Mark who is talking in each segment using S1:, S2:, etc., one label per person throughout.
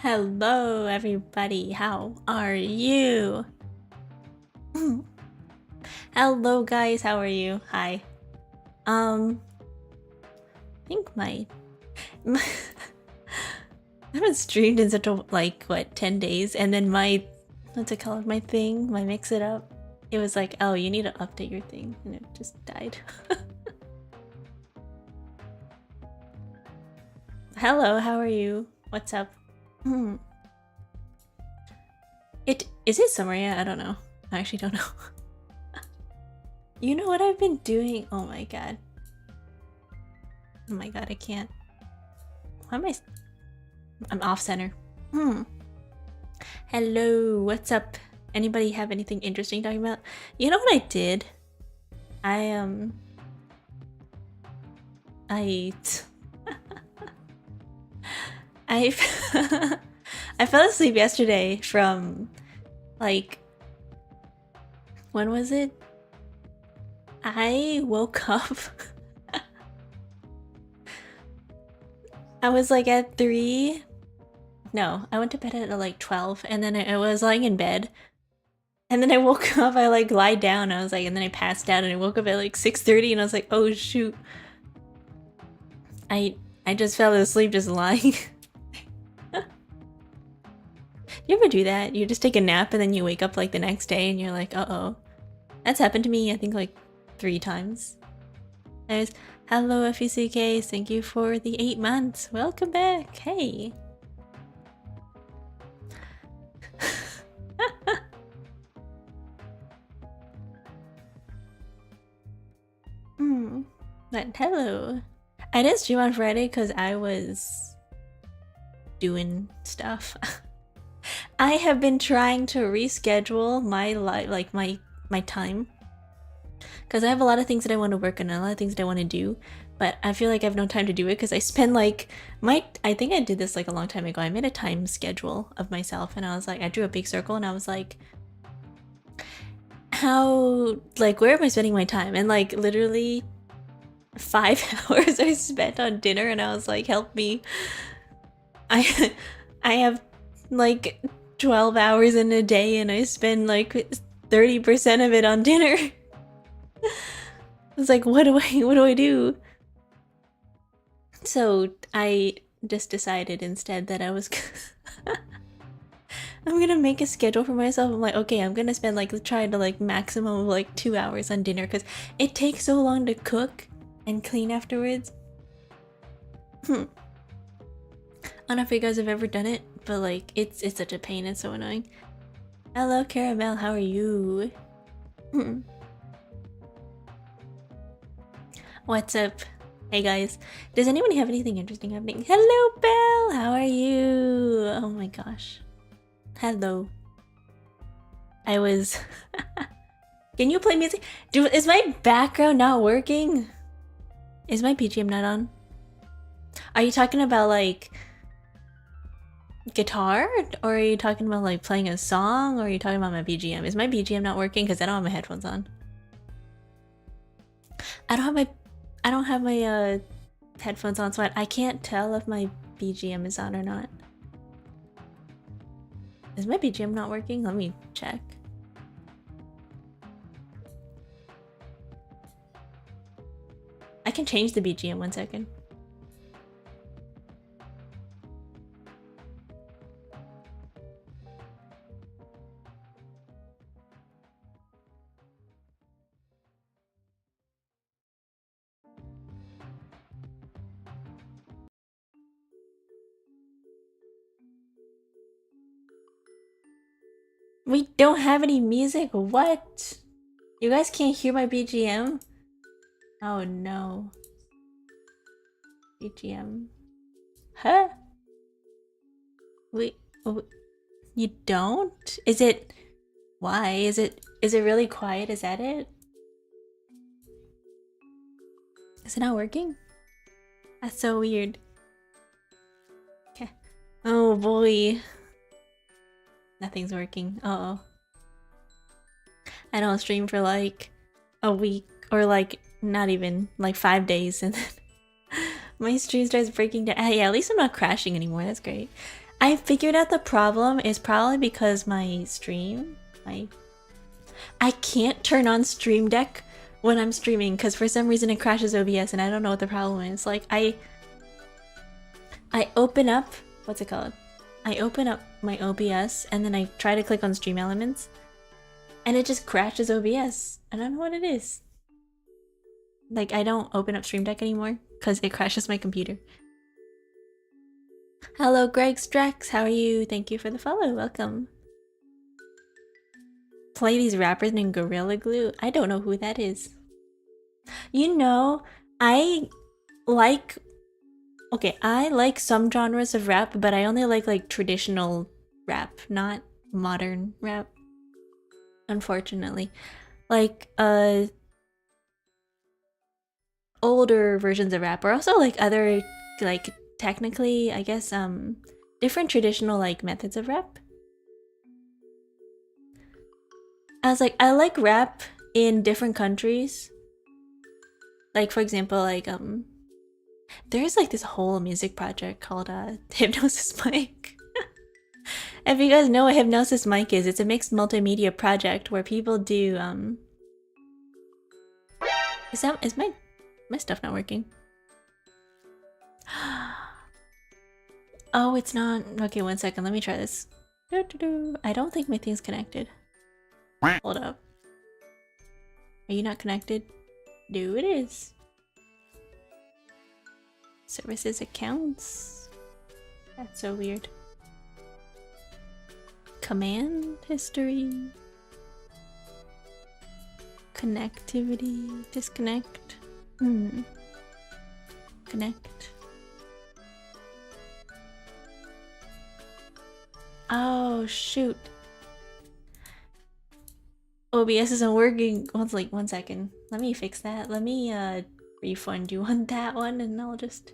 S1: Hello everybody, how are you? Hello guys, how are you? Hi. I think I haven't streamed in such a, like, what, 10 days, and then my, what's it called, my thing, my mix it up, it was like, oh, you need to update your thing, and it just died. Hello, how are you? What's up? Is it summer yet? I don't know. I actually don't know. You know what I've been doing? Oh my god. Oh my god, I can't. Why am I'm off center. Hello, what's up? Anybody have anything interesting talking about? You know what I did? I I fell asleep yesterday from, like, when was it? I woke up. I was like at 3. No, I went to bed at like 12, and then I was lying in bed. And then I woke up, I like lied down, I was like, and then I passed out, and I woke up at like 6:30, and I was like, oh shoot. I just fell asleep just lying. You ever do that? You just take a nap and then you wake up like the next day and you're like, uh-oh. That's happened to me, I think, like 3 times. There's hello FUCK, thank you for the 8 months. Welcome back. Hey. But hello. I didn't stream on Friday because I was doing stuff. I have been trying to reschedule my my time, because I have a lot of things that I want to work on and a lot of things that I want to do, but I feel like I have no time to do it because I spend like I think I did this like a long time ago. I made a time schedule of myself, and I was like, I drew a big circle, and I was like, how, like, where am I spending my time? And like literally 5 hours I spent on dinner, and I was like, help me. I have like 12 hours in a day, and I spend like 30% of it on dinner. I was like, what do I do? So I just decided instead that I was I'm gonna make a schedule for myself. I'm like, okay, I'm gonna spend like, try to like maximum of like 2 hours on dinner, because it takes so long to cook and clean afterwards. I don't know if you guys have ever done it, but like it's such a pain. It's so annoying. Hello Caramel, how are you? What's up? Hey guys, does anyone have anything interesting happening? Hello Belle, how are you? Oh my gosh. Hello. I was Can you play music? Is my background not working? Is my BGM not on? Are you talking about like guitar, or are you talking about like playing a song, or are you talking about my BGM? Is my BGM not working? Because I don't have my headphones on. I don't have my headphones on, so I can't tell if my BGM is on or not. Is my BGM not working? Let me check. I can change the BGM, 1 second. We don't have any music? What? You guys can't hear my BGM? Oh no. BGM. Huh? You don't? Is it... Why? Is it really quiet? Is that it? Is it not working? That's so weird. Okay. Oh boy. Nothing's working. Uh-oh. I don't stream for like a week, or like not even like 5 days, and then my stream starts breaking down. Yeah, at least I'm not crashing anymore. That's great. I figured out the problem is probably because my stream, I can't turn on Stream Deck when I'm streaming because for some reason it crashes OBS and I don't know what the problem is. Like I open up, what's it called? I open up my OBS and then I try to click on Stream Elements and it just crashes OBS. I don't know what it is. Like I don't open up Stream Deck anymore because it crashes my computer. Hello Greg Strax, how are you? Thank you for the follow, welcome. Play these rappers named Gorilla Glue? I don't know who that is. You know, I like some genres of rap, but I only like traditional rap, not modern rap. Unfortunately. Like older versions of rap, or also like other like technically, I guess different traditional like methods of rap. I was like, I like rap in different countries. Like for example, like there's like this whole music project called Hypnosis Mic. If you guys know what Hypnosis Mic is, it's a mixed multimedia project where people do is my stuff not working? Oh, it's not. Okay, 1 second, let me try this. I don't think my thing's connected. Hold up. Are you not connected? No, it is. Services accounts? That's so weird. Command history. Connectivity. Disconnect. Connect. Oh, shoot. OBS isn't working. Like 1 second. Let me fix that. Let me refund you on that one and I'll just...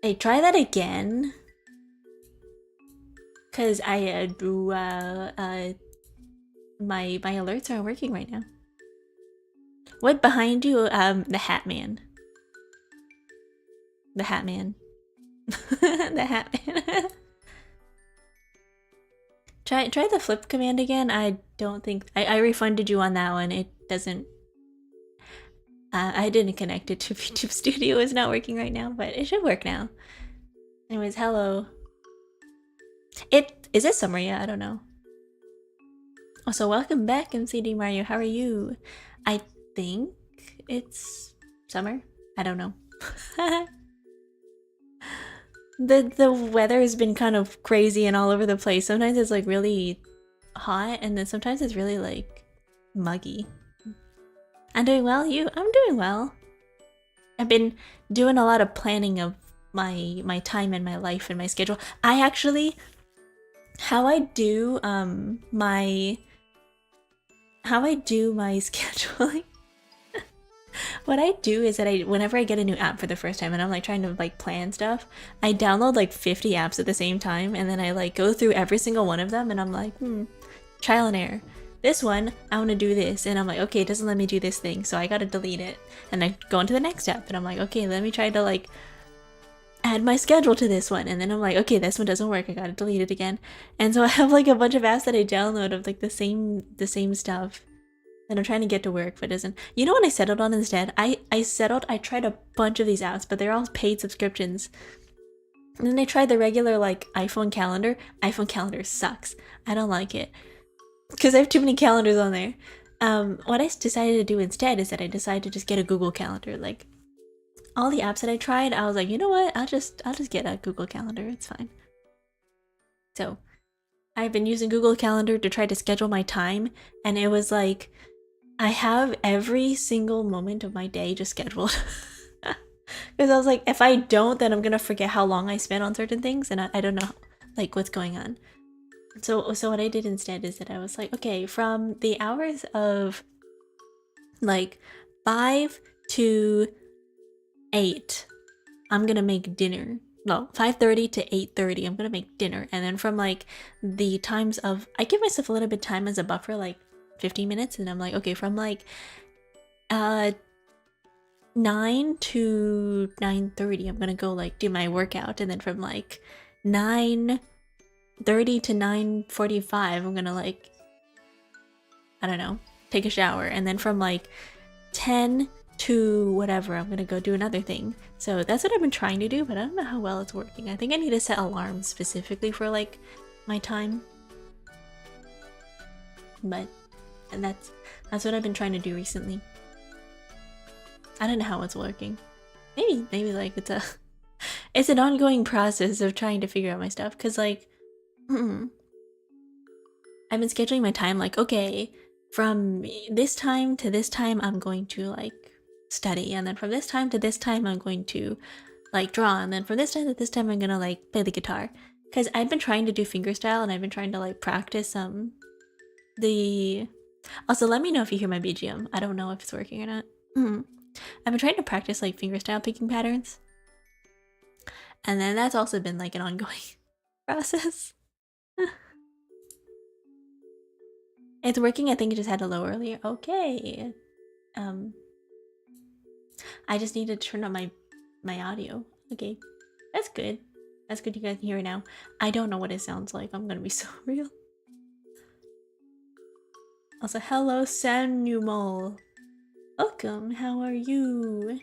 S1: Hey, try that again. Cause I my alerts aren't working right now. What behind you? The Hat Man. The Hat Man. The Hat Man. Try the flip command again. I don't think I refunded you on that one. It doesn't. I didn't connect it to VTube Studio. It's not working right now, but it should work now. Anyways, hello. Is it summer yet? I don't know. Also, welcome back, MCD Mario. How are you? I think it's summer. I don't know. The weather has been kind of crazy and all over the place. Sometimes it's like really hot and then sometimes it's really like muggy. I'm doing well, you? I'm doing well. I've been doing a lot of planning of my time and my life and my schedule. I actually, how I do my scheduling, what I do is that whenever I get a new app for the first time and I'm like trying to like plan stuff, I download like 50 apps at the same time and then I like go through every single one of them and I'm like, trial and error. This one, I want to do this and I'm like, okay, it doesn't let me do this thing, so I gotta delete it. And I go into the next app and I'm like, okay, let me try to like add my schedule to this one, and then I'm like, okay, this one doesn't work, I gotta delete it again. And so I have like a bunch of apps that I download of like the same stuff. And I'm trying to get to work, but it doesn't. You know what I settled on instead? I tried a bunch of these apps, but they're all paid subscriptions. And then I tried the regular like iPhone calendar. iPhone calendar sucks. I don't like it. Because I have too many calendars on there. What I decided to do instead is that I decided to just get a Google Calendar. Like all the apps that I tried, I was like, you know what? I'll just get a Google Calendar. It's fine. So I've been using Google Calendar to try to schedule my time, and it was like I have every single moment of my day just scheduled. Because I was like, if I don't, then I'm gonna forget how long I spent on certain things, and I don't know like what's going on. So what I did instead is that I was like, okay, from the hours of like 5 to 8, I'm gonna make dinner. No, 5:30 to 8:30, I'm gonna make dinner. And then from like the times of, I give myself a little bit of time as a buffer, like 15 minutes, and I'm like, okay, from like 9 to 9:30 I'm gonna go like do my workout, and then from like 9:30 to 9:45 I'm gonna like, I don't know, take a shower, and then from like 10 to whatever I'm gonna go do another thing. So that's what I've been trying to do, but I don't know how well it's working. I think I need to set alarms specifically for like my time, but and that's what I've been trying to do recently. I don't know how it's working. Maybe like it's an ongoing process of trying to figure out my stuff, because like I've been scheduling my time like, okay, from this time to this time I'm going to like study, and then from this time to this time I'm going to like draw, and then from this time to this time I'm gonna like play the guitar, because I've been trying to do fingerstyle and I've been trying to like practice the also let me know if you hear my BGM. I don't know if it's working or not. I've been trying to practice like fingerstyle picking patterns, and then that's also been like an ongoing process. It's working. I think it just had to low earlier. Okay. I just need to turn up my audio. Okay. That's good. That's good, you guys can hear it now. I don't know what it sounds like. I'm gonna be so real. Also, hello Samuel. Welcome. How are you?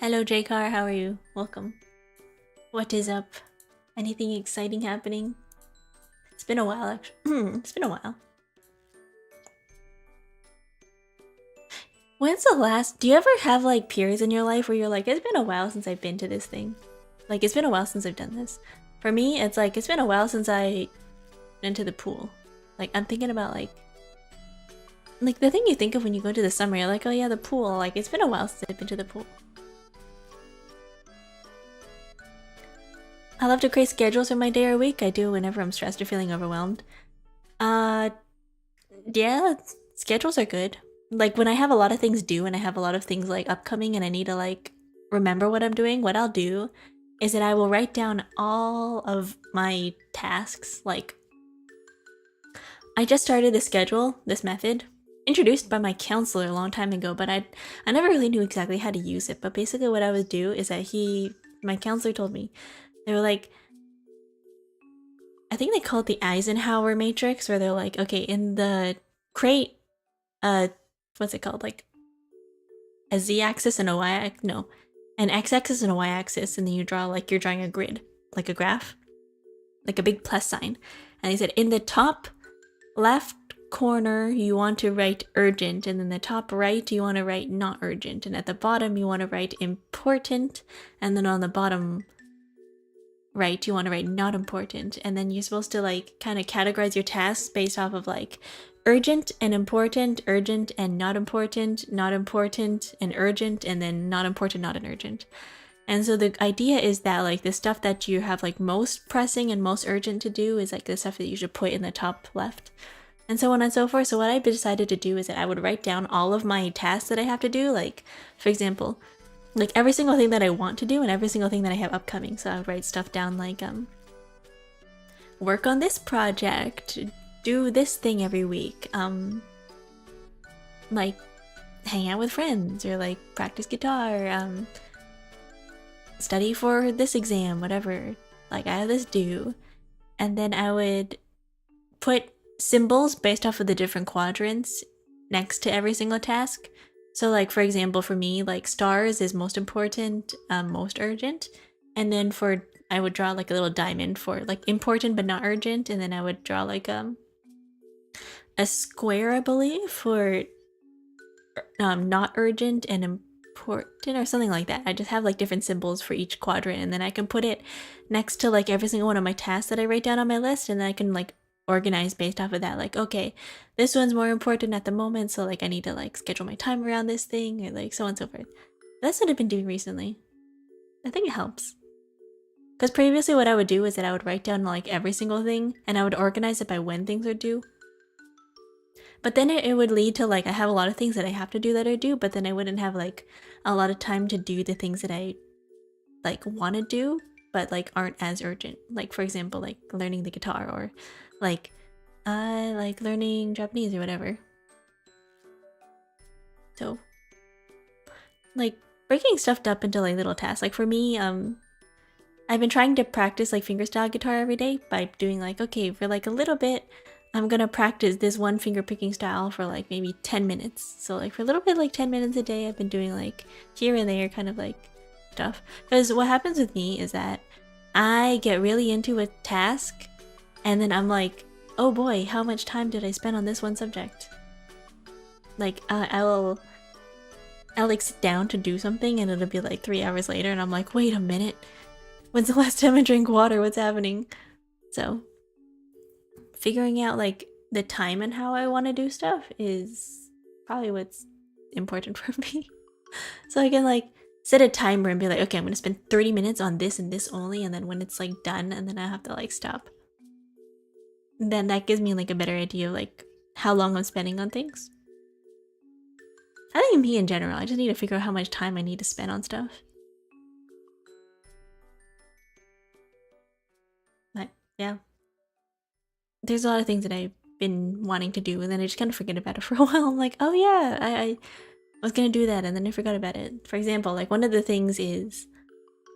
S1: Hello J-Car, how are you? Welcome. What is up? Anything exciting happening? It's been a while, actually. It's been a while. When's the last... Do you ever have, like, periods in your life where you're like, it's been a while since I've been to this thing? Like, it's been a while since I've done this. For me, it's like, it's been a while since I went to the pool. Like, I'm thinking about, like the thing you think of when you go to the summer, you're like, oh yeah, the pool. Like, it's been a while since I've been to the pool. I love to create schedules for my day or week. I do whenever I'm stressed or feeling overwhelmed. Yeah, schedules are good. Like, when I have a lot of things due and I have a lot of things, like, upcoming and I need to, like, remember what I'm doing, what I'll do is that I will write down all of my tasks. Like, I just started this schedule, this method, introduced by my counselor a long time ago, but I never really knew exactly how to use it. But basically what I would do is that my counselor told me, they were like, I think they call it the Eisenhower matrix, where they're like, okay, in the crate, what's it called? Like a z-axis and a y-axis? No, an x-axis and a y-axis, and then you draw like you're drawing a grid, like a graph, like a big plus sign. And they said in the top left corner you want to write urgent, and then the top right you want to write not urgent, and at the bottom you want to write important, and then on the bottom right you want to write not important. And then you're supposed to like kind of categorize your tasks based off of like urgent and important, urgent and not important and urgent, and then not important, not an urgent. And so the idea is that like the stuff that you have like most pressing and most urgent to do is like the stuff that you should put in the top left, and so on and so forth. So what I decided to do is that I would write down all of my tasks that I have to do, like for example, like every single thing that I want to do and every single thing that I have upcoming. So I would write stuff down like work on this project, do this thing every week, like hang out with friends, or like practice guitar, study for this exam, whatever, like I have this due. And then I would put symbols based off of the different quadrants next to every single task. So like for example, for me, like stars is most important, most urgent, and then I would draw like a little diamond for like important but not urgent, and then I would draw like a square, I believe, for not urgent and important, or something like that. I just have like different symbols for each quadrant, and then I can put it next to like every single one of my tasks that I write down on my list, and then I can like organize based off of that. Like, okay, this one's more important at the moment, so like I need to like schedule my time around this thing, or like so on and so forth. That's what I've been doing recently. I think it helps. Because previously what I would do is that I would write down like every single thing, and I would organize it by when things are due. But then it would lead to like I have a lot of things that I have to do that are due, but then I wouldn't have like a lot of time to do the things that I like want to do, but like aren't as urgent. Like for example, like learning the guitar, or like like learning Japanese or whatever. So like breaking stuff up into like little tasks. Like for me, I've been trying to practice like fingerstyle guitar every day by doing like, okay, for like a little bit, I'm gonna practice this one finger picking style for like maybe 10 minutes. So like for a little bit, like 10 minutes a day, I've been doing like here and there kind of like stuff. Because what happens with me is that I get really into a task and then I'm like, oh boy, how much time did I spend on this one subject? Like I'll like sit down to do something and it'll be like 3 hours later and I'm like, wait a minute. When's the last time I drank water? What's happening? So figuring out like the time and how I want to do stuff is probably what's important for me. So I can like set a timer and be like, okay, I'm gonna spend 30 minutes on this and this only, and then when it's like done, and then I have to like stop. And then that gives me like a better idea of like how long I'm spending on things. I think me in general, I just need to figure out how much time I need to spend on stuff. But yeah. There's a lot of things that I've been wanting to do and then I just kind of forget about it for a while. I'm like, oh yeah, I was gonna do that and then I forgot about it. For example, like one of the things is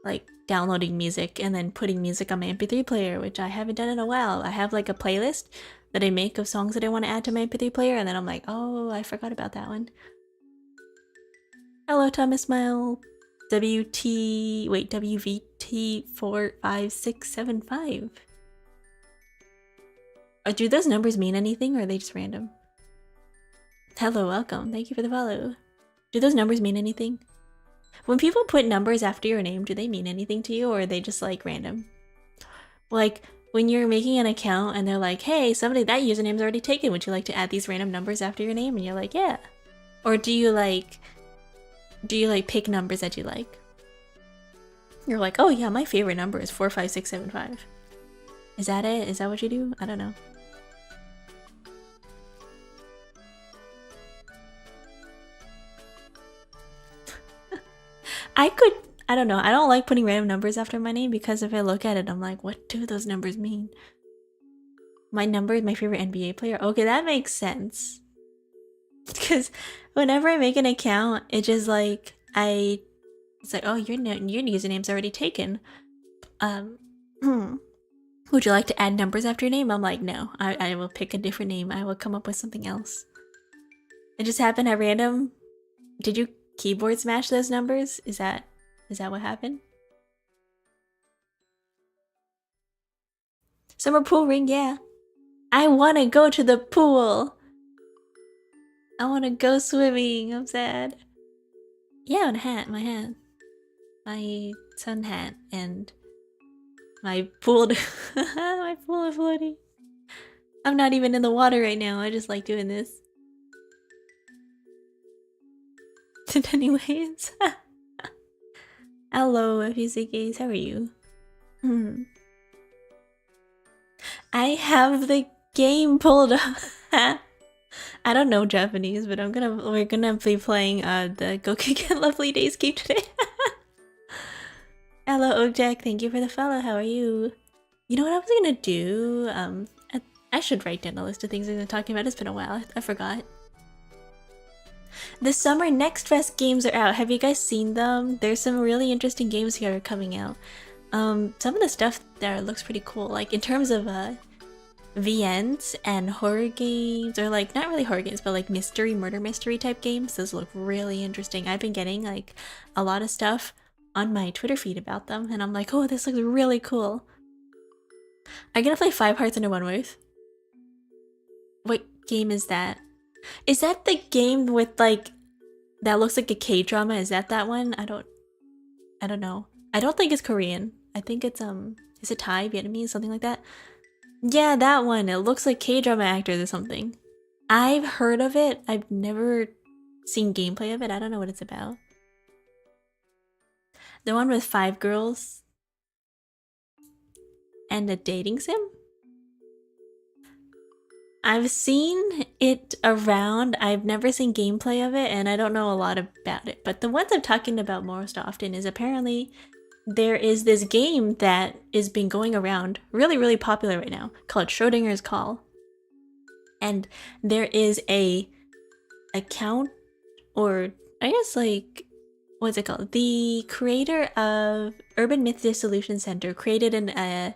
S1: like downloading music and then putting music on my MP3 player, which I haven't done in a while. I have like a playlist that I make of songs that I want to add to my MP3 player and then I'm like, oh, I forgot about that one. Hello, Thomas Smile. WVT45675. Do those numbers mean anything or are they just random? Hello, welcome. Thank you for the follow. Do those numbers mean anything? When people put numbers after your name, do they mean anything to you or are they just like random? Like when you're making an account and they're like, hey, somebody, that username's already taken. Would you like to add these random numbers after your name? And you're like, yeah. Or do you like pick numbers that you like? You're like, oh yeah, my favorite number is 45675. Is that it? Is that what you do? I don't know. I don't know. I don't like putting random numbers after my name because if I look at it, I'm like, what do those numbers mean? My number is my favorite NBA player. Okay, that makes sense. Because whenever I make an account, it just like, it's like, oh, your username's already taken. Would you like to add numbers after your name? I'm like, no, I will pick a different name. I will come up with something else. It just happened at random. Did you keyboard smash those numbers? Is that what happened? Summer pool ring, yeah. I want to go to the pool. I want to go swimming. I'm sad. Yeah, and a hat, my hat. My sun hat and my pool. My pool is floating. I'm not even in the water right now. I just like doing this. Anyways. Hello, FUCKs. How are you? I have the game pulled up. I don't know Japanese, but we're gonna be playing the Goku Get Lovely Days game today. Hello, Ojak. Thank you for the follow. How are you? You know what I was gonna do? I should write down a list of things I'm talking about. It's been a while. I forgot. The Summer Next Fest games are out. Have you guys seen them? There's some really interesting games here coming out. Some of the stuff there looks pretty cool. Like in terms of VNs and horror games, or like not really horror games, but like murder mystery type games. Those look really interesting. I've been getting like a lot of stuff on my Twitter feed about them, and I'm like, oh, this looks really cool. I'm gonna play 5 Hearts Under One Roof. What game is that? Is that the game with like that looks like a K-drama? Is that one? I don't know. I don't think it's Korean. I think it's is it Thai, Vietnamese, something like that? Yeah, that one. It looks like K-drama actors or something. I've heard of it. I've never seen gameplay of it. I don't know what it's about. The one with 5 girls and a dating sim? I've seen it around. I've never seen gameplay of it and I don't know a lot about it. But the ones I'm talking about most often is apparently there is this game that is been going around, really, really popular right now, called Schrodinger's Call. And there is a account, or I guess like, what's it called? The creator of Urban Myth Dissolution Center created a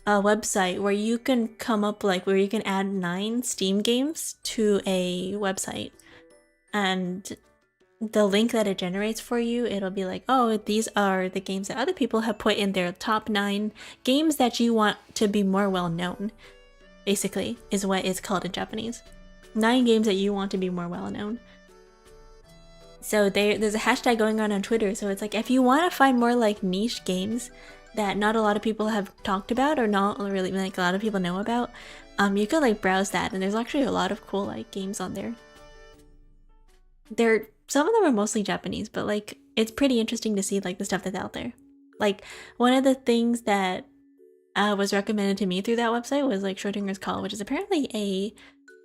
S1: website where you can come up, like, where you can add 9 Steam games to a website. And the link that it generates for you, it'll be like, oh, these are the games that other people have put in their top 9 games that you want to be more well known, basically, is what it's called in Japanese. 9 games that you want to be more well known. So there's a hashtag going on Twitter, so it's like, if you want to find more like niche games that not a lot of people have talked about, or not really like a lot of people know about, you can like browse that, and there's actually a lot of cool like games on there. Some of them are mostly Japanese, but like it's pretty interesting to see like the stuff that's out there. Like one of the things that was recommended to me through that website was like Schrodinger's Call, which is apparently a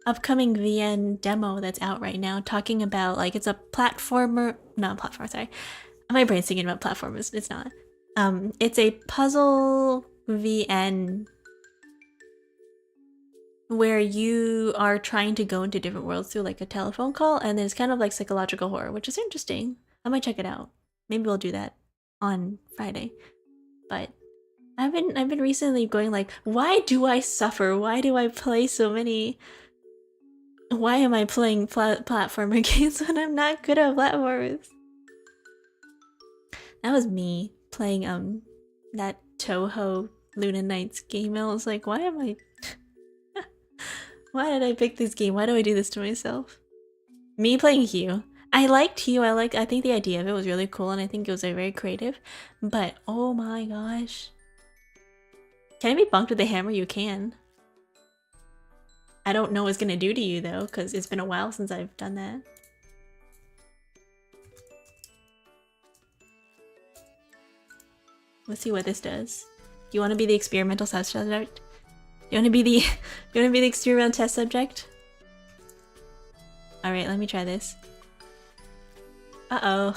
S1: upcoming VN demo that's out right now, talking about like, it's a platformer, not platformer, sorry. My brain's thinking about platformers, it's not. It's a puzzle VN where you are trying to go into different worlds through like a telephone call, and then it's kind of like psychological horror, which is interesting. I might check it out. Maybe we'll do that on Friday. But I've been recently going like, why do I suffer? Why do I play so many? Why am I playing platformer games when I'm not good at platformers? That was me playing that Toho Luna Nights game. I was like, why am I why did I pick this game? Why do I do this to myself? Me playing Hue. I liked Hue. I think the idea of it was really cool, and I think it was very creative. But oh my gosh. Can I be bunked with a hammer? You can. I don't know what it's gonna do to you though, because it's been a while since I've done that. Let's see what this does. Do you want to be the experimental test subject? You want to be the experimental test subject? All right, let me try this. Uh-oh.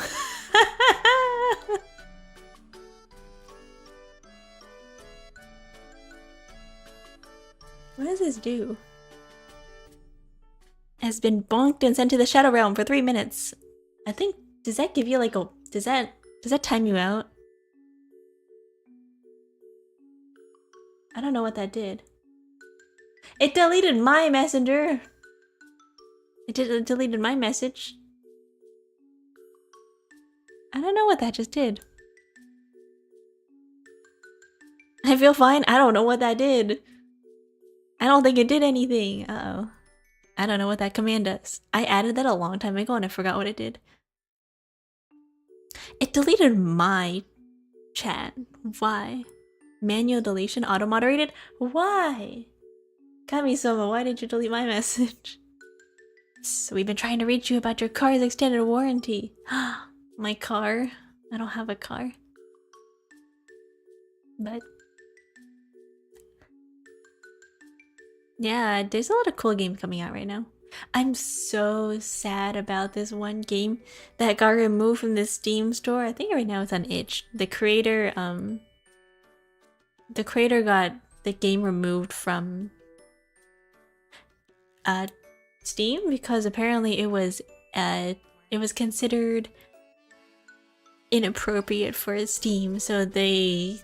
S1: What does this do? Has been bonked and sent to the Shadow Realm for 3 minutes. I think, does that give you like a, does that time you out? I don't know what that did. It deleted my messenger! It deleted my message. I don't know what that just did. I feel fine. I don't know what that did. I don't think it did anything. Uh-oh. I don't know what that command does. I added that a long time ago and I forgot what it did. It deleted my chat. Why? Manual deletion? Auto-moderated? Why? Kami-sama, why did you delete my message? So we've been trying to reach you about your car's extended warranty. My car? I don't have a car. But yeah, there's a lot of cool games coming out right now. I'm so sad about this one game that got removed from the Steam store. I think right now it's on itch. The creator got the game removed from Steam because apparently it was considered inappropriate for Steam, so they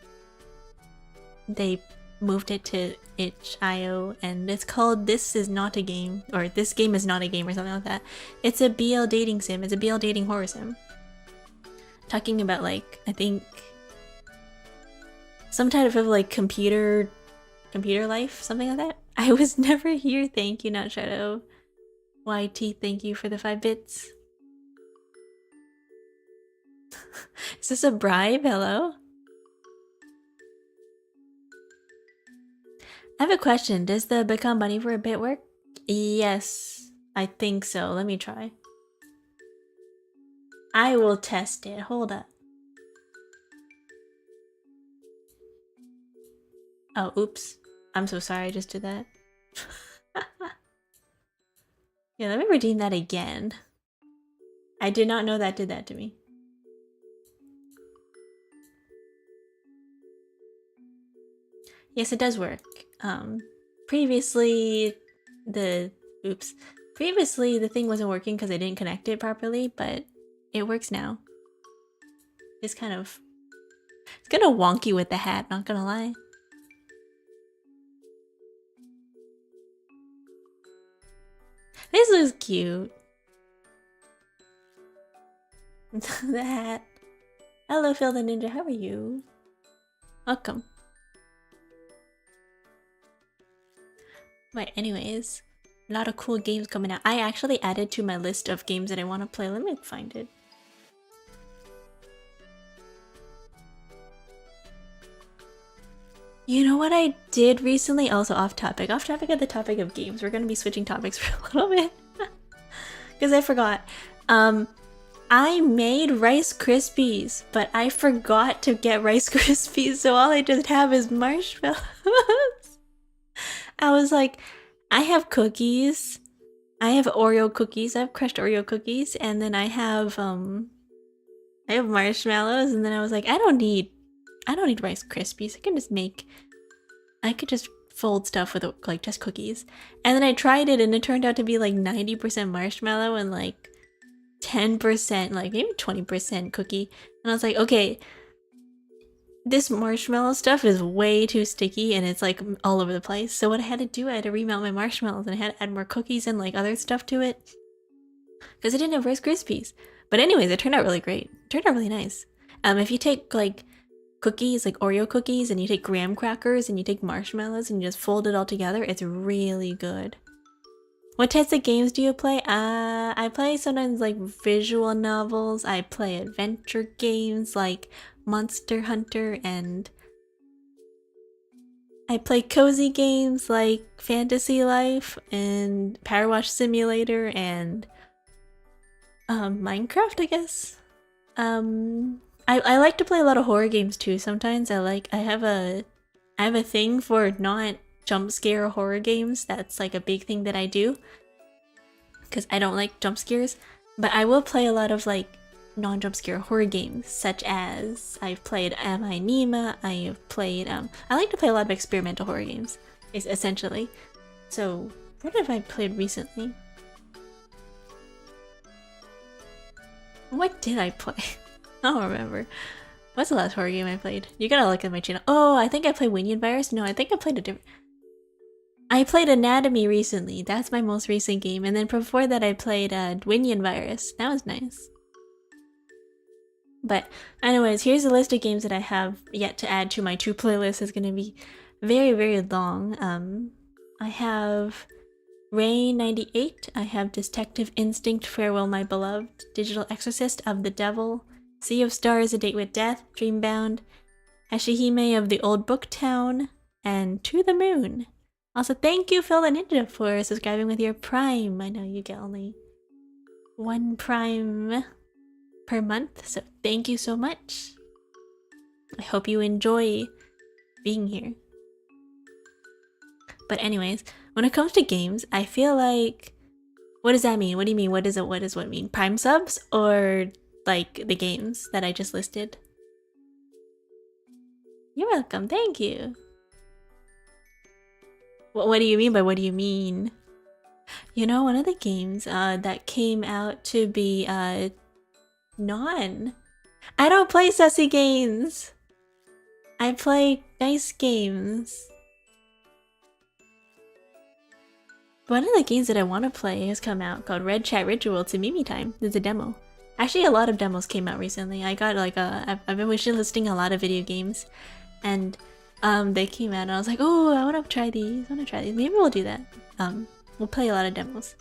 S1: moved it to itch.io, and it's called This Is Not a Game, or This Game Is Not a Game, or something like that. It's a BL dating sim. It's a BL dating horror sim. Talking about like, I think some type of like computer life, something like that. I was never here. Thank you, Not Shadow. YT, thank you for the 5 bits. Is this a bribe? Hello? I have a question. Does the become money for a bit work? Yes, I think so. Let me try. I will test it. Hold up. Oh, oops. I'm so sorry I just did that. Yeah, let me redeem that again. I did not know that did that to me. Yes, it does work. Previously the thing wasn't working because I didn't connect it properly, but it works now. It's kind of wonky with the hat, not gonna lie. This looks cute. The hat. Hello, Phil the Ninja. How are you? Welcome. Right, anyways. A lot of cool games coming out. I actually added to my list of games that I want to play. Let me find it. You know what I did recently? Also off topic of the topic of games. We're going to be switching topics for a little bit. Because I forgot. I made Rice Krispies, but I forgot to get Rice Krispies, so all I just have is marshmallows. I was like, I have cookies. I have Oreo cookies. I have crushed Oreo cookies, and then I have marshmallows, and then I was like, I don't need Rice Krispies. I could just fold stuff with like just cookies. And then I tried it, and it turned out to be like 90% marshmallow and like 10%, like maybe 20% cookie. And I was like, okay, this marshmallow stuff is way too sticky and it's like all over the place. So what I had to do, I had to remelt my marshmallows and I had to add more cookies and like other stuff to it. Because I didn't have Rice Krispies. But anyways, it turned out really great. It turned out really nice. If you take like cookies, like Oreo cookies, and you take graham crackers and you take marshmallows and you just fold it all together, it's really good. What types of games do you play? I play sometimes like visual novels. I play adventure games like Monster Hunter, and I play cozy games like Fantasy Life and Power Wash Simulator and Minecraft, I guess. I like to play a lot of horror games too. Sometimes I have a thing for not jump scare horror games. That's like a big thing that I do because I don't like jump scares, but I will play a lot of like non-jump scare horror games, such as I've played Am I Nima, I have played I like to play a lot of experimental horror games, essentially. So what have I played recently? What did I play? I don't remember. What's the last horror game I played? You gotta look at my channel. Oh, I think I played Winion Virus. No, I think I played a different... I played Anatomy recently. That's my most recent game. And then before that I played Winion Virus. That was nice. But anyways, here's a list of games that I have yet to add to my to playlist. It's gonna be very, very long. I have Rain 98. I have Detective Instinct, Farewell My Beloved, Digital Exorcist of the Devil, Sea of Stars, A Date with Death, Dreambound, Hashihime of the Old Book Town, and To the Moon. Also, thank you, Phil the Ninja, for subscribing with your Prime. I know you get only 1 Prime per month, so thank you so much. I hope you enjoy being here. But anyways, when it comes to games, I feel like... What does that mean? What do you mean? What does what mean? Prime subs or like the games that I just listed? You're welcome, thank you. What do you mean by what do you mean? You know, one of the games that came out to be non. I don't play sussy games. I play nice games. One of the games that I want to play has come out called Red Chat Ritual. It's a Mimi time. There's a demo. Actually, a lot of demos came out recently. I got like I've been wishlisting a lot of video games, and they came out and I was like, oh, I want to try these. Maybe we'll do that. We'll play a lot of demos.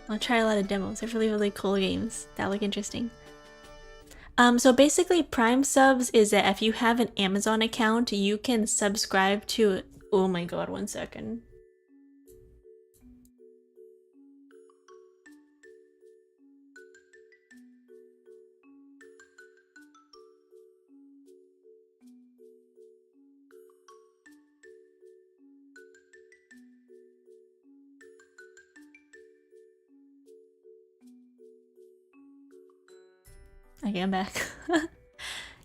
S1: I'll try a lot of demos. They're really, really cool games that look interesting. So basically, Prime subs is that if you have an Amazon account, you can subscribe to... Oh my god, 1 second. Okay, I'm back.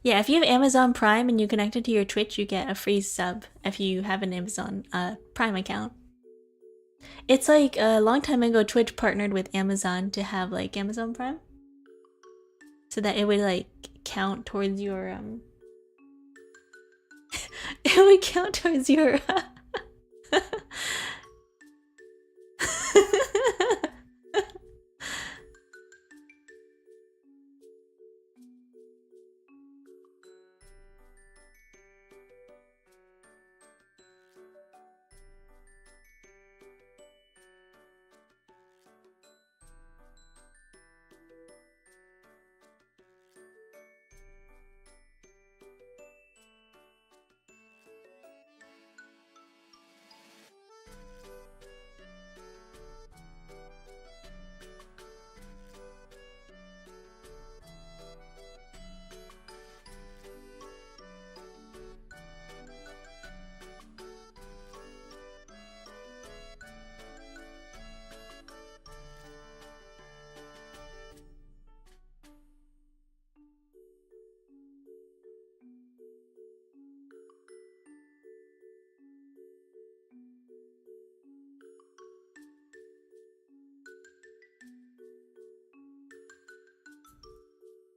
S1: Yeah, if you have Amazon Prime and you connect it to your Twitch, you get a free sub if you have an Amazon Prime account. It's like a long time ago, Twitch partnered with Amazon to have like Amazon Prime, so that it would like count towards your it would count towards your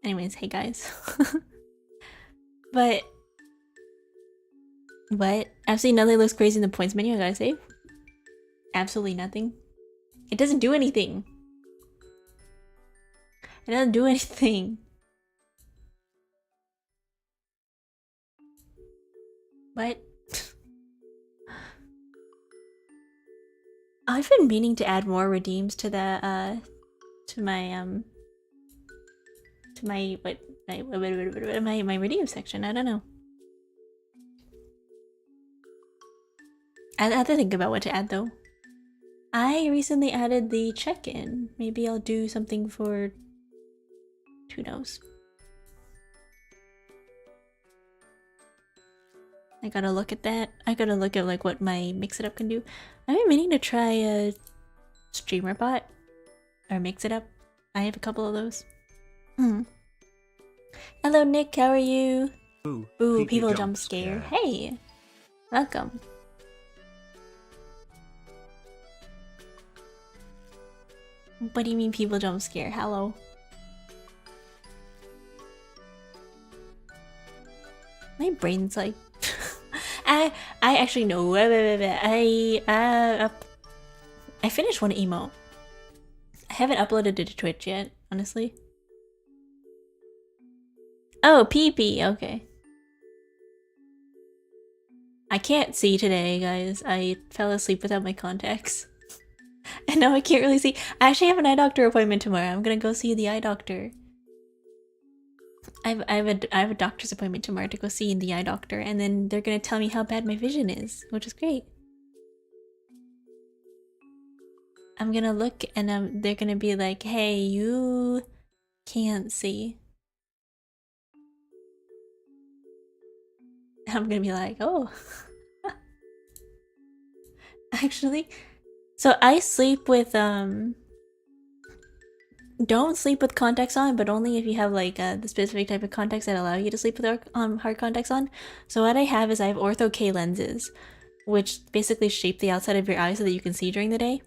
S1: Anyways, hey guys. But what? Absolutely nothing looks crazy in the points menu. I gotta save. Absolutely nothing. It doesn't do anything. It doesn't do anything. What? I've been meaning to add more redeems to the to my my redeem section. I don't know. I have to think about what to add though. I recently added the check-in. Maybe I'll do something for... who knows? I gotta look at that. I gotta look at like what my Mix It Up can do. I've been meaning to try a streamer bot or Mix It Up. I have a couple of those. Hello Nick, how are you? Ooh, people jump scare. Hey, welcome. What do you mean people jump scare? Hello. My brain's like I actually know. I finished one emote. I haven't uploaded it to Twitch yet, honestly. Oh, pee. Okay. I can't see today, guys. I fell asleep without my contacts. And now I can't really see. I actually have an eye doctor appointment tomorrow. I'm gonna go see the eye doctor. I have a doctor's appointment tomorrow to go see the eye doctor, and then they're gonna tell me how bad my vision is, which is great. I'm gonna look and they're gonna be like, hey, you can't see. I'm gonna be like, oh. Actually, so I sleep with don't sleep with contacts on, but only if you have like the specific type of contacts that allow you to sleep with hard contacts on. So what I have is I have Ortho K lenses, which basically shape the outside of your eye so that you can see during the day.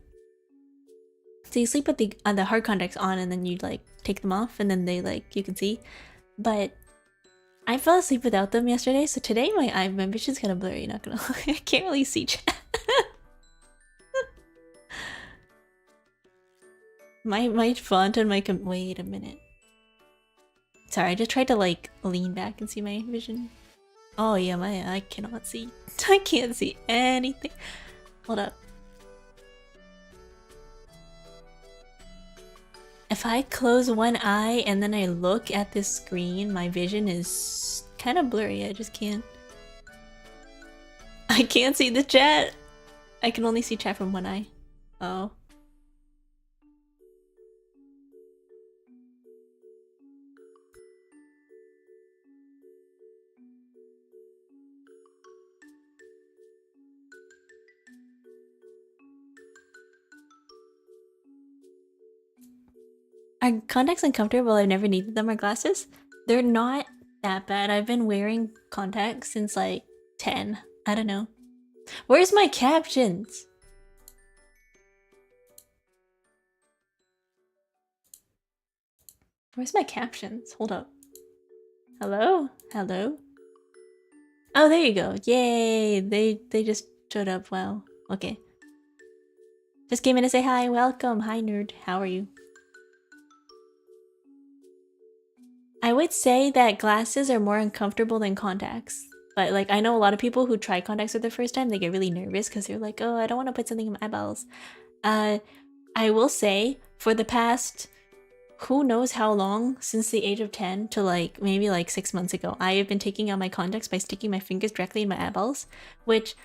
S1: So you sleep with the hard contacts on, and then you like take them off, and then they like you can see. But I fell asleep without them yesterday, so today my vision's kind of blurry. Not gonna lie, I can't really see chat. my font on my wait a minute. Sorry, I just tried to like lean back and see my vision. Oh yeah, I cannot see. I can't see anything. Hold up. If I close one eye and then I look at this screen, my vision is kind of blurry. I just can't. I can't see the chat. I can only see chat from one eye. Oh. Are contacts uncomfortable? I've never needed them. Or glasses? They're not that bad. I've been wearing contacts since like 10. I don't know. Where's my captions? Where's my captions? Hold up. Hello? Hello? Oh, there you go. Yay! They just showed up. Wow. Okay. Just came in to say hi. Welcome. Hi, nerd. How are you? I would say that glasses are more uncomfortable than contacts. But like, I know a lot of people who try contacts for the first time, they get really nervous because they're like, oh, I don't want to put something in my eyeballs. I will say, for the past who knows how long, since the age of 10 to like maybe like 6 months ago, I have been taking out my contacts by sticking my fingers directly in my eyeballs, which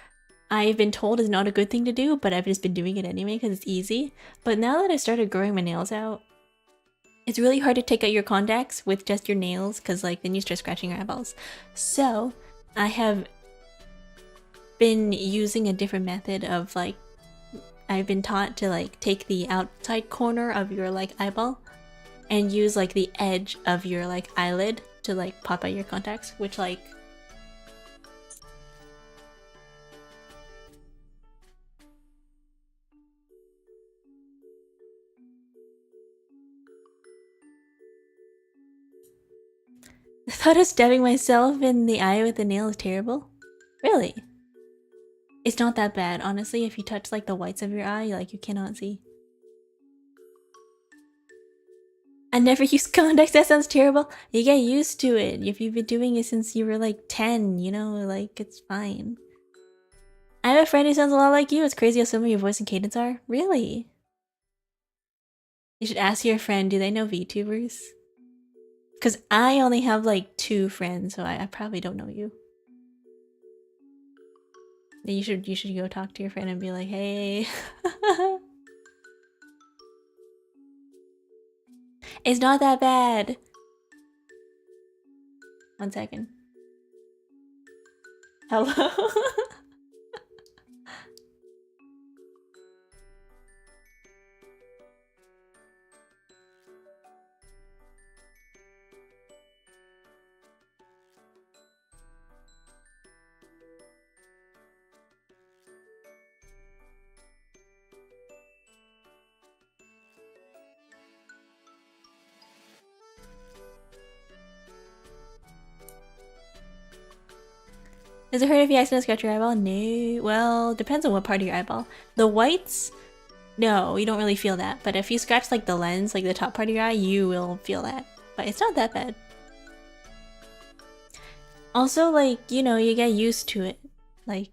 S1: I've been told is not a good thing to do, but I've just been doing it anyway because it's easy. But now that I started growing my nails out, it's really hard to take out your contacts with just your nails because like then you start scratching your eyeballs. So I have been using a different method of like, I've been taught to like take the outside corner of your like eyeball and use like the edge of your like eyelid to like pop out your contacts, which like the thought of stabbing myself in the eye with a nail is terrible. Really? It's not that bad, honestly. If you touch like the whites of your eye, like you cannot see. I never used contacts, that sounds terrible. You get used to it. If you've been doing it since you were like 10, you know, like it's fine. I have a friend who sounds a lot like you. It's crazy how similar your voice and cadence are. Really? You should ask your friend, do they know VTubers? Because I only have like 2 friends, so I probably don't know you. You should go talk to your friend and be like, hey. It's not that bad. 1 second. Hello? Does it hurt if you accidentally scratch your eyeball? No. Well, depends on what part of your eyeball. The whites, no, you don't really feel that. But if you scratch like the lens, like the top part of your eye, you will feel that. But it's not that bad. Also, like, you know, you get used to it. Like,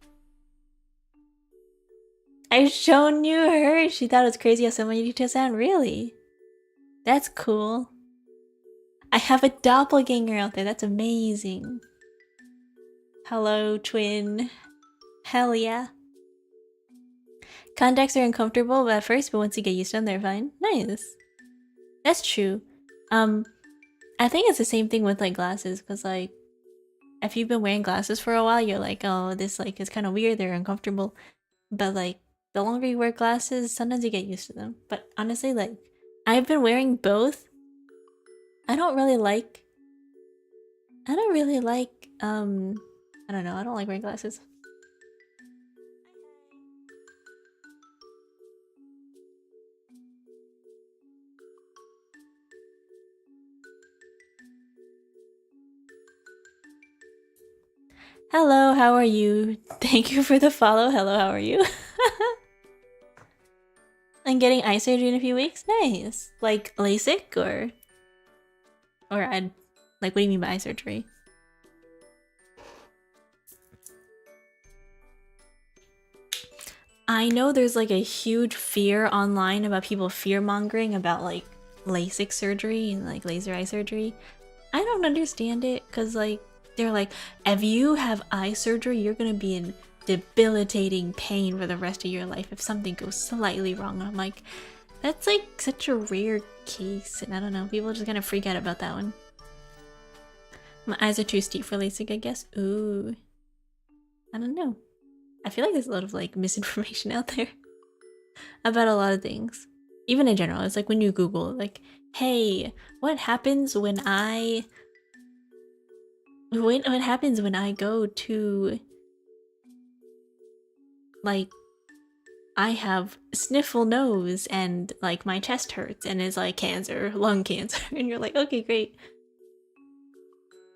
S1: I've shown you her. She thought it was crazy how someone you to sound. Really? That's cool. I have a doppelganger out there. That's amazing. Hello, twin. Hell yeah. Contacts are uncomfortable at first, but once you get used to them, they're fine. Nice. That's true. I think it's the same thing with like glasses, because like, if you've been wearing glasses for a while, you're like, oh, this like is kind of weird, they're uncomfortable. But like, the longer you wear glasses, sometimes you get used to them. But honestly, like, I've been wearing both. I don't really like, I don't know, I don't like wearing glasses. Hello, how are you? Thank you for the follow. Hello, how are you? I'm getting eye surgery in a few weeks. Nice. Like LASIK or I'd like, what do you mean by eye surgery? I know there's like a huge fear online about people fear-mongering about like LASIK surgery and like laser eye surgery. I don't understand it because like they're like, if you have eye surgery, you're gonna be in debilitating pain for the rest of your life if something goes slightly wrong. I'm like, that's like such a rare case, and I don't know, people just kind of freak out about that one. My eyes are too steep for LASIK, I guess. Ooh, I don't know. I feel like there's a lot of like misinformation out there about a lot of things. Even in general, it's like when you Google like, hey, what happens when I what happens when I go to, like, I have sniffle nose and like my chest hurts and it's like cancer, lung cancer, and you're like, okay, great.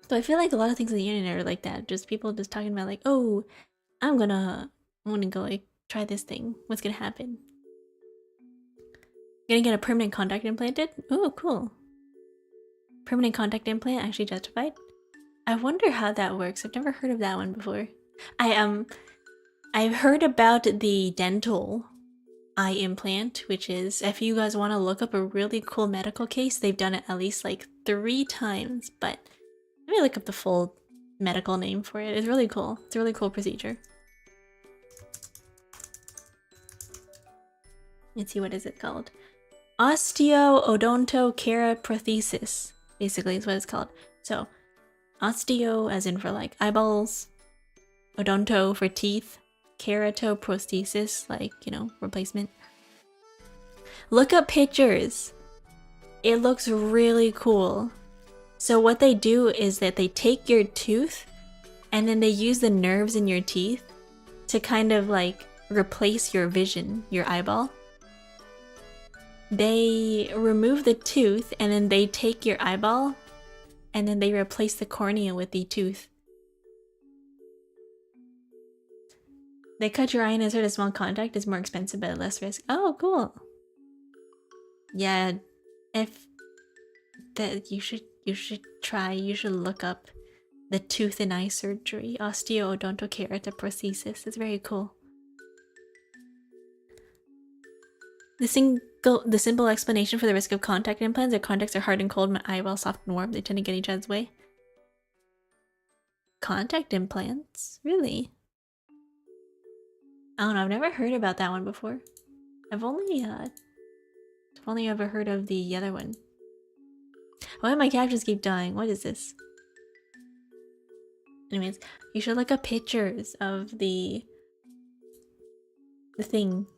S1: So I feel like a lot of things on the internet are like that. Just people just talking about like, oh, I'm gonna go like try this thing. What's gonna happen? Gonna get a permanent contact implanted? Oh, cool. Permanent contact implant actually justified? I wonder how that works. I've never heard of that one before. I've heard about the dental eye implant, which is, if you guys want to look up a really cool medical case, they've done it at least like 3 times, but let me look up the full medical name for it. It's really cool. It's a really cool procedure. Let's see, what is it called? Osteoodontokeratoprothesis, basically is what it's called. So, osteo as in for like eyeballs, odonto for teeth, keratoprosthesis, like, you know, replacement. Look up pictures. It looks really cool. So what they do is that they take your tooth and then they use the nerves in your teeth to kind of like replace your vision, your eyeball. They remove the tooth and then they take your eyeball and then they replace the cornea with the tooth. They cut your eye and insert a small contact. It's more expensive but less risk. Oh, cool. Yeah, if that you should try. You should look up the tooth and eye surgery, osteoodontokeratoprothesis. It's very cool. The simple explanation for the risk of contact implants: their contacts are hard and cold, my eyeball soft and warm. They tend to get each other's way. Contact implants? Really? I don't know, I've never heard about that one before. I've only ever heard of the other one. Why do my captions keep dying? What is this? Anyways, you should look up pictures of the thing.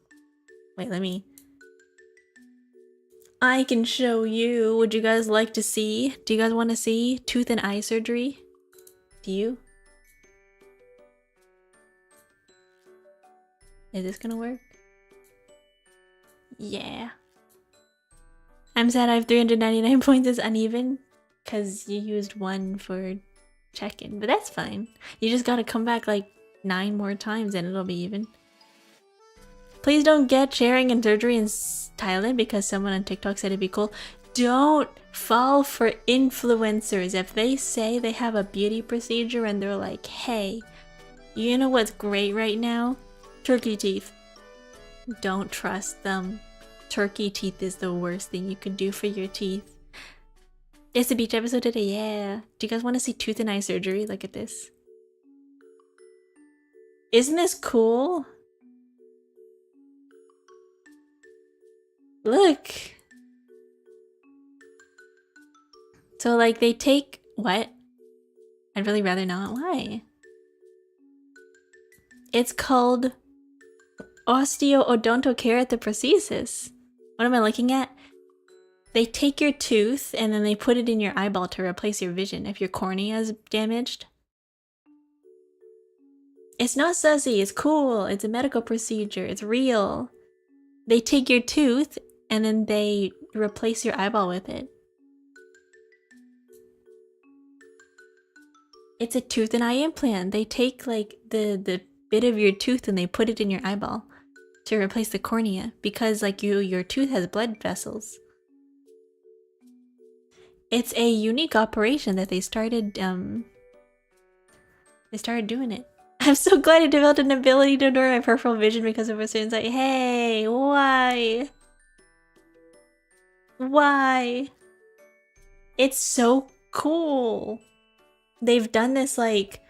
S1: Wait, let me... I can show you. Would you guys like to see? Do you guys want to see tooth and eye surgery? Do you? Is this gonna work? Yeah. I'm sad I have 399 points as uneven because you used 1 for check-in, but that's fine. You just gotta come back like 9 more times and it'll be even. Please don't get sharing and surgery in Thailand because someone on TikTok said it'd be cool. Don't fall for influencers. If they say they have a beauty procedure and they're like, hey, you know what's great right now? Turkey teeth. Don't trust them. Turkey teeth is the worst thing you could do for your teeth. It's a beach episode today, yeah. Do you guys want to see tooth and eye surgery? Look at this. Isn't this cool? Look. So like they take... What? I'd really rather not. Why? It's called osteoodontokeratoprothesis. What am I looking at? They take your tooth and then they put it in your eyeball to replace your vision if your cornea is damaged. It's not sussy, it's cool, it's a medical procedure, it's real. They take your tooth and then they replace your eyeball with it. It's a tooth and eye implant. They take like the bit of your tooth and they put it in your eyeball to replace the cornea because like your tooth has blood vessels. It's a unique operation that they started doing it. I'm so glad I developed an ability to ignore my peripheral vision because of a certain sight. Hey, why? Why? It's so cool. They've done this like,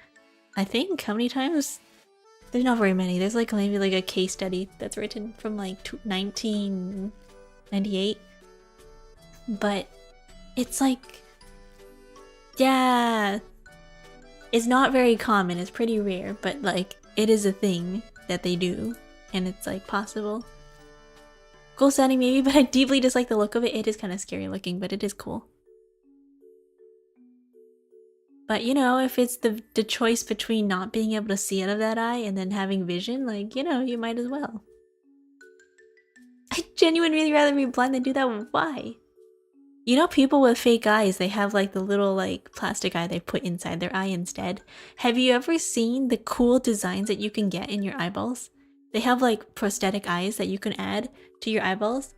S1: I think, how many times? There's not very many. There's like maybe like a case study that's written from like 1998. But it's like, yeah, it's not very common. It's pretty rare, but like it is a thing that they do and it's like possible. Cool sounding maybe, but I deeply dislike the look of it. It is kind of scary looking, but it is cool. But you know, if it's the choice between not being able to see out of that eye and then having vision, like, you know, you might as well. I genuinely rather be blind than do that. Why? You know, people with fake eyes, they have like the little like plastic eye they put inside their eye instead. Have you ever seen the cool designs that you can get in your eyeballs? They have like prosthetic eyes that you can add to your eyeballs.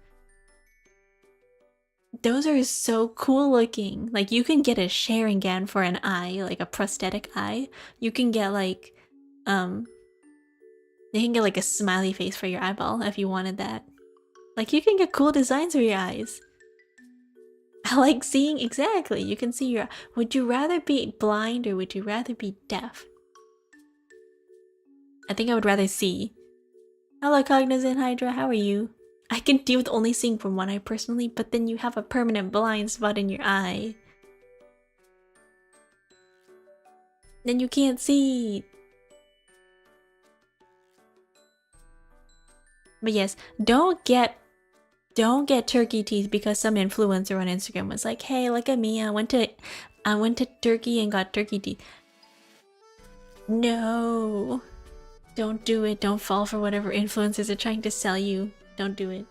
S1: Those are so cool looking. Like, you can get a Sharingan for an eye, like a prosthetic eye. You can get like, you can get like a smiley face for your eyeball if you wanted that. Like, you can get cool designs for your eyes. I like seeing, exactly, you can see your, would you rather be blind or would you rather be deaf? I think I would rather see. Hello Cognizant Hydra, how are you? I can deal with only seeing from one eye personally, but then you have a permanent blind spot in your eye. Then you can't see. But yes, don't get turkey teeth because some influencer on Instagram was like, "Hey, look at me. I went to Turkey and got turkey teeth." No. Don't do it. Don't fall for whatever influencers are trying to sell you. Don't do it.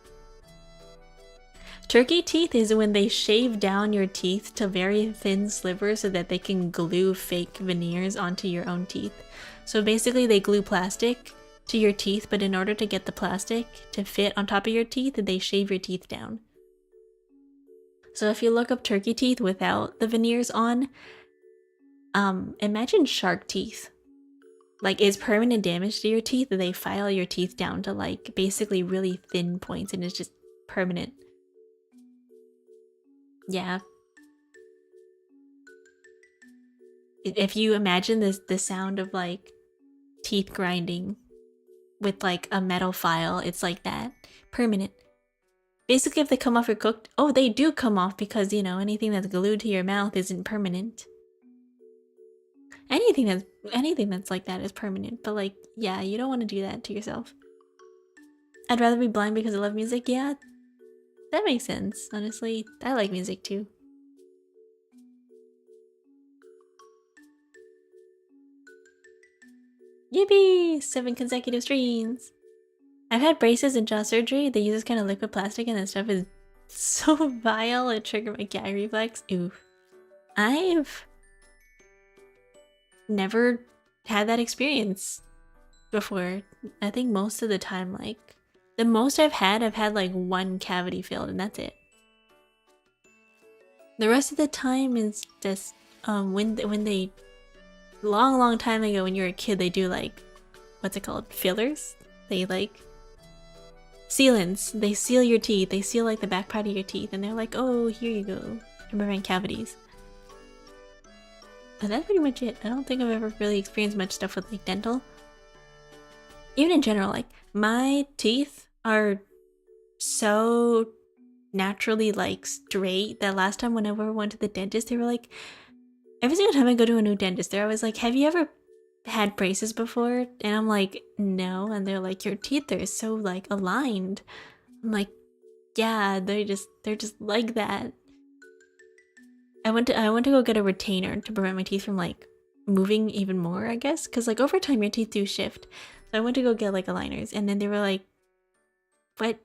S1: Turkey teeth is when they shave down your teeth to very thin slivers so that they can glue fake veneers onto your own teeth. So basically they glue plastic to your teeth, but in order to get the plastic to fit on top of your teeth, they shave your teeth down. So if you look up turkey teeth without the veneers on, imagine shark teeth. Like, it's permanent damage to your teeth. They file your teeth down to like basically really thin points and it's just permanent. Yeah. If you imagine the sound of like teeth grinding with like a metal file, it's like that. Permanent. Basically, if they come off or cooked, oh, they do come off because, you know, anything that's glued to your mouth isn't permanent. Anything that's like that is permanent, but like, yeah, you don't want to do that to yourself. I'd rather be blind because I love music. Yeah, that makes sense. Honestly, I like music too. Yippee! 7 consecutive streams. I've had braces and jaw surgery. They use this kind of liquid plastic and that stuff is so vile it triggered my gag reflex. Oof. I've never had that experience before. I think most of the time, like, the most I've had like 1 cavity filled and that's it. The rest of the time is just when they long time ago when you were a kid, they do like, what's it called, fillers? They like sealants. They seal your teeth. They seal like the back part of your teeth and they're like, oh, here you go to prevent cavities. But that's pretty much it. I don't think I've ever really experienced much stuff with like dental. Even in general, like, my teeth are so naturally like straight that last time whenever I went to the dentist, they were like, every single time I go to a new dentist, they're always like, have you ever had braces before? And I'm like, no. And they're like, your teeth are so like aligned. I'm like, yeah, they're just like that. I went to go get a retainer to prevent my teeth from like moving even more, I guess, because like over time your teeth do shift. So I went to go get like aligners and then they were like, but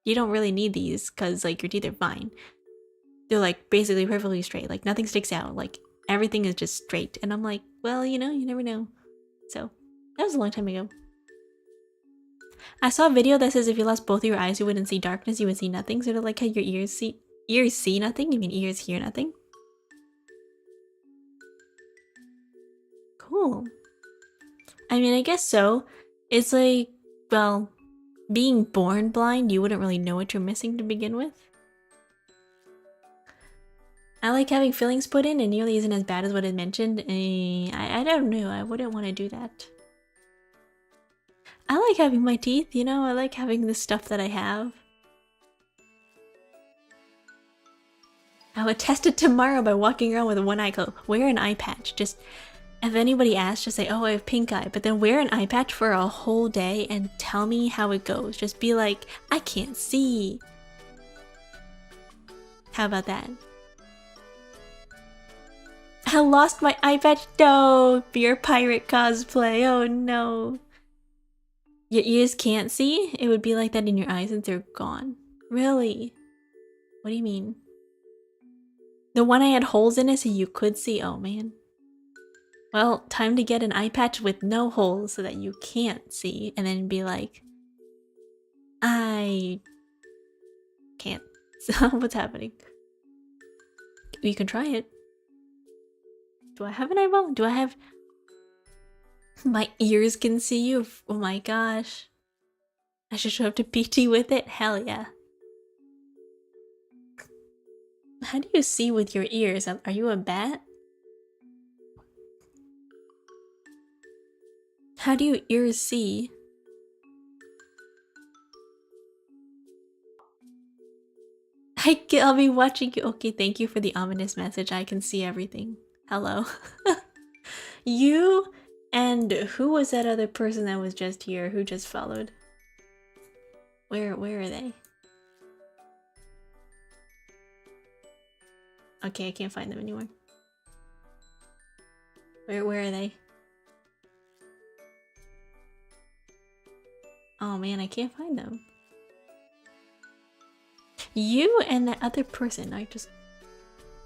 S1: you don't really need these because like your teeth are fine. They're like basically perfectly straight, like nothing sticks out, like everything is just straight. And I'm like, well, you know, you never know. So that was a long time ago. I saw a video that says if you lost both of your eyes you wouldn't see darkness, you would see nothing. Sort of like how your ears see nothing. You mean ears hear nothing? Cool. I mean, I guess so. It's like, well, being born blind, you wouldn't really know what you're missing to begin with. I like having fillings put in. It nearly isn't as bad as what I mentioned. I don't know. I wouldn't want to do that. I like having my teeth, you know? I like having the stuff that I have. I would test it tomorrow by walking around with one eye closed. Wear an eye patch. Just, if anybody asks, just say, oh, I have pink eye. But then wear an eye patch for a whole day and tell me how it goes. Just be like, I can't see. How about that? I lost my eye patch. No, your pirate cosplay. Oh no. Your ears can't see? It would be like that in your eyes since they're gone. Really? What do you mean? The one I had holes in it so you could see? Oh man. Well, time to get an eye patch with no holes so that you can't see and then be like, I can't. So what's happening? You can try it. Do I have an eyeball? Do I have... My ears can see you? Oh my gosh. I should show up to PT with it? Hell yeah. How do you see with your ears? Are you a bat? How do your ears see? I'll be watching you. Okay, thank you for the ominous message. I can see everything. Hello. You and who was that other person that was just here who just followed? Where are they? Okay, I can't find them anymore. Where are they? Oh man, I can't find them. You and that other person,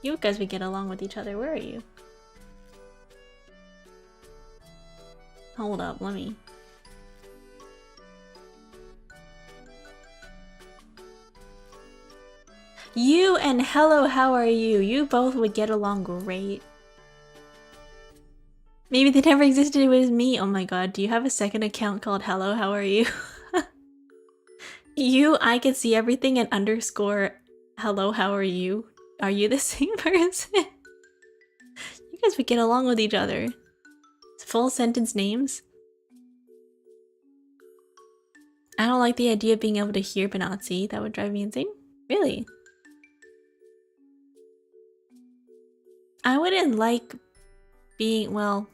S1: you guys would get along with each other. Where are you? Hold up, let me... You and hello, how are you? You both would get along great. Maybe they never existed, it was me. Oh my god, do you have a second account called hello, how are you? I can see everything and underscore hello, how are you? Are you the same person? You guys would get along with each other. Full sentence names? I don't like the idea of being able to hear but not see. That would drive me insane. Really? I wouldn't like being, well...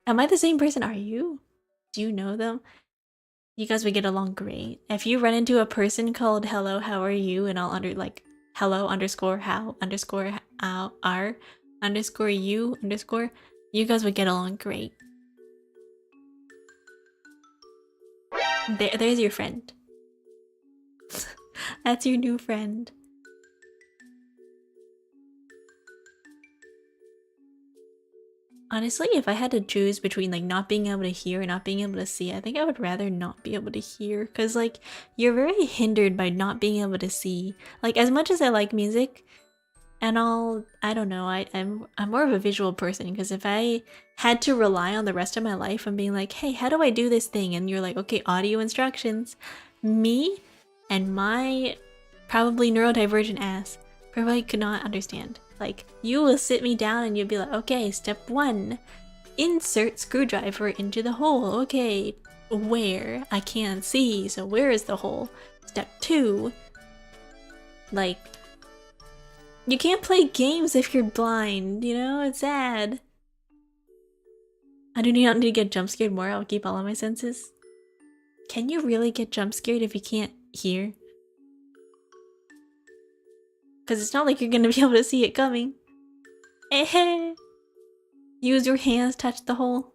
S1: Am I the same person? Are you? Do you know them? You guys would get along great. If you run into a person called hello, how are you? And I'll hello underscore how underscore how are underscore you underscore, you guys would get along great. There's your friend. That's your new friend. Honestly, if I had to choose between like not being able to hear and not being able to see, I think I would rather not be able to hear, because like you're very hindered by not being able to see. Like as much as I like music and all, I don't know, I'm more of a visual person, because if I had to rely on the rest of my life on being like, hey, how do I do this thing? And you're like, okay, audio instructions. Me and my probably neurodivergent ass probably could not understand. Like, you will sit me down and you'll be like, okay, step 1, insert screwdriver into the hole. Okay, where? I can't see, so where is the hole? Step 2, like, you can't play games if you're blind, you know? It's sad. I do not need to get jump scared more. I'll keep all of my senses. Can you really get jump scared if you can't hear? Because it's not like you're gonna be able to see it coming. Use your hands, touch the hole.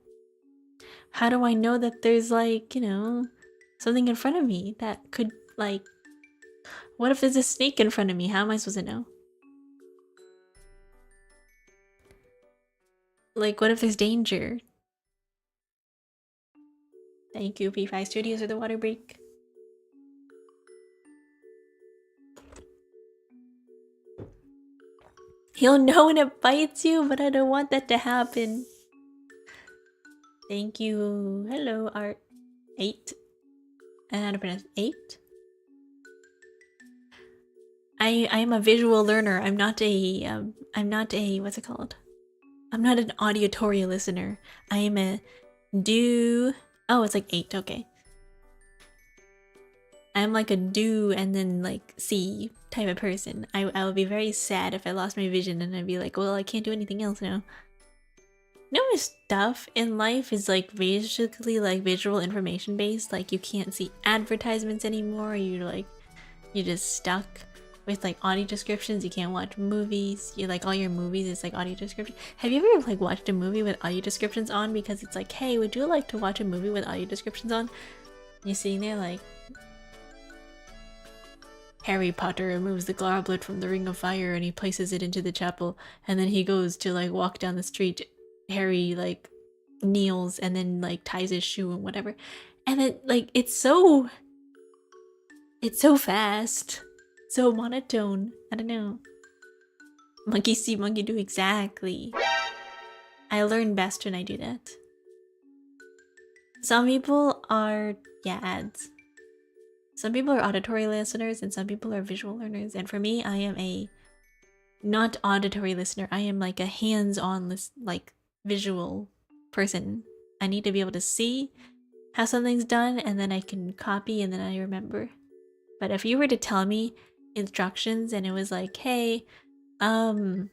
S1: How do I know that there's like, you know, something in front of me that could like... What if there's a snake in front of me? How am I supposed to know? Like, what if there's danger? Thank you, P5 Studios, for the water break. You'll know when it bites you, but I don't want that to happen. Thank you. Hello, Art. 8. And how to pronounce 8? I am a visual learner. I'm not a what's it called? I'm not an auditory listener. I am a do. Oh, it's like 8. Okay. I'm like a do and then like see type of person. I would be very sad if I lost my vision and I'd be like, well, I can't do anything else now. No stuff in life is like basically like visual information based. Like you can't see advertisements anymore. You're just stuck with like audio descriptions. You can't watch movies. You like all your movies is like audio description. Have you ever like watched a movie with audio descriptions on because it's like, hey, would you like to watch a movie with audio descriptions on? And you're sitting there like, Harry Potter removes the goblet from the ring of fire and he places it into the chapel, and then he goes to like walk down the street. Harry like kneels and then like ties his shoe and whatever, and then like it's so fast, so monotone. I don't know. Monkey see, monkey do. Exactly. I learn best when I do that. Some people are ads. Some people are auditory listeners and some people are visual learners. And for me, I am a not auditory listener. I am like a hands-on like visual person. I need to be able to see how something's done and then I can copy and then I remember. But if you were to tell me instructions and it was like, hey, I'm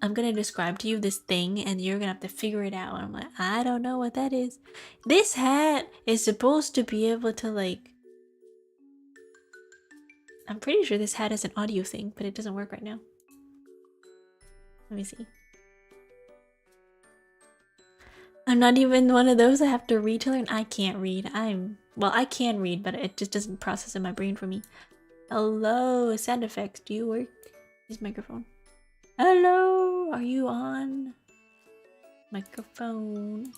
S1: gonna describe to you this thing and you're gonna have to figure it out. And I'm like, I don't know what that is. This hat is supposed to be able to like, I'm pretty sure this hat is an audio thing, but it doesn't work right now. Let me see. I'm not even one of those I have to read to learn. I can't read. Well, I can read, but it just doesn't process in my brain for me. Hello, sound effects. Do you work? Use microphone. Hello, are you on? Microphone.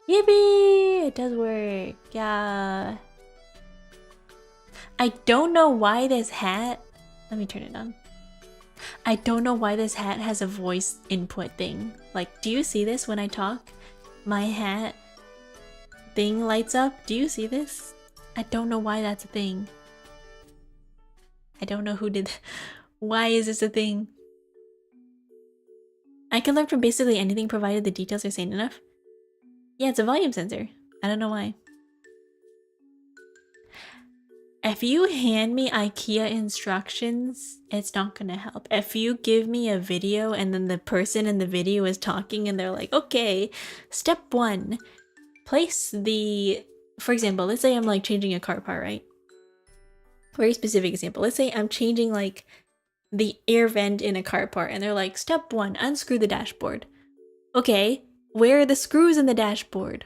S1: Yippee! It does work. Yeah. I don't know why this hat... Let me turn it on. I don't know why this hat has a voice input thing. Like, do you see this when I talk? My hat thing lights up. Do you see this? I don't know why that's a thing. I don't know who did that. Why is this a thing? I can learn from basically anything provided the details are sane enough. Yeah, it's a volume sensor. I don't know why. If you hand me IKEA instructions, it's not gonna help. If you give me a video and then the person in the video is talking and they're like, okay, step 1, place the... For example, let's say I'm like changing a car part, right? Very specific example. Let's say I'm changing like the air vent in a car part and they're like, step 1, unscrew the dashboard. Okay, where are the screws in the dashboard?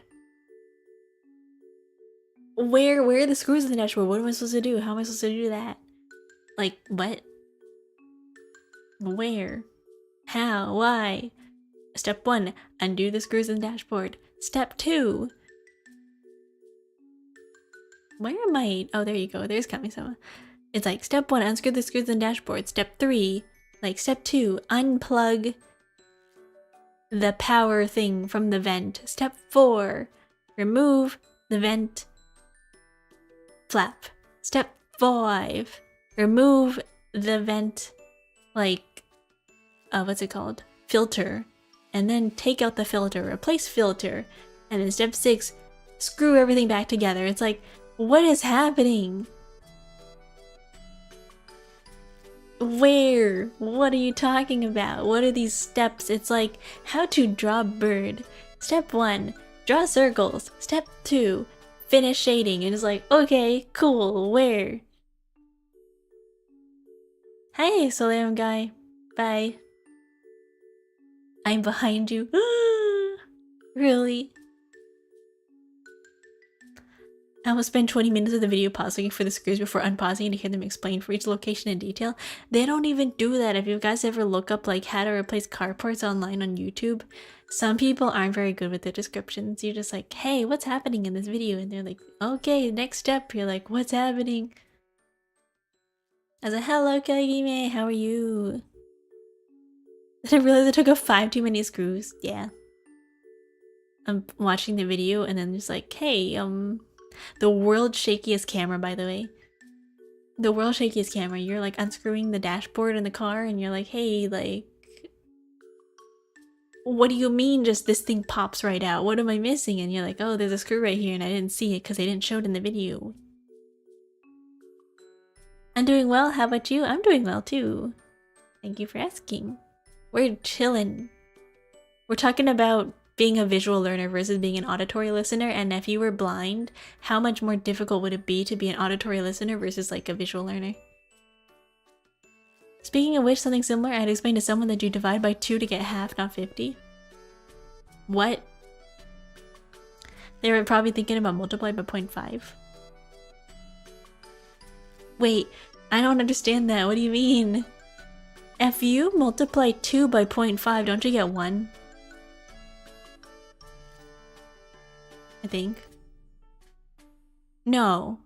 S1: Where are the screws in the dashboard? What am I supposed to do? How am I supposed to do that? Like, what? Where? How? Why? Step 1, undo the screws in the dashboard. Step 2. Where am I? Oh, there you go. There's Kami-sama. It's like, step 1, unscrew the screws in the dashboard. Step 3, like, step 2, unplug the power thing from the vent. Step 4, remove the vent flap. Step 5, remove the vent, like, what's it called? Filter. And then take out the filter, replace filter. And then step 6, screw everything back together. It's like, what is happening? Where? What are you talking about? What are these steps? It's like, how to draw a bird. Step 1, draw circles. Step 2, finish shading. And it's like, okay, cool, where? Hey, Soleum guy. Bye. I'm behind you. Really? I will spend 20 minutes of the video pausing looking for the screws before unpausing to hear them explain for each location in detail. They don't even do that. If you guys ever look up like how to replace car parts online on YouTube, some people aren't very good with the descriptions. You're just like, hey, what's happening in this video? And they're like, okay, next step. You're like, what's happening? I was like, hello, Kagime, how are you? Then I realized I took off 5 too many screws. Yeah. I'm watching the video and then just like, hey, the world's shakiest camera, by the way. The world's shakiest camera. You're like unscrewing the dashboard in the car and you're like, hey, like, what do you mean just this thing pops right out? What am I missing? And you're like, oh, there's a screw right here and I didn't see it because they didn't show it in the video. I'm doing well. How about you? I'm doing well too. Thank you for asking. We're chillin'. We're talking about being a visual learner versus being an auditory listener, and if you were blind, how much more difficult would it be to be an auditory listener versus like a visual learner? Speaking of which, something similar, I had explained to someone that you divide by 2 to get half, not 50. What? They were probably thinking about multiply by 0.5. Wait, I don't understand that. What do you mean? If you multiply 2 by 0.5, don't you get 1? I think. No.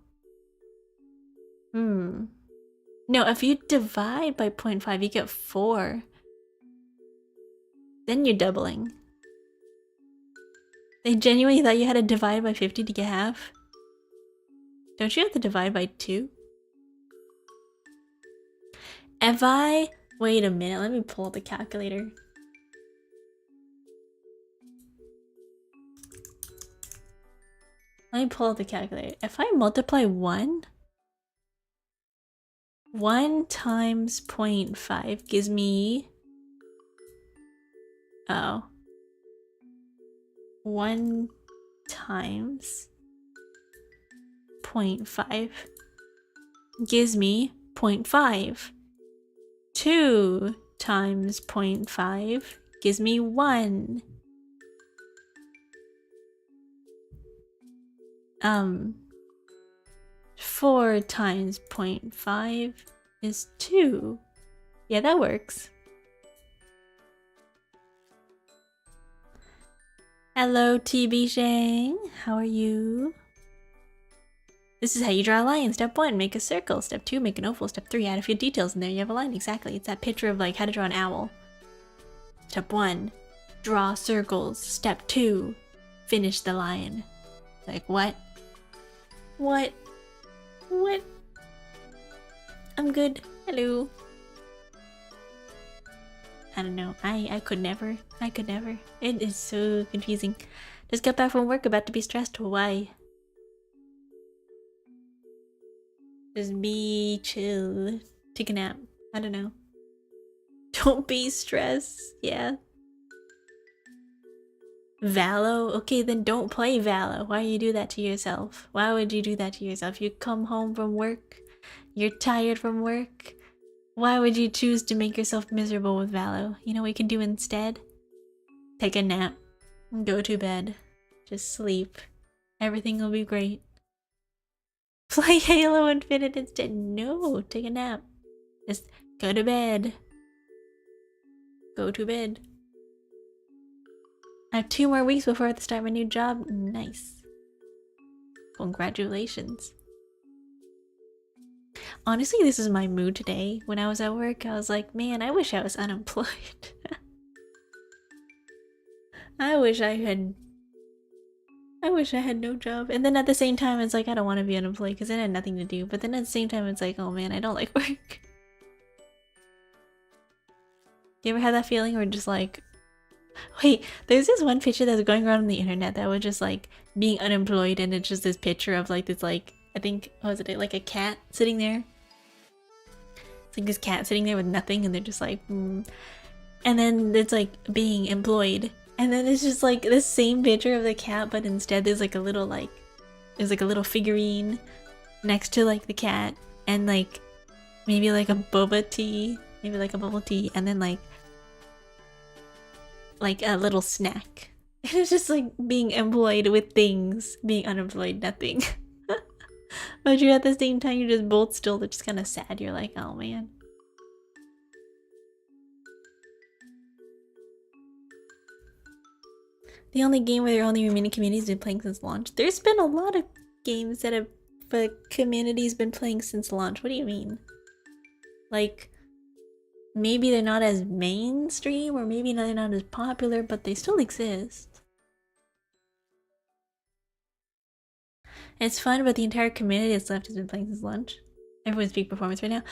S1: No, if you divide by 0.5, you get 4. Then you're doubling. They genuinely thought you had to divide by 50 to get half? Don't you have to divide by 2? If I... Wait a minute, let me pull up the calculator. Let me pull up the calculator. If I multiply 1 times 0.5 gives me... Oh. 1 times 0.5 gives me 0.5. 2 times 0.5 gives me 1. 4 times 0.5 is 2. Yeah, that works. Hello, TB Shang. How are you? This is how you draw a line. Step 1, make a circle. Step 2, make an oval. Step 3, add a few details, and there you have a line. Exactly. It's that picture of like how to draw an owl. Step 1, draw circles. Step 2, finish the line. Like what? What? What? I'm good. Hello. I don't know. I could never. I could never. It is so confusing. Just got back from work, about to be stressed. Why? Just be chill. Take a nap. I don't know. Don't be stressed. Yeah. Valo? Okay, then don't play Valo. Why you do that to yourself? Why would you do that to yourself? You come home from work. You're tired from work. Why would you choose to make yourself miserable with Valo? You know what you can do instead? Take a nap. Go to bed. Just sleep. Everything will be great. Play Halo Infinite instead. No, take a nap. Just go to bed. Go to bed. I have 2 more weeks before I have to start my new job. Nice. Congratulations. Honestly, this is my mood today. When I was at work, I was like, man, I wish I was unemployed. I wish I had no job. And then at the same time, it's like, I don't want to be unemployed because I had nothing to do. But then at the same time, it's like, oh man, I don't like work. You ever had that feeling where just like, wait, there's this one picture that's going around on the internet that was just like being unemployed, and it's just this picture of like this like, I think, what was it, like a cat sitting there? It's like this cat sitting there with nothing, and they're just like, And then it's like being employed. And then it's just like the same picture of the cat, but instead there's like a little like, there's like a little figurine next to like the cat, and like maybe like a boba tea, maybe like a bubble tea, and then like a little snack. And it's just like being employed with things, being unemployed, nothing. But you're at the same time, you're just both still just kind of sad. You're like, oh man. The only game where the only remaining community has been playing since launch. There's been a lot of games that have the community's been playing since launch. What do you mean? Like, maybe they're not as mainstream, or maybe they're not as popular, but they still exist. It's fun, but the entire community that's left has been playing since launch. Everyone's peak performance right now.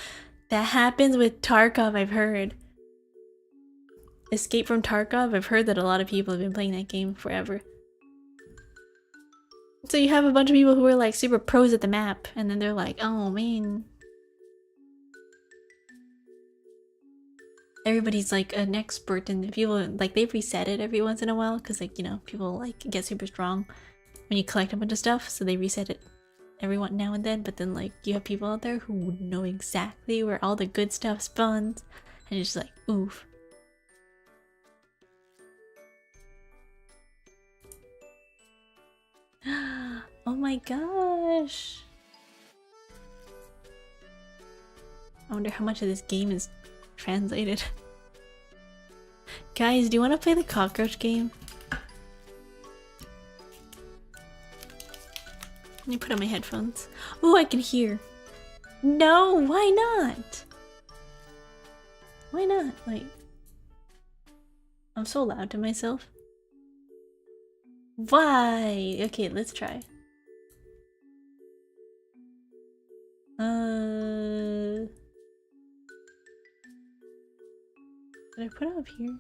S1: That happens with Tarkov, I've heard. Escape from Tarkov, I've heard that a lot of people have been playing that game forever. So you have a bunch of people who are like super pros at the map, and then they're like, oh man. Everybody's like an expert, and people like they reset it every once in a while because, like, you know, people like get super strong when you collect a bunch of stuff, so they reset it. every now and then, but then like you have people out there who know exactly where all the good stuff spawns, and it's just like, oof. Oh my gosh. I wonder how much of this game is translated. Guys, do you want to play the cockroach game? Let me put on my headphones. Oh, I can hear. No, why not? Why not? Like, I'm so loud to myself. Why? Okay, let's try. Did I put it up here?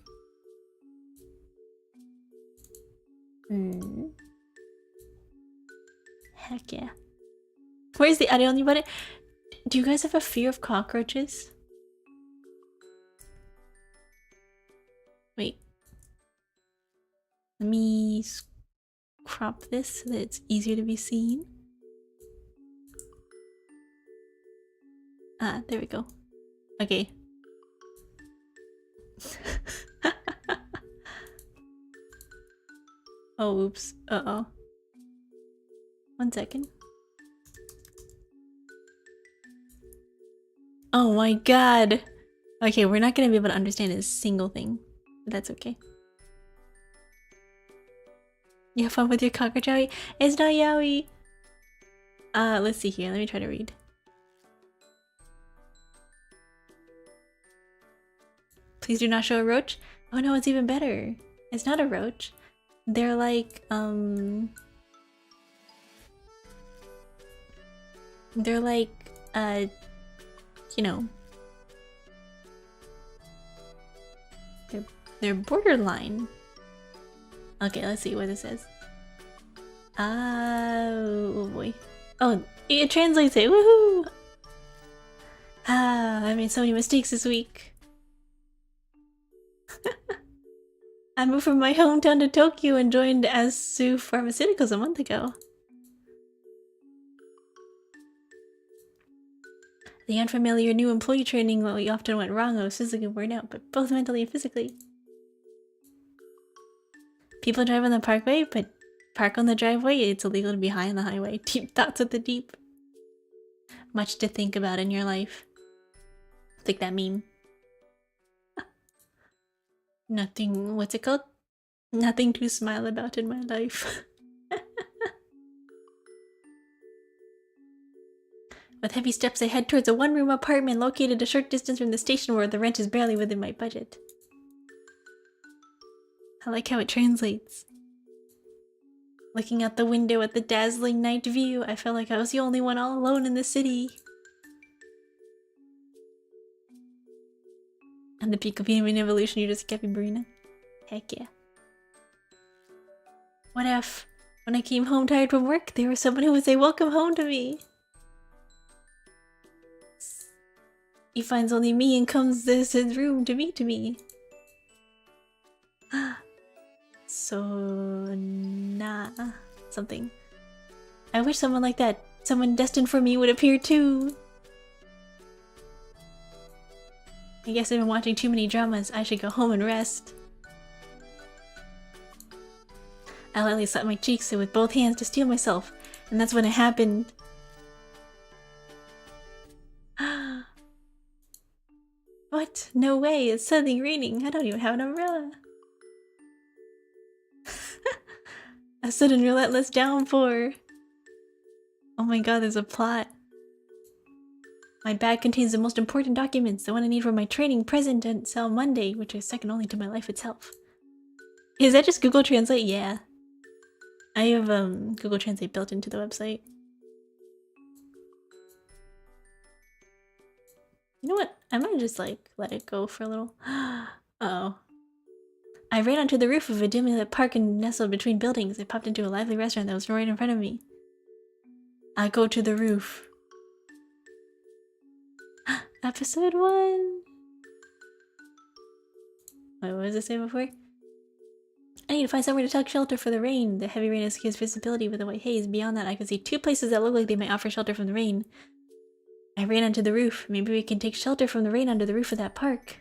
S1: Heck yeah. Where's the audio only button? Do you guys have a fear of cockroaches? Wait. Let me crop this so that it's easier to be seen. Ah, there we go. Okay. Oh, oops. Uh-oh. 1 second. Oh my god! Okay, we're not gonna be able to understand a single thing. But that's okay. You have fun with your cockroach, Yowie? It's not Yowie! Let's see here. Let me try to read. Please do not show a roach? Oh no, it's even better. It's not a roach. They're like, they're like, you know, they're borderline. Okay, let's see what it says. Oh boy. Oh, it translates it. Woohoo! I made so many mistakes this week. I moved from my hometown to Tokyo and joined Asu Pharmaceuticals a month ago. The unfamiliar new employee training often went wrong. I was physically worn out, but both mentally and physically. People drive on the parkway, but park on the driveway. It's illegal to be high on the highway. Deep thoughts at the deep. Much to think about in your life. Like that meme. Nothing, what's it called? Nothing to smile about in my life. With heavy steps, I head towards a one-room apartment located a short distance from the station where the rent is barely within my budget. I like how it translates. Looking out the window at the dazzling night view, I felt like I was the only one all alone in the city. And the peak of human evolution, you're just a capybara. Heck yeah. What if, when I came home tired from work, there was someone who would say welcome home to me? He finds only me and comes to his room to meet me. So nah, something. I wish someone like that, someone destined for me, would appear too. I guess I've been watching too many dramas. I should go home and rest. I lightly slapped my cheeks with both hands to steel myself, and that's when it happened. What? No way, it's suddenly raining. I don't even have an umbrella. A sudden relentless downpour. Oh my god, there's a plot. My bag contains the most important documents, the one I need for my training present until Monday, which is second only to my life itself. Is that just Google Translate? Yeah. I have Google Translate built into the website. You know what? I might just like let it go for a little. Uh-oh. I ran onto the roof of a dimly lit park and nestled between buildings. I popped into a lively restaurant that was right in front of me. I go to the roof. Episode 1! Wait, what was I saying before? need to find somewhere to take shelter for the rain. The heavy rain obscures visibility with a white haze. Beyond that, I can see 2 places that look like they might offer shelter from the rain. I ran onto the roof. Maybe we can take shelter from the rain under the roof of that park.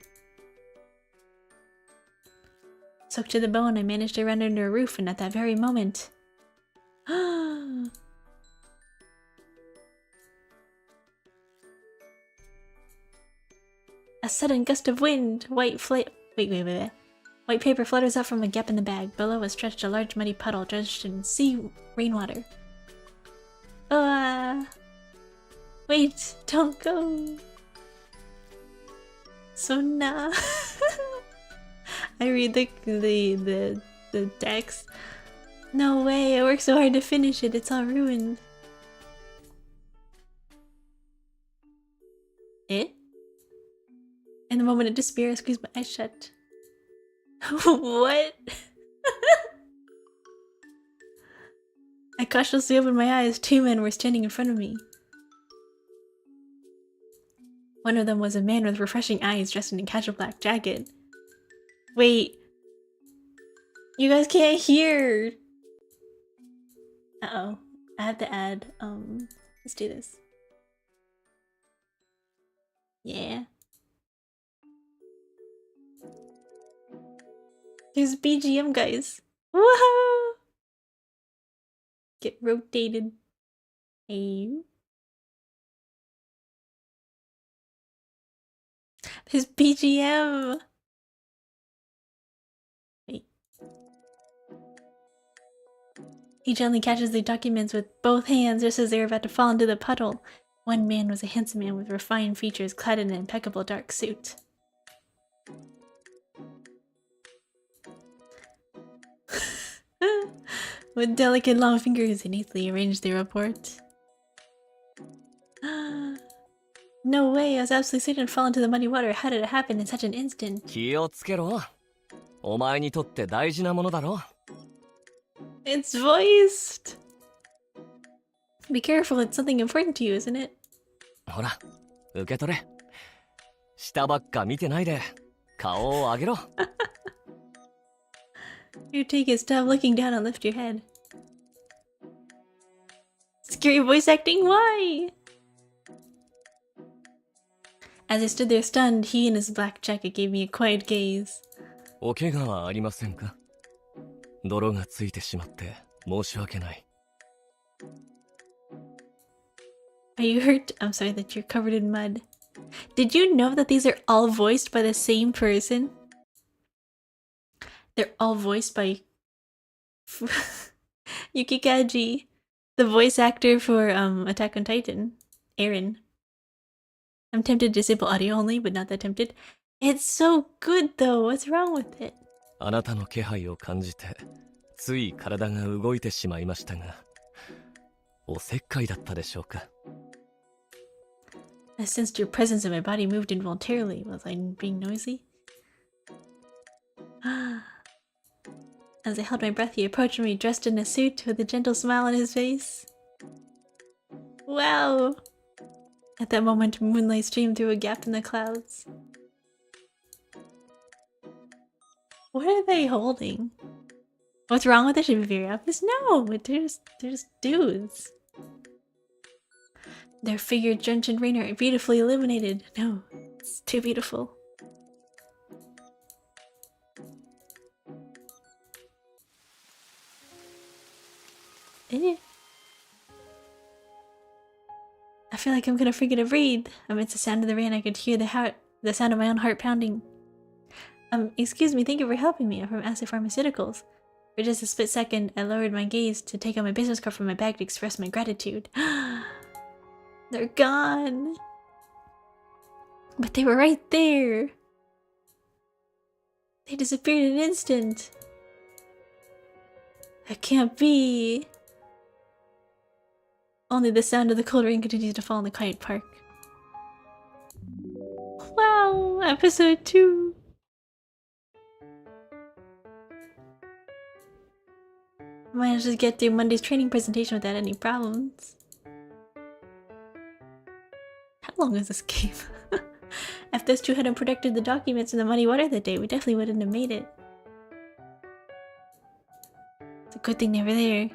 S1: Soaked to the bone, I managed to run under a roof, and at that very moment... A sudden gust of wind! White paper flutters out from a gap in the bag. Below was stretched a large muddy puddle drenched in sea rainwater. Wait, don't go. So nah. I read the text. No way, I worked so hard to finish it, it's all ruined. In the moment of despair, I squeezed my eyes shut. What? I cautiously opened my eyes. 2 men were standing in front of me. One of them was a man with refreshing eyes dressed in a casual black jacket. Wait. You guys can't hear! Uh-oh. I have to add, let's do this. Yeah. There's BGM, guys. Woohoo! Get rotated. Hey. There's BGM. Wait. He gently catches the documents with both hands just as they're about to fall into the puddle. One man was a handsome man with refined features clad in an impeccable dark suit. With delicate long fingers, he neatly arranged the report. No way, I was absolutely certain to fall into the muddy water. How did it happen in such an instant? It's voiced! Be careful, it's something important to you, isn't it? Here, take it. Stop looking down and lift your head. Scary voice acting? Why? As I stood there stunned, he in his black jacket gave me a quiet gaze. Are you hurt? I'm sorry that you're covered in mud. Did you know that these are all voiced by the same person? They're all voiced by Yuki Kaji, the voice actor for Attack on Titan, Eren. I'm tempted to disable audio only, but not that tempted. It's so good though, what's wrong with it? I sensed your presence and my body moved involuntarily. Was I being noisy? As I held my breath, he approached me, dressed in a suit with a gentle smile on his face. Wow! At that moment, moonlight streamed through a gap in the clouds. What are they holding? What's wrong with it? Should be very obvious. No, they're just dudes. Their figure drenched in rain are beautifully illuminated. No, it's too beautiful. I feel like I'm gonna forget to breathe. Amidst the sound of the rain, I could hear the sound of my own heart pounding. Excuse me, thank you for helping me. I'm from Acid Pharmaceuticals. For just a split second, I lowered my gaze to take out my business card from my bag to express my gratitude. They're gone. But they were right there. They disappeared in an instant. That can't be. Only the sound of the cold rain continues to fall in the quiet park. Wow, episode 2. Managed to get through Monday's training presentation without any problems. How long is this game? If those two hadn't protected the documents in the muddy water that day, we definitely wouldn't have made it. good thing they were there.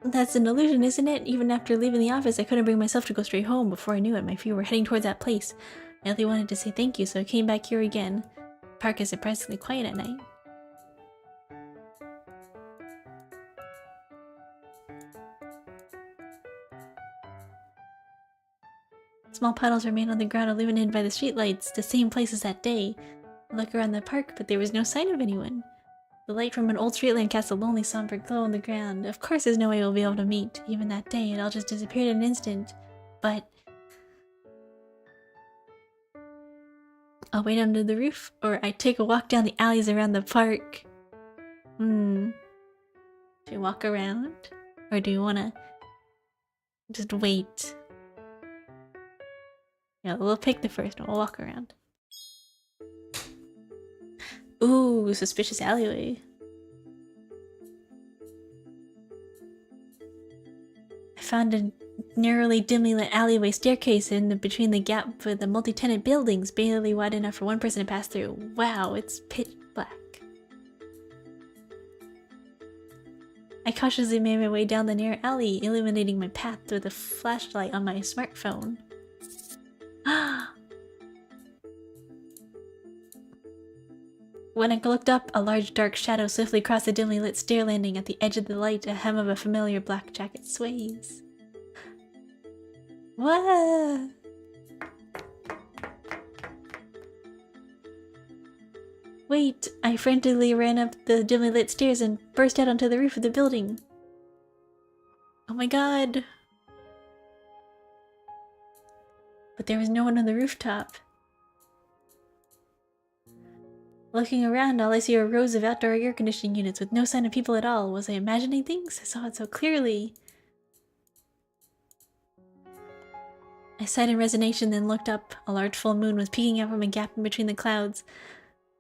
S1: That's an illusion, isn't it? Even after leaving the office, I couldn't bring myself to go straight home. Before I knew it, my feet were heading towards that place. I only wanted to say thank you, so I came back here again. The park is surprisingly quiet at night. Small puddles remained on the ground, illuminated by the streetlights, the same place as that day. I looked around the park, but there was no sign of anyone. The light from an old street lamp cast a lonely, somber glow on the ground. Of course there's no way we'll be able to meet. Even that day, it all just disappeared in an instant. But I'll wait under the roof, or I take a walk down the alleys around the park. Do you walk around? Or do you wanna just wait? Yeah, we'll pick the first one. We'll walk around. Ooh, suspicious alleyway. I found a narrowly, dimly lit alleyway staircase between the gap for the multi-tenant buildings, barely wide enough for one person to pass through. Wow, it's pitch black. I cautiously made my way down the narrow alley, illuminating my path with a flashlight on my smartphone. When I looked up, a large dark shadow swiftly crossed the dimly lit stair landing. At the edge of the light, a hem of a familiar black jacket sways. What? Wait, I frantically ran up the dimly lit stairs and burst out onto the roof of the building. Oh my god. But there was no one on the rooftop. Looking around, all I see are rows of outdoor air conditioning units with no sign of people at all. Was I imagining things? I saw it so clearly. I sighed in resignation, then looked up. A large full moon was peeking out from a gap in between the clouds.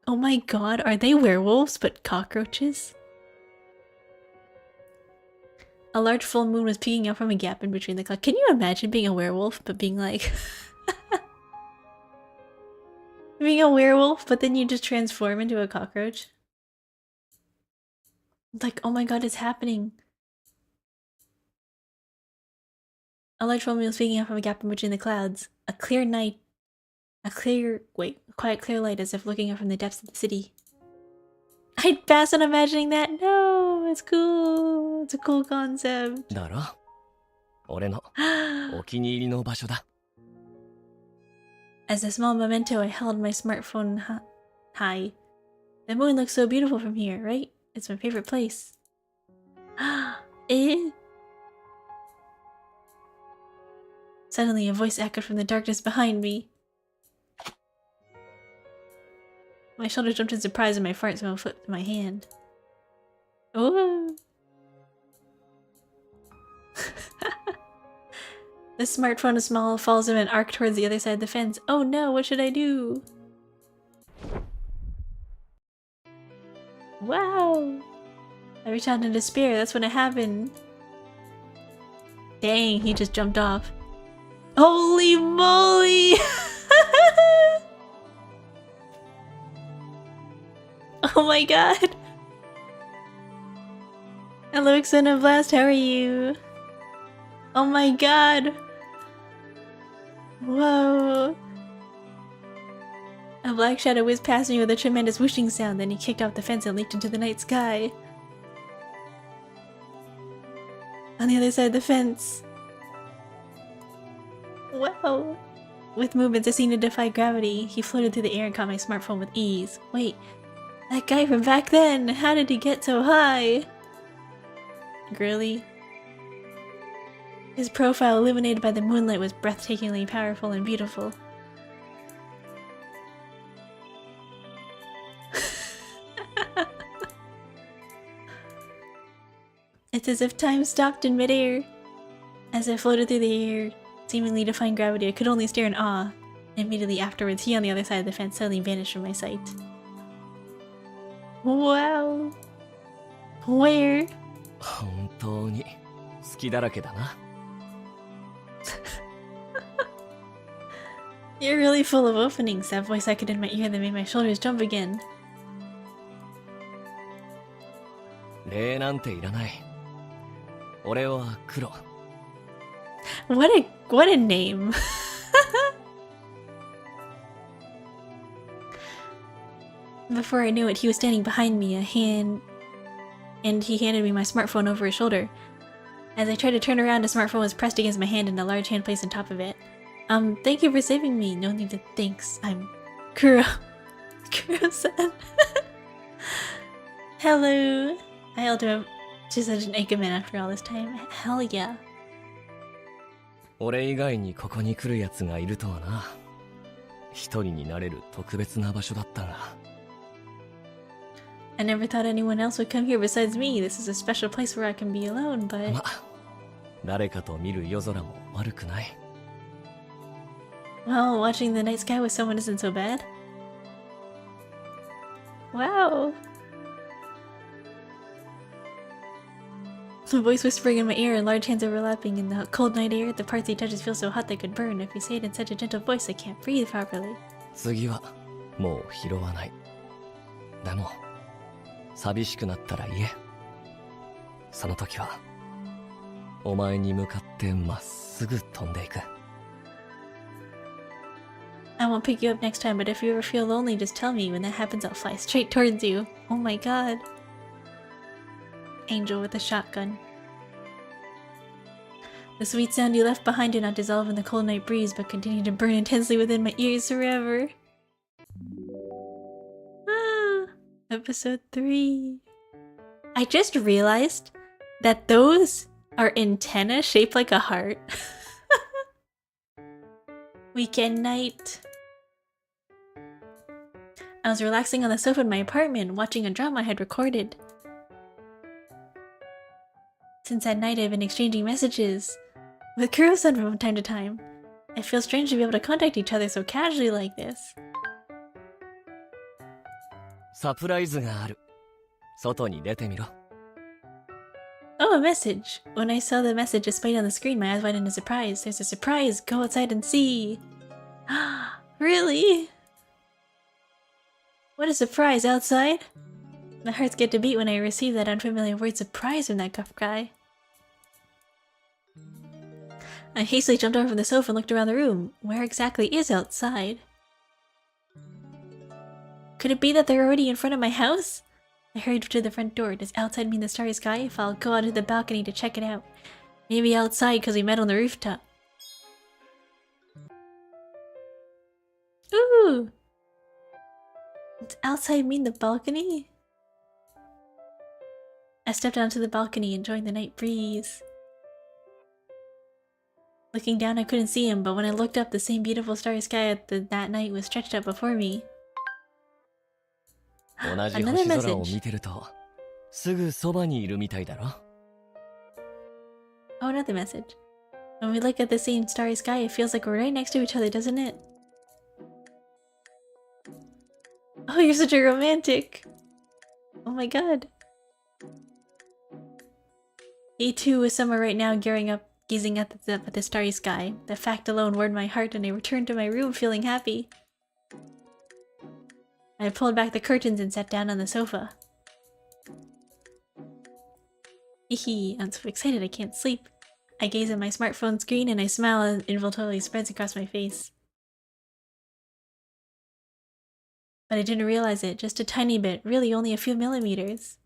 S1: Oh my god, are they werewolves but cockroaches? A large full moon was peeking out from a gap in between the clouds. Can you imagine being a werewolf but being like... being a werewolf, but then you just transform into a cockroach? Like, oh my god, it's happening. A large full moon was peeking out from a gap in between the clouds. A clear night. Quiet clear light as if looking out from the depths of the city. I'd pass on imagining that. No, it's cool. It's a cool concept. As a small memento, I held my smartphone high. The moon looks so beautiful from here, right? It's my favorite place. Suddenly, a voice echoed from the darkness behind me. My shoulder jumped in surprise and my fart smell flipped my hand. Oh! The smartphone is small, falls in an arc towards the other side of the fence. Oh no, what should I do? Wow! I reached out in despair, that's when it happened. Dang, he just jumped off. Holy moly! Oh my god! Hello, Extended Blast, how are you? Oh my god! Whoa! A black shadow whizzed past me with a tremendous whooshing sound, then he kicked off the fence and leaped into the night sky. On the other side of the fence. Wow! With movements that seemed to defy gravity, he floated through the air and caught my smartphone with ease. Wait, that guy from back then! How did he get so high? Really? His profile, illuminated by the moonlight, was breathtakingly powerful and beautiful. It's as if time stopped in midair. As I floated through the air, seemingly defying gravity, I could only stare in awe. Immediately afterwards, he on the other side of the fence suddenly vanished from my sight. Wow. Where? You're really full of openings, that voice echoed in my ear that made my shoulders jump again.
S2: 礼なんていらない。俺は黒。
S1: What a name. Before I knew it, he was standing behind me, and he handed me my smartphone over his shoulder. As I tried to turn around, a smartphone was pressed against my hand and a large hand placed on top of it. Thank you for saving me. No need to thanks. I'm Kuro. Kuro-san. Hello. I held him to such an Eggman after all this time. Hell yeah.
S2: 俺以外にここに来るやつがいるとはな。一人になれる特別な場所だったが。
S1: I never thought anyone else would come here besides me. This is a special place where I can be alone, but...
S2: ま、誰かと見る夜空も悪くない。
S1: Well, watching the night sky with someone isn't so bad. Wow. The voice whispering in my ear and large hands overlapping in the cold night air. The parts he touches feel so hot they could burn. If you say it in such a gentle voice, I can't breathe properly.
S2: 次はもう拾わない。でも寂しくなったら言え。その時はお前に向かってまっすぐ飛んでいく。
S1: I won't pick you up next time, but if you ever feel lonely, just tell me. When that happens, I'll fly straight towards you. Oh my god. Angel with a shotgun. The sweet sound you left behind did not dissolve in the cold night breeze, but continued to burn intensely within my ears forever. Ah, episode 3. I just realized that those are antennae shaped like a heart. Weekend night. I was relaxing on the sofa in my apartment, watching a drama I had recorded. Since that night, I've been exchanging messages with Kuro-san from time to time. It feels strange to be able to contact each other so casually like this.
S2: サプライズがある。外に出てみろ。
S1: Oh, a message! When I saw the message displayed on the screen, my eyes widened in surprise. There's a surprise! Go outside and see! Really? What a surprise outside! My heart skipped a beat when I received that unfamiliar word surprise from that tough guy. I hastily jumped over from the sofa and looked around the room. Where exactly is outside? Could it be that they're already in front of my house? I hurried to the front door. Does outside mean the starry sky? If I'll go out to the balcony to check it out. Maybe outside because we met on the rooftop. Ooh! Does outside mean the balcony? I stepped onto the balcony, enjoying the night breeze. Looking down, I couldn't see him, but when I looked up, the same beautiful starry sky that night was stretched out before me.
S2: 同じ星空を見てるとすぐそばにいるみたいだろ。
S1: Oh, another message. When we look at the same starry sky, it feels like we're right next to each other, doesn't it? Oh, you're such a romantic. Oh my god. He too was somewhere right now, gearing up, gazing at the starry sky. The fact alone warmed my heart, and I returned to my room feeling happy. I pulled back the curtains and sat down on the sofa. Hehe, I'm so excited I can't sleep. I gaze at my smartphone screen and I smile as involuntarily spreads across my face. But I didn't realize it, just a tiny bit, really only a few millimeters.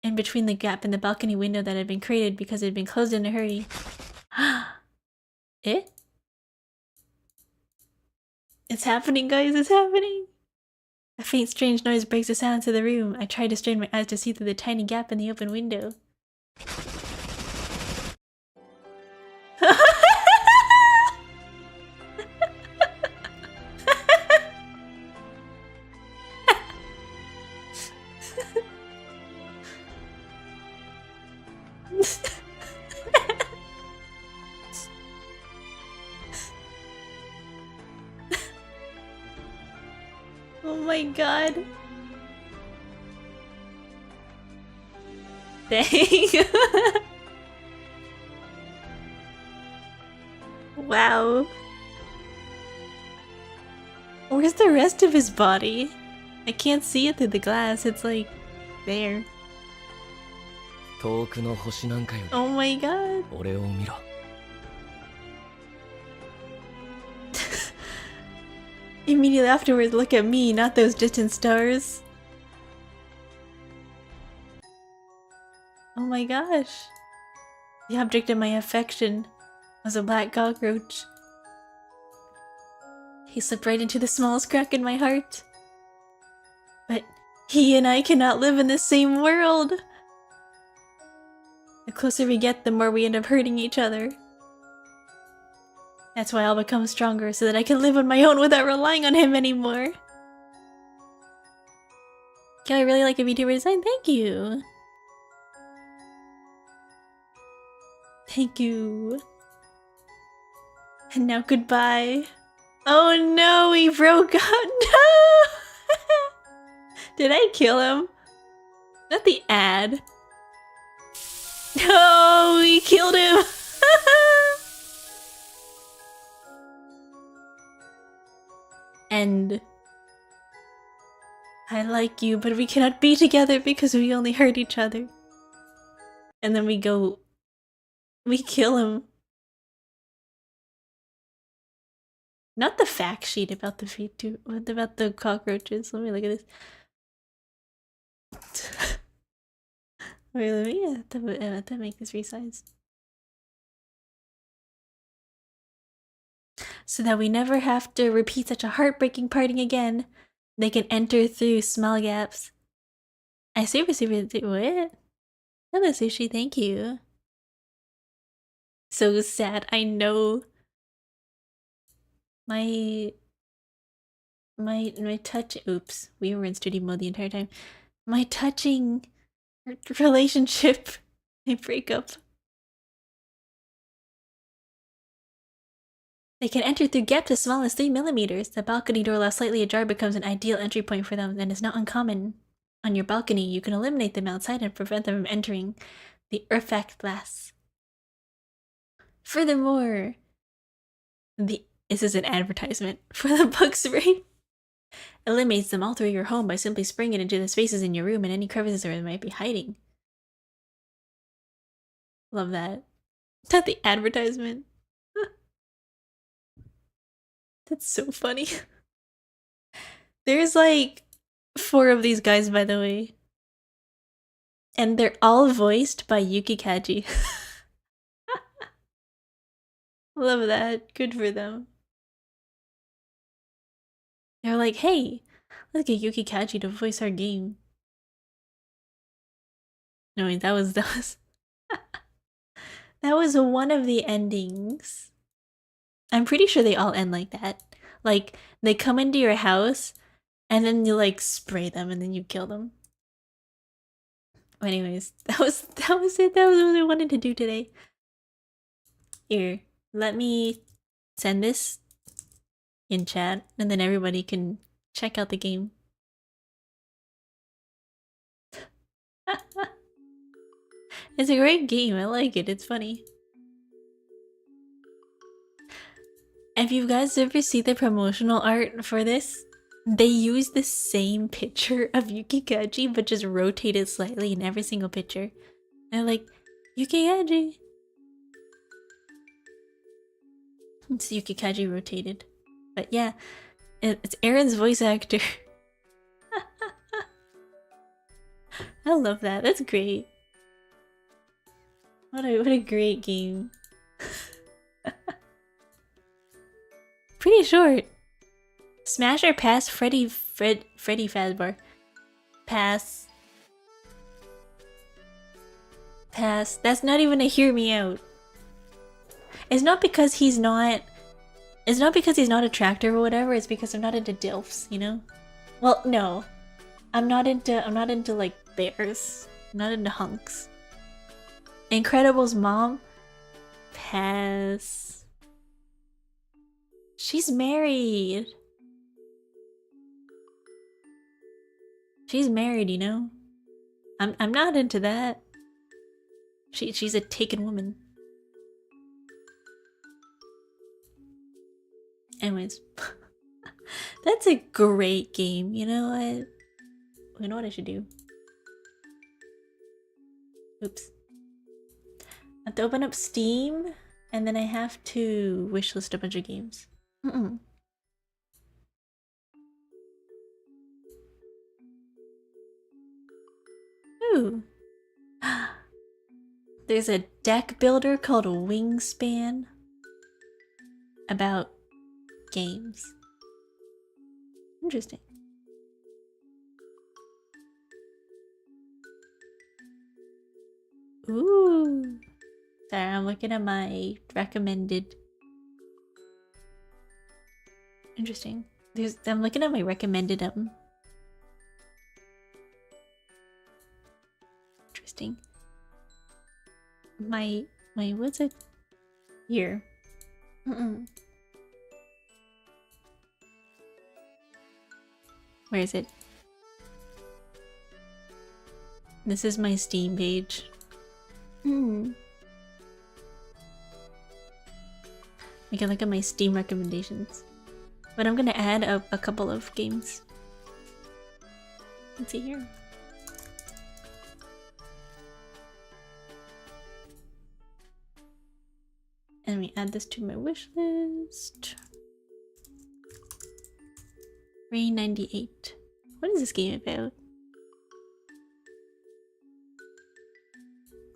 S1: In between the gap in the balcony window that had been created because it had been closed in a hurry. Eh? It's happening, guys, it's happening! A faint, strange noise breaks the silence of the room. I tried to strain my eyes to see through the tiny gap in the open window. Oh my god. Dang. Wow. Where's the rest of his body? I can't see it through the glass. It's like there.
S2: 遠くの星なんかより
S1: Oh my god.
S2: 俺を見ろ
S1: Immediately afterwards, look at me, not those distant stars. Oh my gosh. The object of my affection was a black cockroach. He slipped right into the smallest crack in my heart. But he and I cannot live in the same world. The closer we get, the more we end up hurting each other. That's why I'll become stronger, so that I can live on my own without relying on him anymore. Can I really like a VTuber design? Thank you! Thank you. And now goodbye. Oh no, we broke up! No! Did I kill him? Not the ad. No, we killed him! And I like you, but we cannot be together because we only hurt each other. And then we kill him. Not the fact sheet about the VTuber, what about the cockroaches? Let me look at this. Wait, let me have to make this resized. So that we never have to repeat such a heartbreaking parting again. They can enter through small gaps. I super what? Hello sushi, thank you. So sad, I know. My touch, oops, we were in studio mode the entire time. My touching relationship, my breakup. They can enter through gaps as small as 3 millimeters. The balcony door left slightly ajar becomes an ideal entry point for them, and is not uncommon. On your balcony, you can eliminate them outside and prevent them from entering the earthfact glass. Furthermore, this is an advertisement for the bug spray. Eliminates them all through your home by simply spraying it into the spaces in your room and any crevices where they might be hiding. Love that. Not the advertisement. That's so funny. There's like 4 of these guys, by the way. And they're all voiced by Yuki Kaji. Love that. Good for them. They're like, hey, let's get Yuki Kaji to voice our game. No, wait, that was that was one of the endings. I'm pretty sure they all end like that. Like, they come into your house, and then you, like, spray them, and then you kill them. Anyways, that was it. That was what I wanted to do today. Here, let me send this in chat, and then everybody can check out the game. It's a great game. I like it. It's funny. If you guys ever see the promotional art for this, they use the same picture of Yuki Kaji, but just rotated slightly in every single picture. They're like, Yuki Kaji. It's Yuki Kaji rotated. But yeah, it's Aaron's voice actor. I love that. That's great. What a great game. Pretty short. Smash or pass Freddy Fazbear. Pass. Pass. That's not even a hear me out. It's not because he's not attractive or whatever, it's because I'm not into DILFs, you know? Well, no. I'm not into like bears. I'm not into hunks. Incredible's mom? Pass. She's married. She's married, you know? I'm not into that. She's a taken woman. Anyways. That's a great game. You know what? You know what I should do? Oops. I have to open up Steam, and then I have to wishlist a bunch of games. Ooh. There's a deck builder called Wingspan about games. Interesting. Ooh. Sorry, I'm looking at my recommended. Interesting. I'm looking at my recommended Interesting. My what's it? Here. Where is it? This is my Steam page. We can look at my Steam recommendations. But I'm gonna add a couple of games. Let's see here. And we add this to my wish list. Rain 98. What is this game about?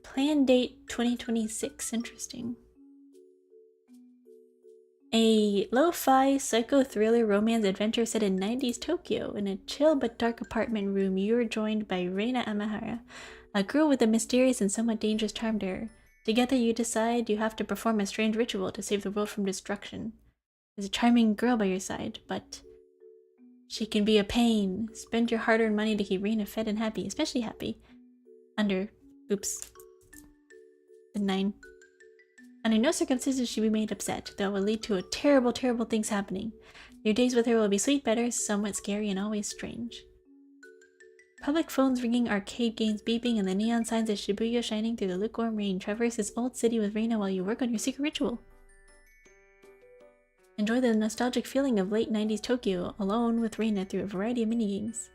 S1: Plan date 2026. Interesting. A lo-fi psycho thriller romance adventure set in 90s Tokyo. In a chill but dark apartment room, you are joined by Reina Amahara, a girl with a mysterious and somewhat dangerous charm to her. Together you decide you have to perform a strange ritual to save the world from destruction. There's a charming girl by your side, but she can be a pain. Spend your hard-earned money to keep Reina fed and happy, especially happy. Under 9. Under no circumstances should be made upset. That will lead to terrible, terrible things happening. Your days with her will be sweet, better, somewhat scary, and always strange. Public phones ringing, arcade games beeping, and the neon signs of Shibuya shining through the lukewarm rain. Traverse this old city with Reina while you work on your secret ritual. Enjoy the nostalgic feeling of late 90s Tokyo alone with Reina through a variety of minigames.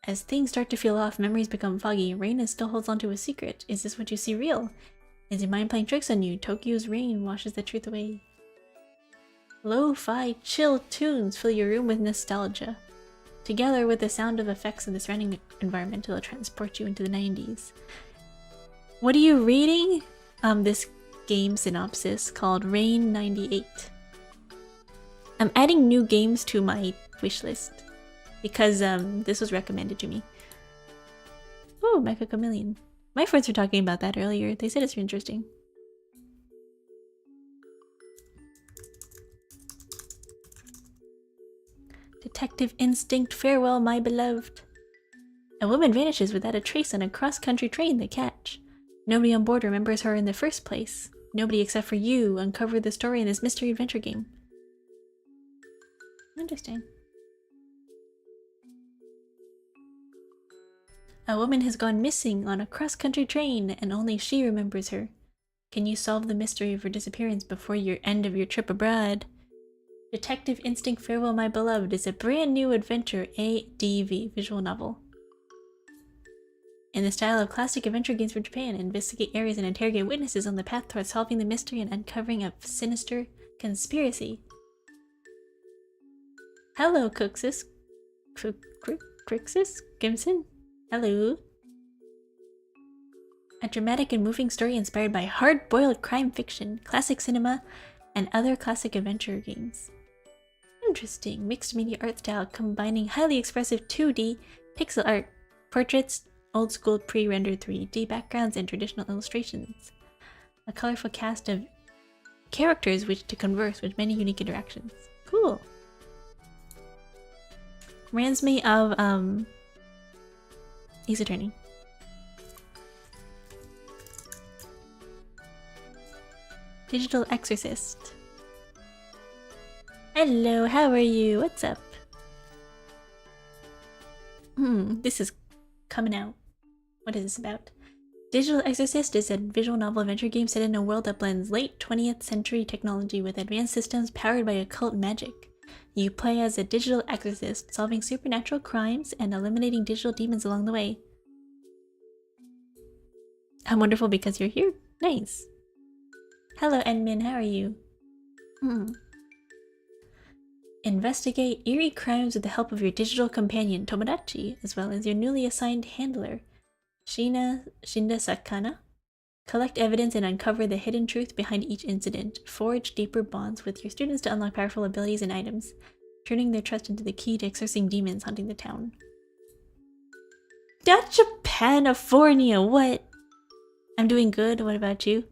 S1: As things start to feel off, memories become foggy. Reina still holds on to a secret. Is this what you see real? Is your mind playing tricks on you? Tokyo's rain washes the truth away. Lo-fi chill tunes fill your room with nostalgia. Together with the sound of effects of the surrounding environment, it'll transport you into the 90s. What are you reading? This game synopsis called Rain 98. I'm adding new games to my wishlist because this was recommended to me. Oh, Mecha Chameleon. My friends were talking about that earlier. They said it's interesting. Detective Instinct, farewell, my beloved. A woman vanishes without a trace on a cross-country train they catch. Nobody on board remembers her in the first place. Nobody except for you uncover the story in this mystery adventure game. Interesting. A woman has gone missing on a cross-country train and only she remembers her. Can you solve the mystery of her disappearance before your end of your trip abroad? Detective Instinct, Farewell My Beloved is a brand new adventure ADV visual novel. In the style of classic adventure games from Japan, investigate areas and interrogate witnesses on the path towards solving the mystery and uncovering a sinister conspiracy. Hello, Crixus. Crixus? Gimson? Hello. A dramatic and moving story inspired by hard-boiled crime fiction, classic cinema, and other classic adventure games. Interesting. Mixed media art style combining highly expressive 2D pixel art, portraits, old school pre-rendered 3D backgrounds, and traditional illustrations. A colorful cast of characters to converse with many unique interactions. Cool. Reminds me of Ace Attorney. Digital Exorcist. Hello, how are you? What's up? This is coming out. What is this about? Digital Exorcist is a visual novel adventure game set in a world that blends late 20th century technology with advanced systems powered by occult magic. You play as a digital exorcist, solving supernatural crimes and eliminating digital demons along the way. I'm wonderful because you're here. Nice. Hello, Edmin. How are you? Investigate eerie crimes with the help of your digital companion, Tomodachi, as well as your newly assigned handler, Shinda Sakana. Collect evidence and uncover the hidden truth behind each incident. Forge deeper bonds with your students to unlock powerful abilities and items, turning their trust into the key to exorcising demons haunting the town. Not Japanifornia, what? I'm doing good, what about you?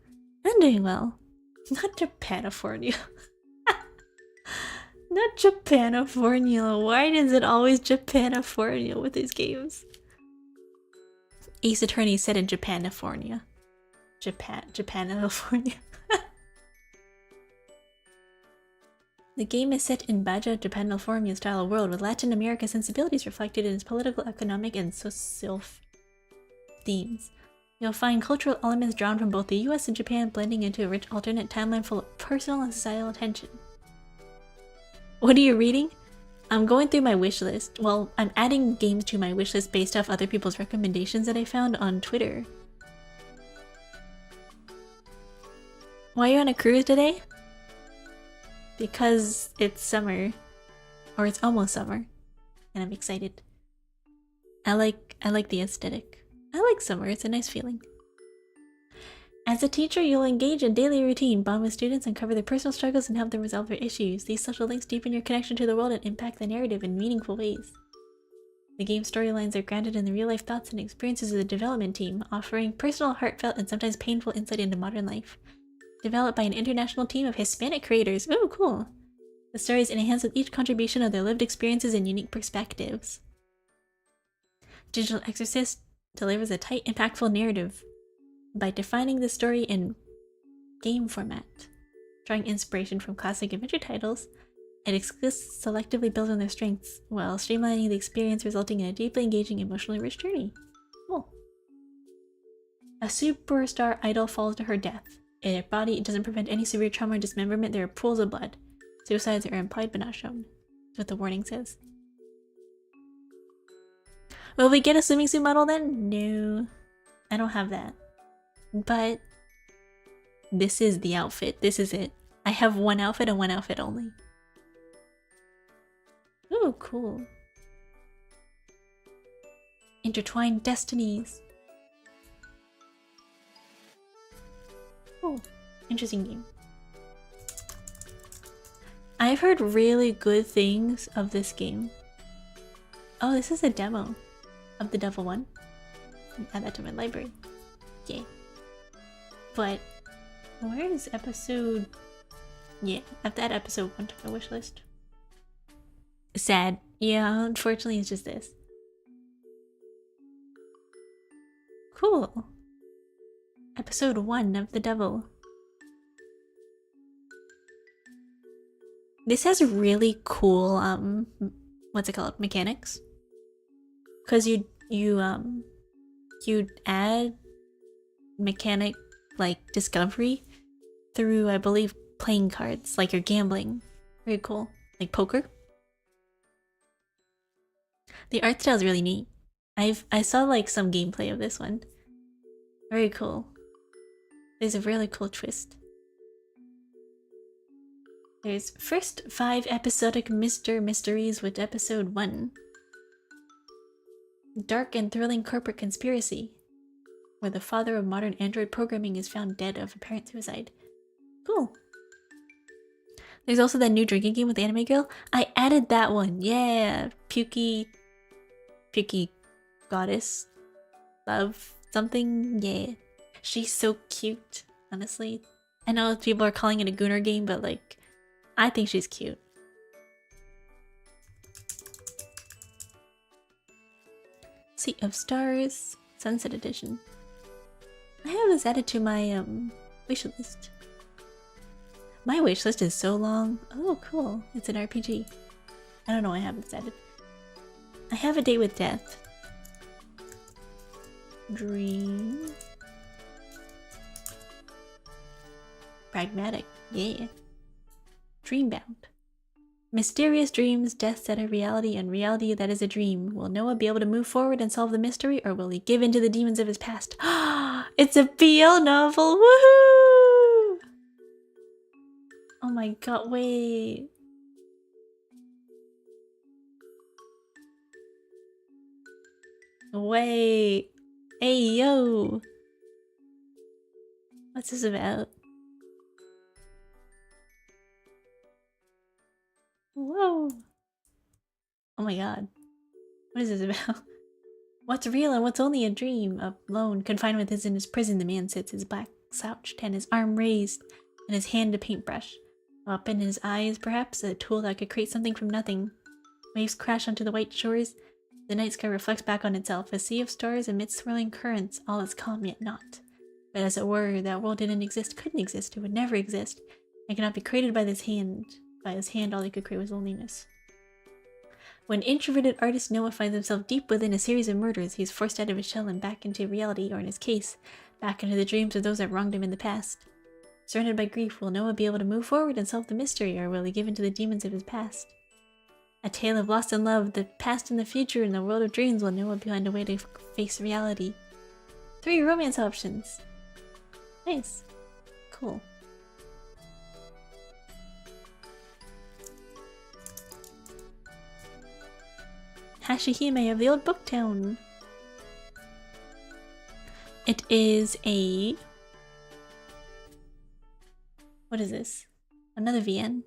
S1: I'm doing well. Not Japanifornia. Not Japanifornia. Why is it always Japanifornia with these games? Ace Attorney said in Japanifornia. Japanifornia. The game is set in Baja Japanifornia style world with Latin American sensibilities reflected in its political, economic, and social themes. You'll find cultural elements drawn from both the US and Japan blending into a rich alternate timeline full of personal and societal tension. What are you reading? I'm going through my wish list. Well, I'm adding games to my wish list based off other people's recommendations that I found on Twitter. Why are you on a cruise today? Because it's summer. Or it's almost summer. And I'm excited. I like the aesthetic. I like summer, it's a nice feeling. As a teacher, you'll engage in daily routine, bond with students, uncover their personal struggles, and help them resolve their issues. These social links deepen your connection to the world and impact the narrative in meaningful ways. The game's storylines are grounded in the real-life thoughts and experiences of the development team, offering personal, heartfelt, and sometimes painful insight into modern life. Developed by an international team of Hispanic creators. Ooh, cool! The stories enhance with each contribution of their lived experiences and unique perspectives. Digital Exorcist delivers a tight, impactful narrative by defining the story in game format, drawing inspiration from classic adventure titles. It exists selectively builds on their strengths while streamlining the experience, resulting in a deeply engaging, emotionally rich journey. Cool. A superstar idol falls to her death. In her body, it doesn't prevent any severe trauma or dismemberment. There are pools of blood. Suicides are implied but not shown. That's what the warning says. Will we get a swimming suit model then? No. I don't have that. But this is the outfit. This is it. I have one outfit and one outfit only. Ooh, cool. Intertwined destinies. Oh, interesting game. I've heard really good things of this game. Oh, this is a demo of the Devil one. Add that to my library. Yay. But where is episode? Yeah, I have to add episode 1 to my wish list. Sad. Yeah, unfortunately it's just this. Cool. Episode 1 of the Devil. This has really cool what's it called? Mechanics. Cause you add mechanic like discovery through, I believe, playing cards, like you're gambling. Very cool. Like poker. The art style is really neat. I saw like some gameplay of this one. Very cool. There's a really cool twist. There's first 5 episodic mysteries with episode 1. Dark and thrilling corporate conspiracy, where the father of modern android programming is found dead of apparent suicide. Cool. There's also that new drinking game with the anime girl. I added that one. Yeah, Pukey goddess, love something. Yeah, she's so cute. Honestly, I know people are calling it a Gooner game, but like, I think she's cute. Sea of Stars, Sunset Edition. I have this added to my wish list. My wish list is so long. Oh, cool. It's an RPG. I don't know why I have this added. I have A Date with Death. Dream. Pragmatic. Yeah. Dreambound. Mysterious dreams, deaths that are reality, and reality that is a dream. Will Noah be able to move forward and solve the mystery, or will he give in to the demons of his past? It's a BL novel! Woohoo! Oh my god, wait. Wait. Hey, yo! What's this about? Whoa! Oh my god. What is this about? What's real and what's only a dream? Alone, confined within his prison, the man sits, his back slouched and his arm raised, and his hand a paintbrush. Up in his eyes, perhaps, a tool that could create something from nothing. Waves crash onto the white shores. The night sky reflects back on itself, a sea of stars amidst swirling currents. All is calm, yet not. But as it were, that world didn't exist, couldn't exist, it would never exist. It cannot be created by this hand. By his hand, all he could create was loneliness. When introverted artist Noah finds himself deep within a series of murders, he is forced out of his shell and back into reality, or in his case, back into the dreams of those that wronged him in the past. Surrounded by grief, will Noah be able to move forward and solve the mystery, or will he give in to the demons of his past? A tale of lost and love, the past and the future in the world of dreams. Will Noah find a way to face reality? 3 romance options. Nice. Cool. Hashihime of the Old Booktown. It is a... What is this? Another VN?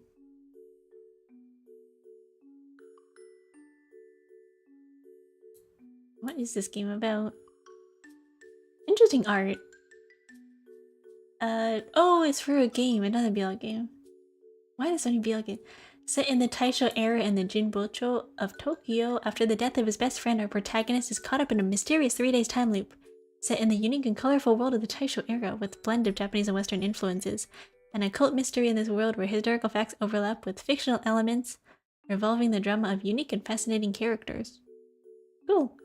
S1: What is this game about? Interesting art. Oh, it's for a game, another BL game. Why is there any BL game? Set in the Taisho era in the Jinbocho of Tokyo, after the death of his best friend, our protagonist is caught up in a mysterious 3-day time loop. Set in the unique and colorful world of the Taisho era, with a blend of Japanese and Western influences. An occult mystery in this world where historical facts overlap with fictional elements, revolving the drama of unique and fascinating characters. Cool.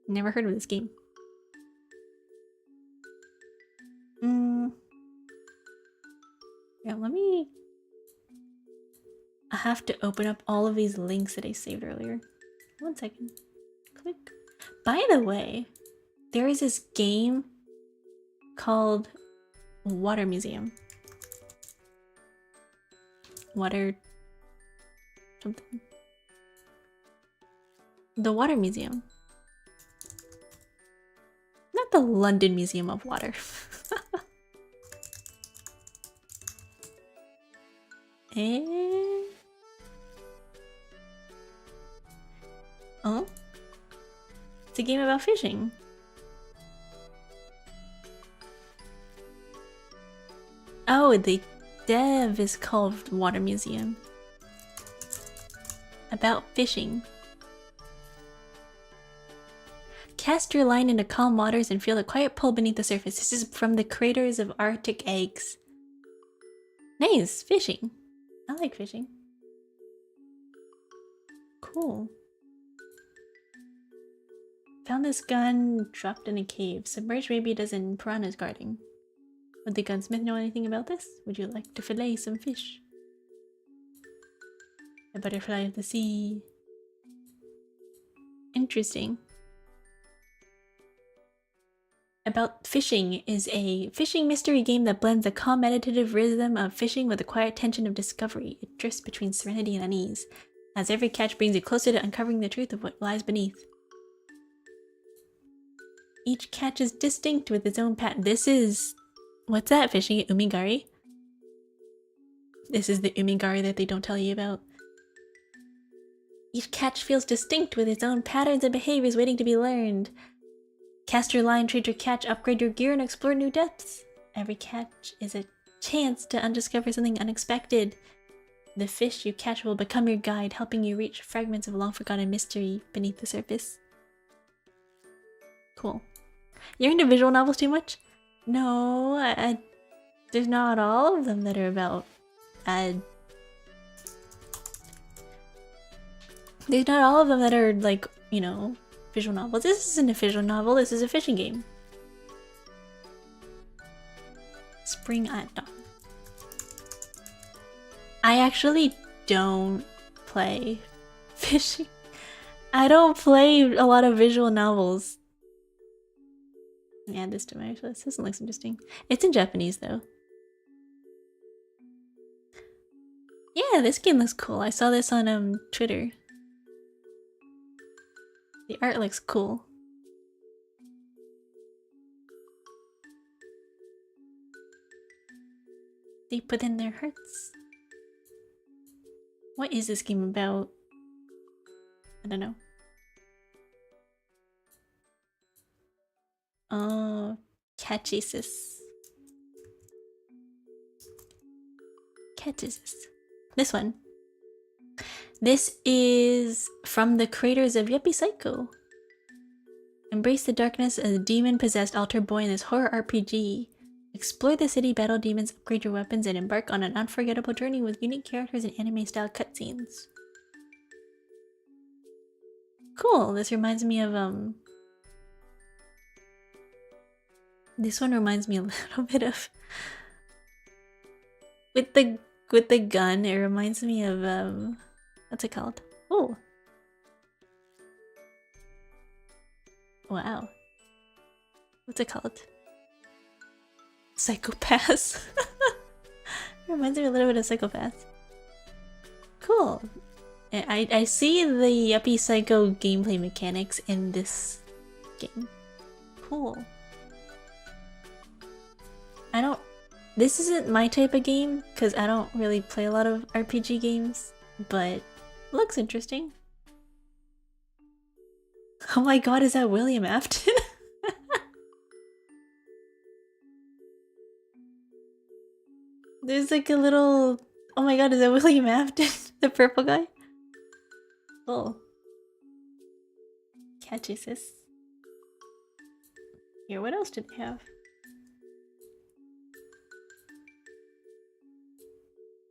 S1: Never heard of this game. Yeah, let me... I have to open up all of these links that I saved earlier. 1 second. Click. By the way, there is this game called Water Museum. Water... something. The Water Museum. Not the London Museum of Water. Oh? It's a game about fishing. Oh, the dev is called Water Museum. About fishing. Cast your line into calm waters and feel the quiet pull beneath the surface. This is from the creators of Arctic Eggs. Nice! Fishing. I like fishing. Cool. Found this gun dropped in a cave. Submerged maybe a dozen piranhas guarding. Would the gunsmith know anything about this? Would you like to fillet some fish? A butterfly of the sea. Interesting. About Fishing is a fishing mystery game that blends the calm meditative rhythm of fishing with the quiet tension of discovery. It drifts between serenity and unease, as every catch brings you closer to uncovering the truth of what lies beneath. Each catch is distinct with its own pattern. This is... what's that? Fishing at Umigari? This is the Umigari that they don't tell you about. Each catch feels distinct with its own patterns and behaviors waiting to be learned. Cast your line, trade your catch, upgrade your gear, and explore new depths. Every catch is a chance to undiscover something unexpected. The fish you catch will become your guide, helping you reach fragments of long-forgotten mystery beneath the surface. Cool. You're into visual novels too much? No, there's not all of them that are about... there's not all of them that are, like, you know... visual novels. This isn't a visual novel, this is a fishing game. Spring at Dawn. I actually don't play fishing. I don't play a lot of visual novels. Let me add this to my wish list. This one looks interesting. It's in Japanese though. Yeah, this game looks cool. I saw this on Twitter. The art looks cool. They put in their hearts. What is this game about? I don't know. Oh, catchesis. Catchesis. This one. This is from the creators of Yuppie Psycho. Embrace the darkness as a demon-possessed altar boy in this horror RPG. Explore the city, battle demons, upgrade your weapons, and embark on an unforgettable journey with unique characters and anime-style cutscenes. Cool. This reminds me of this one reminds me a little bit of with the gun. It reminds me of what's it called? Oh, wow. What's it called? Psychopaths. It reminds me a little bit of Psychopaths. Cool. I see the Yuppie Psycho gameplay mechanics in this game. Cool. This isn't my type of game because I don't really play a lot of RPG games, but looks interesting. Oh my god, is that William Afton? There's like a little... Oh my god, is that William Afton? The purple guy? Cool. Catches this. Here, what else did they have?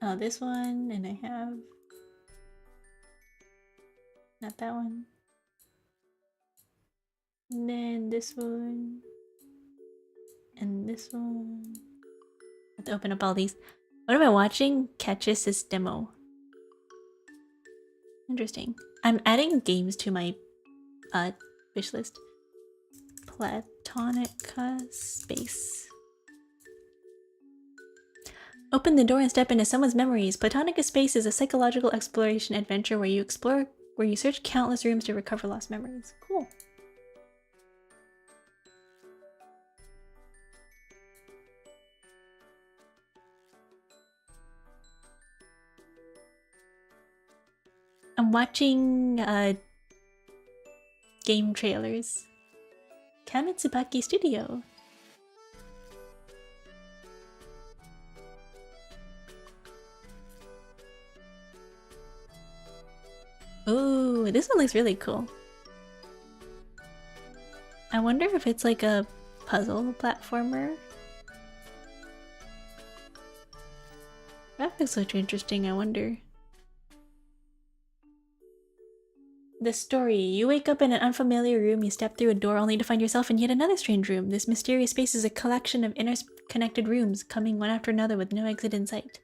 S1: Oh, this one, and I have... Not that one. And then this one. And this one. I have to open up all these. What am I watching? Catches this demo. Interesting. I'm adding games to my wish list. Platonica Space. Open the door and step into someone's memories. Platonica Space is a psychological exploration adventure where you search countless rooms to recover lost memories. Cool. I'm watching game trailers. Kamitsubaki Studio. Ooh, this one looks really cool. I wonder if it's like a puzzle platformer. That looks so interesting, I wonder. The story. You wake up in an unfamiliar room, you step through a door only to find yourself in yet another strange room. This mysterious space is a collection of interconnected rooms, coming one after another with no exit in sight.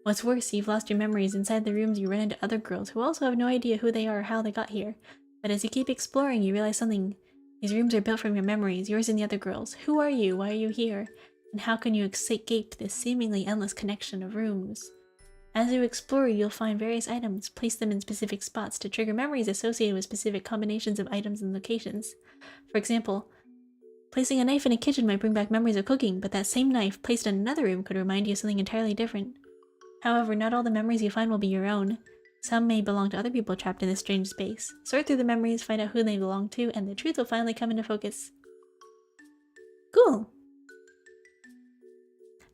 S1: What's worse, you've lost your memories. Inside the rooms you run into other girls who also have no idea who they are or how they got here. But as you keep exploring, you realize something. These rooms are built from your memories, yours and the other girls. Who are you? Why are you here? And how can you escape this seemingly endless connection of rooms? As you explore, you'll find various items. Place them in specific spots to trigger memories associated with specific combinations of items and locations. For example, placing a knife in a kitchen might bring back memories of cooking, but that same knife placed in another room could remind you of something entirely different. However, not all the memories you find will be your own. Some may belong to other people trapped in this strange space. Sort through the memories, find out who they belong to, and the truth will finally come into focus. Cool!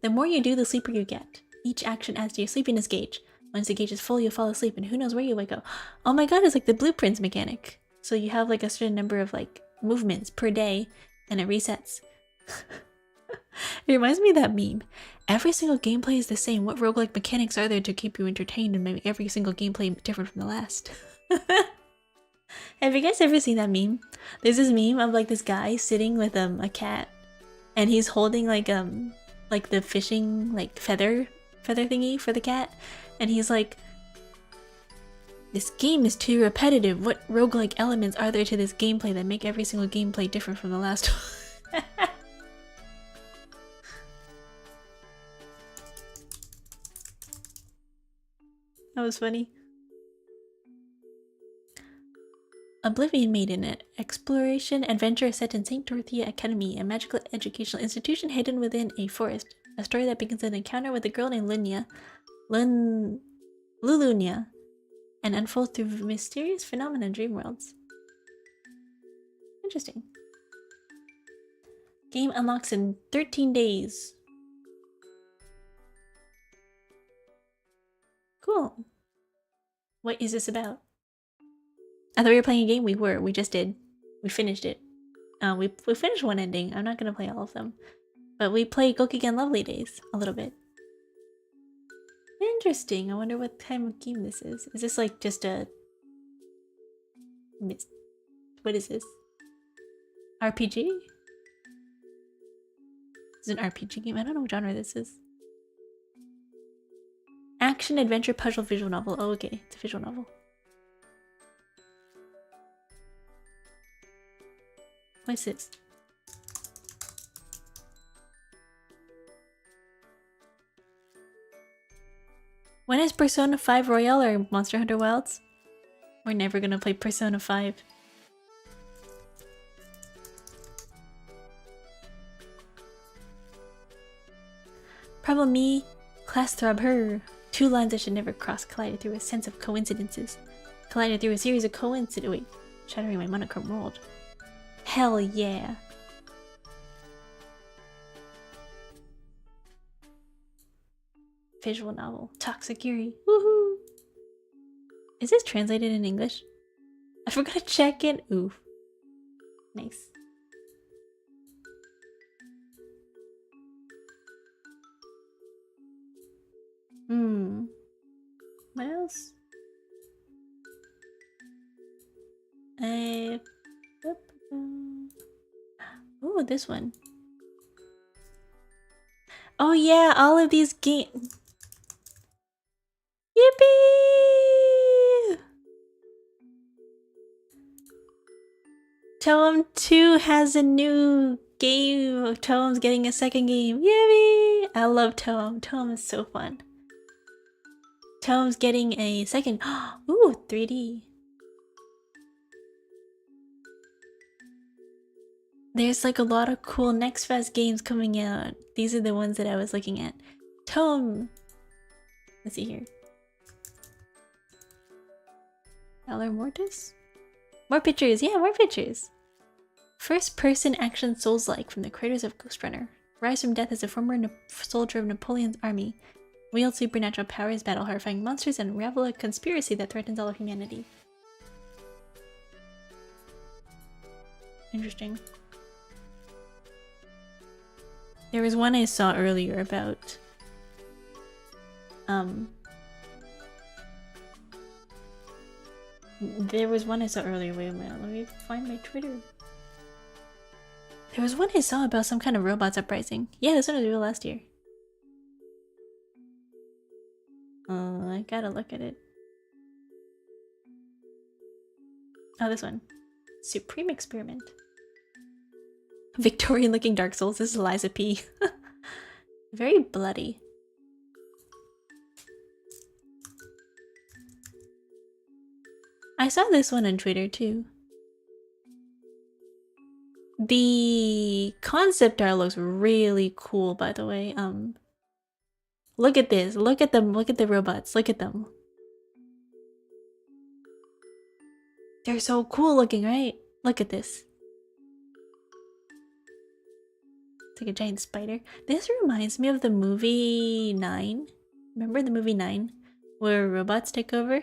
S1: The more you do, the sleepier you get. Each action adds to your sleepiness gauge. Once the gauge is full, you'll fall asleep, and who knows where you wake up. Oh my god, it's like the blueprints mechanic. So you have like a certain number of like movements per day, and it resets. It reminds me of that meme. Every single gameplay is the same. What roguelike mechanics are there to keep you entertained and make every single gameplay different from the last? Have you guys ever seen that meme? There's this meme of like this guy sitting with a cat, and he's holding like the fishing like feather thingy for the cat, And he's like, this game is too repetitive. What roguelike elements are there to this gameplay that make every single gameplay different from the last one? That was funny. Oblivion Maiden, an exploration adventure set in St. Dorothea Academy, a magical educational institution hidden within a forest. A story that begins with an encounter with a girl named Lulunia, and unfolds through mysterious phenomena in dream worlds. Interesting. Game unlocks in 13 days. Cool. What is this about? I thought we were playing a game. We were. We just did. We finished it. We finished one ending. I'm not gonna play all of them, but we played Gokigen Lovely Days a little bit. Interesting. I wonder what kind of game this is. Is this like just a... What is this? RPG? This is an RPG game. I don't know what genre this is. Action, adventure, puzzle, visual novel. Oh, okay. It's a visual novel. What's this? When is Persona 5 Royale or Monster Hunter Wilds? We're never gonna play Persona 5. Problem me, class throb her. Two lines that should never cross collided through a sense of coincidences. Collided through a series of coincidences. Wait, shattering my monochrome world. Hell yeah. Visual novel. Toxic Yuri. Woohoo! Is this translated in English? I forgot to check it. Oof. Nice. What else? Oh, this one. Oh yeah, all of these games. Yippee! Toem 2 has a new game. Toem's getting a second game. Yippee! I love Toem. Toem is so fun. Toem's getting a second. Ooh, 3D. There's like a lot of cool Next Fest games coming out. These are the ones that I was looking at. Toem. Let's see here. Valor Mortis? More pictures. Yeah, more pictures. First person action Souls-like from the creators of Ghost Runner. Rise from death as a former soldier of Napoleon's army. Wield supernatural powers, battle horrifying monsters, and unravel a conspiracy that threatens all of humanity. Interesting. There was one I saw earlier about... There was one I saw earlier. Wait a minute, let me find my Twitter. There was one I saw about some kind of robots uprising. Yeah, this one was real last year. I gotta look at it. Oh, this one. Supreme Experiment. Victorian looking Dark Souls. This is Eliza P. Very bloody. I saw this one on Twitter too. The concept art looks really cool, by the way. Look at this. Look at them. Look at the robots. Look at them. They're so cool looking, right? Look at this. It's like a giant spider. This reminds me of the movie 9. Remember the movie 9? Where robots take over?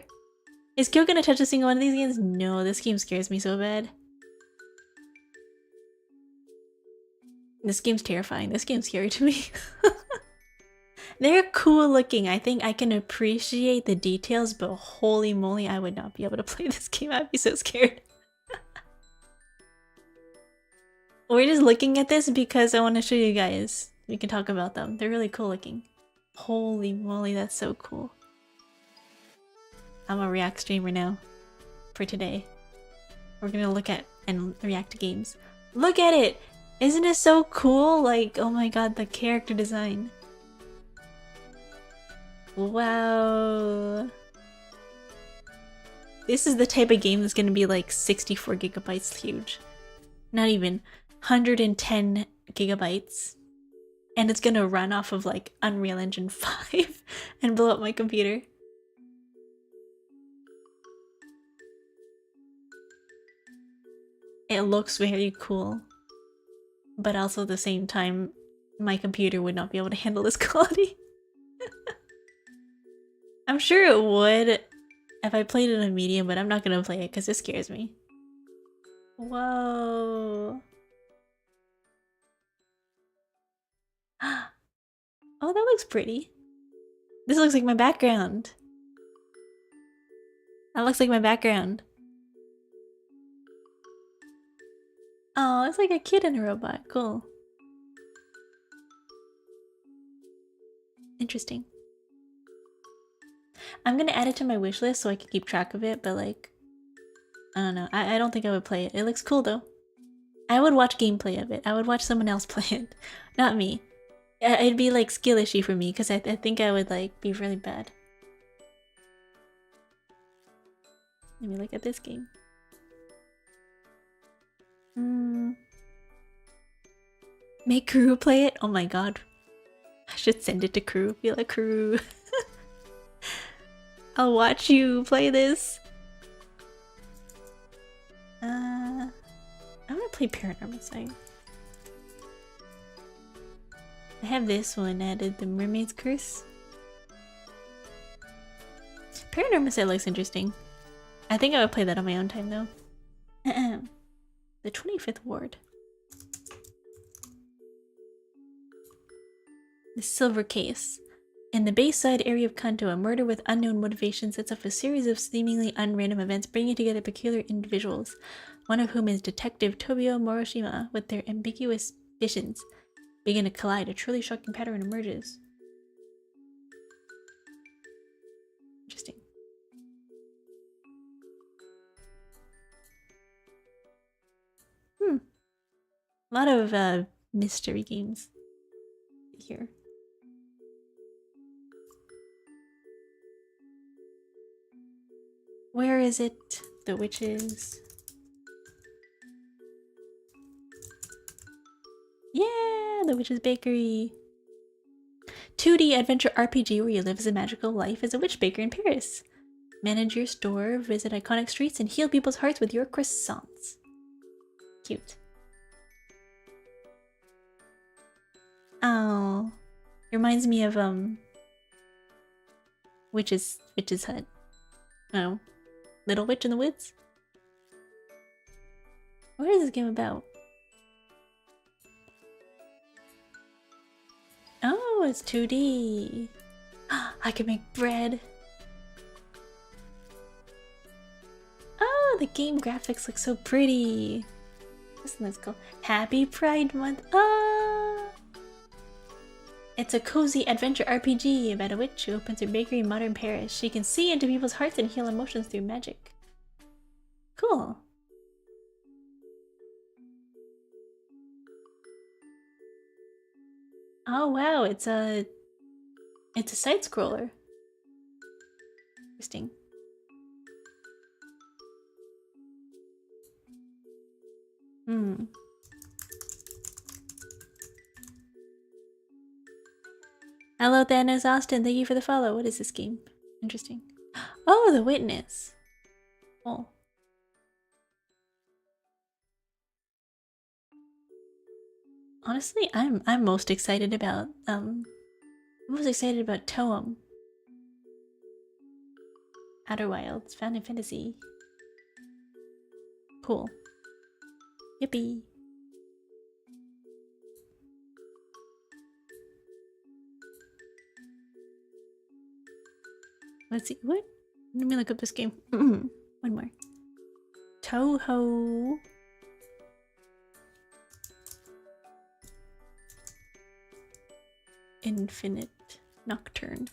S1: Is Kyo gonna touch a single one of these games? No, this game scares me so bad. This game's terrifying. This game's scary to me. They're cool looking. I think I can appreciate the details, but holy moly, I would not be able to play this game. I'd be so scared. We're just looking at this because I want to show you guys. We can talk about them. They're really cool looking. Holy moly, that's so cool. I'm a React streamer now. For today. We're gonna look at and react to games. Look at it! Isn't it so cool? Like, oh my god, the character design. Wow. This is the type of game that's gonna be like 64 gigabytes huge. Not even. 110 gigabytes. And it's gonna run off of like Unreal Engine 5 and blow up my computer. It looks very cool. But also at the same time, my computer would not be able to handle this quality. I'm sure it would if I played it on medium, but I'm not gonna play it because it scares me. Whoa. Oh, that looks pretty. This looks like my background. That looks like my background. Oh, it's like a kid and a robot. Cool. Interesting. I'm gonna add it to my wish list so I can keep track of it, but like, I don't know. I don't think I would play it. It looks cool though. I would watch gameplay of it. I would watch someone else play it. Not me. It'd be like skill issue for me because I think I would like be really bad. Let me look at this game. Make crew play it? Oh my god. I should send it to crew. Be like, crew. I'll watch you play this. I'm gonna play Paranormal Sight. I have this one added, The Mermaid's Curse. Paranormal Sight looks interesting. I think I would play that on my own time though. The 25th Ward. The Silver Case. In the Bayside area of Kanto, a murder with unknown motivation sets off a series of seemingly unrandom events bringing together peculiar individuals, one of whom is Detective Tobio Moroshima. With their ambiguous visions begin to collide, a truly shocking pattern emerges. Interesting. A lot of mystery games here. Where is it? The Witches. Yeah, The Witch's Bakery. 2D adventure RPG where you live as a magical life as a witch baker in Paris. Manage your store, visit iconic streets, and heal people's hearts with your croissants. Cute. Oh, reminds me of Witch's Hut. Oh, Little Witch in the Woods. What is this game about? Oh, it's 2D. I can make bread. Oh, the game graphics look so pretty. This one's cool. Happy Pride Month. Ah. It's a cozy adventure RPG about a witch who opens her bakery in modern Paris. She can see into people's hearts and heal emotions through magic. Cool. Oh wow, it's a side scroller. Interesting. Hello Thanos Austin, thank you for the follow. What is this game? Interesting. Oh, The Witness. Oh. Honestly, I'm most excited about Toem. Outer Wilds, Found in Fantasy. Cool. Yippee. Let's see, what? Let me look up this game. One more. Toho. Infinite Nocturne.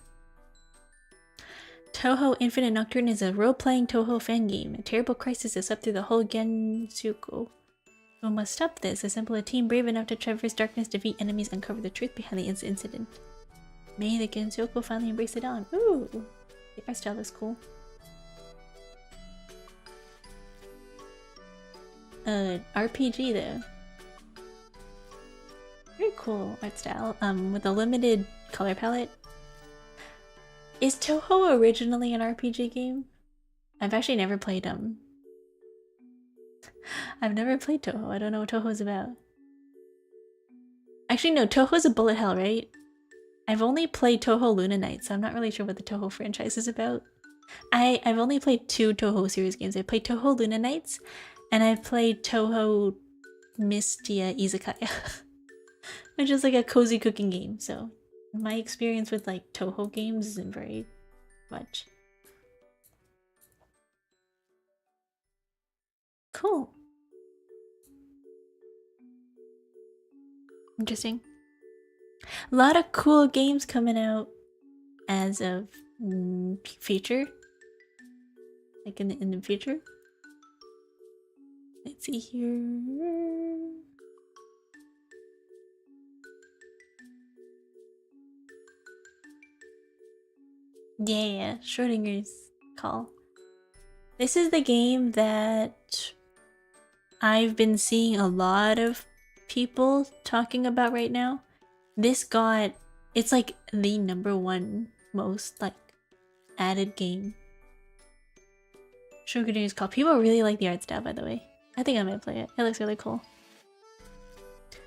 S1: Touhou Infinite Nocturne is a role-playing Touhou fan game. A terrible crisis has swept through the whole Gensuko. We must stop this. Assemble a team brave enough to traverse darkness, defeat enemies, uncover the truth behind the incident. May the Gensuko finally embrace the dawn. Ooh! The art style looks cool. RPG though. Very cool art style. With a limited color palette. Is Touhou originally an RPG game? I've actually never played I've never played Touhou. I don't know what Touhou's about. Actually no, Touhou's a bullet hell, right? I've only played Touhou Luna Nights, so I'm not really sure what the Touhou franchise is about. I've only played 2 Touhou series games. I played Touhou Luna Nights, and I've played Touhou Mystia Izakaya, which is like a cozy cooking game. So my experience with like Touhou games isn't very much. Cool. Interesting. A lot of cool games coming out as of future. Like in the future. Let's see here. Yeah, Schrodinger's Call. This is the game that I've been seeing a lot of people talking about right now. This got, it's like the #1 most like added game. Schrodinger's Call. People really like the art style, by the way. I think I might play it. It looks really cool.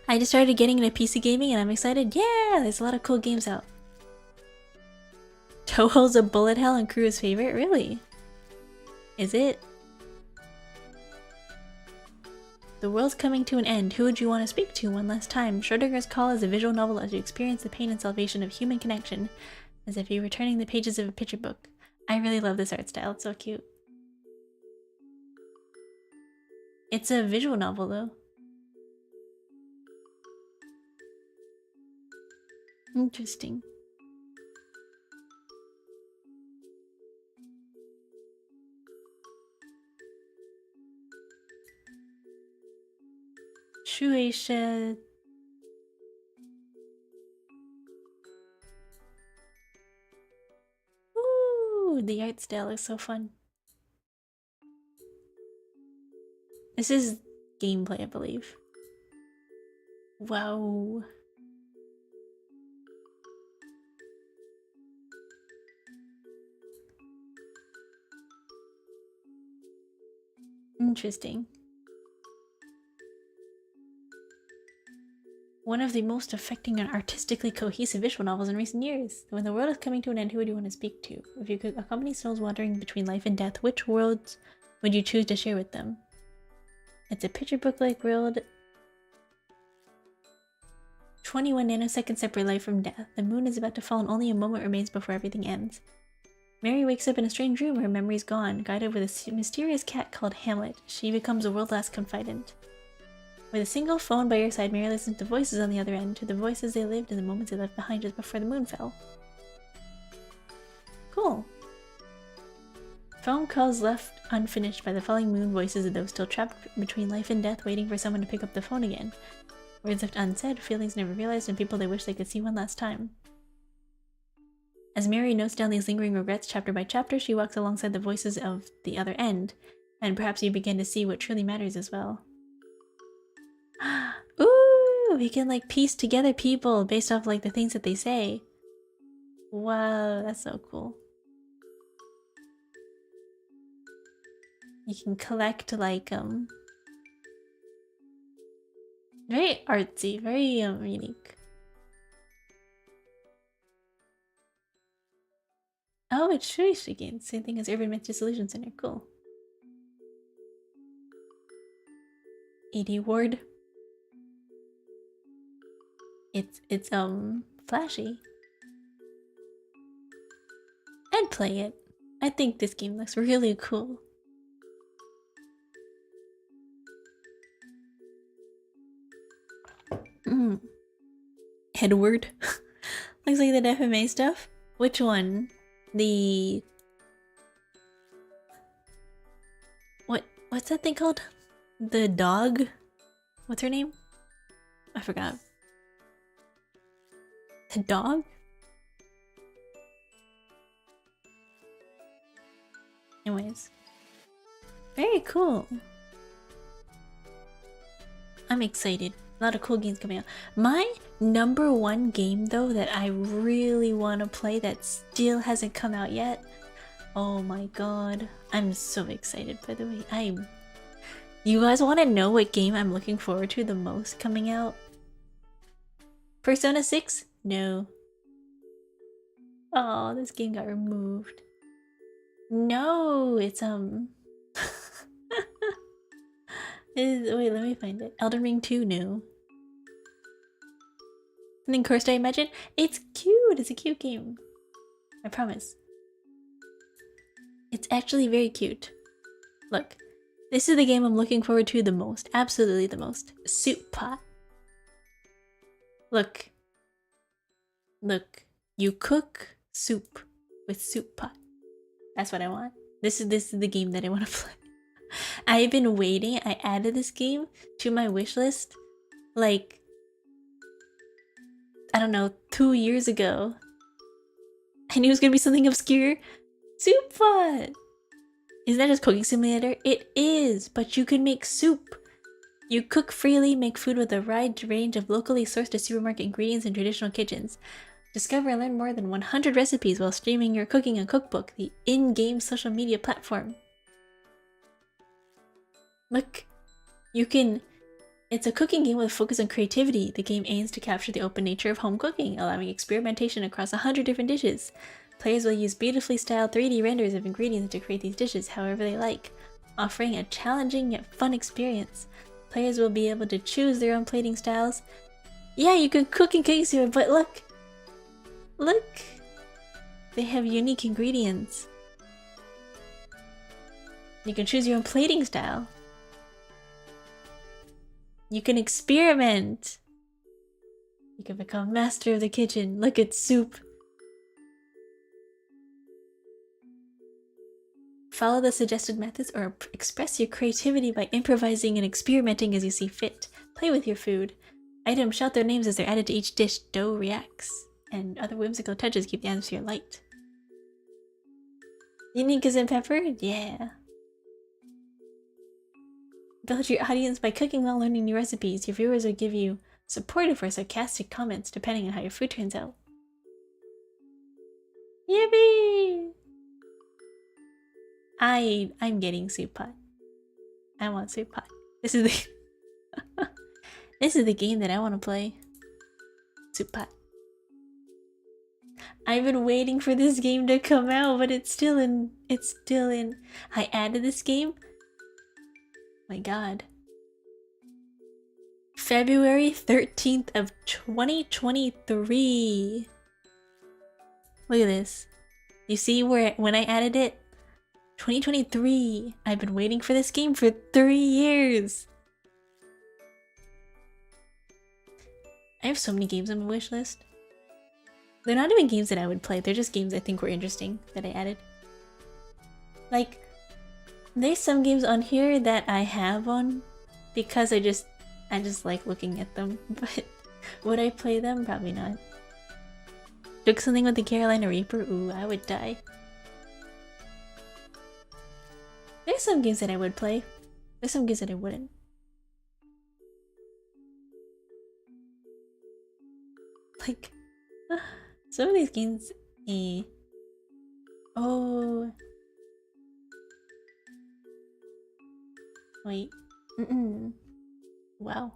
S1: I just started getting into PC gaming and I'm excited. Yeah, there's a lot of cool games out. Touhou's a bullet hell and Crew's favorite? Really? Is it? The world's coming to an end. Who would you want to speak to one last time? Schrodinger's Call is a visual novel as you experience the pain and salvation of human connection, as if you're returning the pages of a picture book. I really love this art style. It's so cute. It's a visual novel though. Interesting. Shueisha. Ooh, the art style is so fun. This is gameplay, I believe. Wow. Interesting. One of the most affecting and artistically cohesive visual novels in recent years. When the world is coming to an end, who would you want to speak to? If you could accompany souls wandering between life and death, which worlds would you choose to share with them? It's a picture book-like world. 21 nanoseconds separate life from death. The moon is about to fall and only a moment remains before everything ends. Mary wakes up in a strange room, her memory's gone. Guided with a mysterious cat called Hamlet, she becomes a world-class confidant. With a single phone by your side, Mary listens to voices on the other end, to the voices they lived and the moments they left behind just before the moon fell. Cool. Phone calls left unfinished by the falling moon, voices of those still trapped between life and death, waiting for someone to pick up the phone again. Words left unsaid, feelings never realized, and people they wish they could see one last time. As Mary notes down these lingering regrets chapter by chapter, she walks alongside the voices of the other end, and perhaps you begin to see what truly matters as well. Ooh, we can like piece together people based off like the things that they say. Wow, that's so cool. You can collect like very artsy, very unique. Oh, it's Shueisha again. Same thing as Urban Myth Dissolution Center. Cool. 80 Ward. It's flashy. I'd play it. I think this game looks really cool. Edward. Looks like the FMA stuff. Which one? The What's that thing called? The dog? What's her name? I forgot. The dog? Anyways. Very cool. I'm excited. A lot of cool games coming out. My #1 game though that I really want to play that still hasn't come out yet. Oh my god. I'm so excited, by the way. You guys want to know what game I'm looking forward to the most coming out? Persona 6? No. Oh, this game got removed. No, it's wait, let me find it. Elden Ring 2? No. Something cursed, I imagine? It's cute! It's a cute game. I promise. It's actually very cute. Look. This is the game I'm looking forward to the most. Absolutely the most. Soup pot. Look. Look. You cook soup with soup pot. That's what I want. This is the game that I want to play. I've been waiting. I added this game to my wish list like, I don't know, 2 years ago. I knew it was gonna be something obscure. Soup pot! Isn't that just cooking simulator? It is, but you can make soup. You cook freely, make food with a wide range of locally sourced supermarket ingredients in traditional kitchens. Discover and learn more than 100 recipes while streaming your cooking and cookbook, the in-game social media platform. Look, it's a cooking game with a focus on creativity. The game aims to capture the open nature of home cooking, allowing experimentation across 100 different dishes. Players will use beautifully styled 3D renders of ingredients to create these dishes however they like, offering a challenging yet fun experience. Players will be able to choose their own plating styles. Yeah, you can cook in cooking simulator, but look! Look! They have unique ingredients. You can choose your own plating style. You can experiment. You can become master of the kitchen. Look at soup. Follow the suggested methods or express your creativity by improvising and experimenting as you see fit. Play with your food. Items shout their names as they're added to each dish. Dough reacts. And other whimsical touches keep the atmosphere light. Unique as in pepper? Yeah. Build your audience by cooking while learning new recipes. Your viewers will give you supportive or sarcastic comments depending on how your food turns out. Yippee! I'm getting soup pot. I want soup pot. This is the this is the game that I want to play. Soup pot. I've been waiting for this game to come out, but it's still in. I added this game. My god. February 13th of 2023. Look at this. You see when I added it? 2023. I've been waiting for this game for 3 years. I have so many games on my wish list. They're not even games that I would play, they're just games I think were interesting that I added. Like, there's some games on here that I have on because I just like looking at them, but would I play them? Probably not. Took something with the Carolina Reaper? Ooh, I would die. There's some games that I would play. There's some games that I wouldn't. Like, some of these games, Oh. Wait. Wow.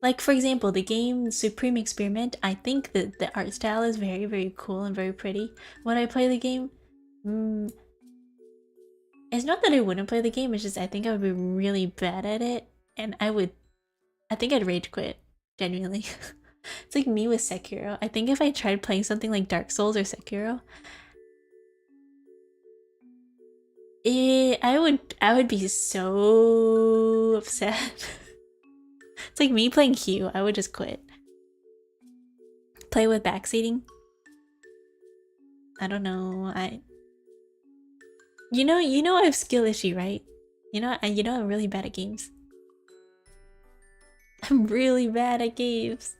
S1: Like, for example, the game Supreme Experiment, I think that the art style is very, very cool and very pretty. Would I play the game? It's not that I wouldn't play the game, it's just I think I would be really bad at it. And I think I'd rage quit. Genuinely. It's like me with Sekiro. I think if I tried playing something like Dark Souls or Sekiro, I would be so upset. It's like me playing Hue. I would just quit. Play with backseating. I don't know. You know I have skill issue, right? You know, I'm really bad at games. I'm really bad at games.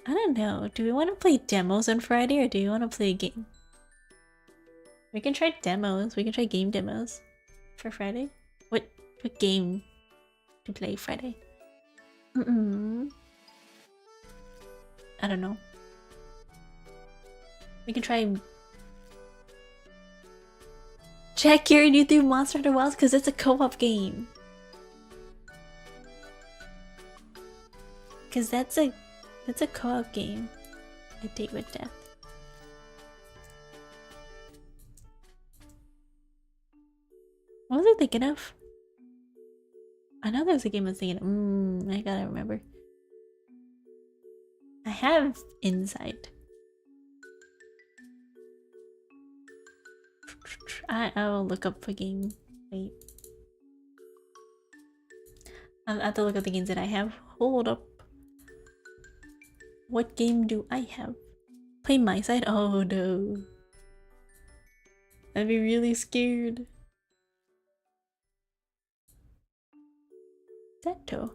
S1: I don't know. Do we want to play demos on Friday or do we want to play a game? We can try demos. We can try game demos for Friday. What game to play Friday? I don't know. We can try. Check your YouTube Monster Hunter Wilds because it's a co-op game. Because that's a co-op game. A Date with Death. What was I thinking of? I know there was a game I was thinking of. I gotta remember. I have Insight. I'll look up a game. Wait. I'll have to look up the games that I have. Hold up. What game do I have? Play my side? Oh no. I'd be really scared. Zeto.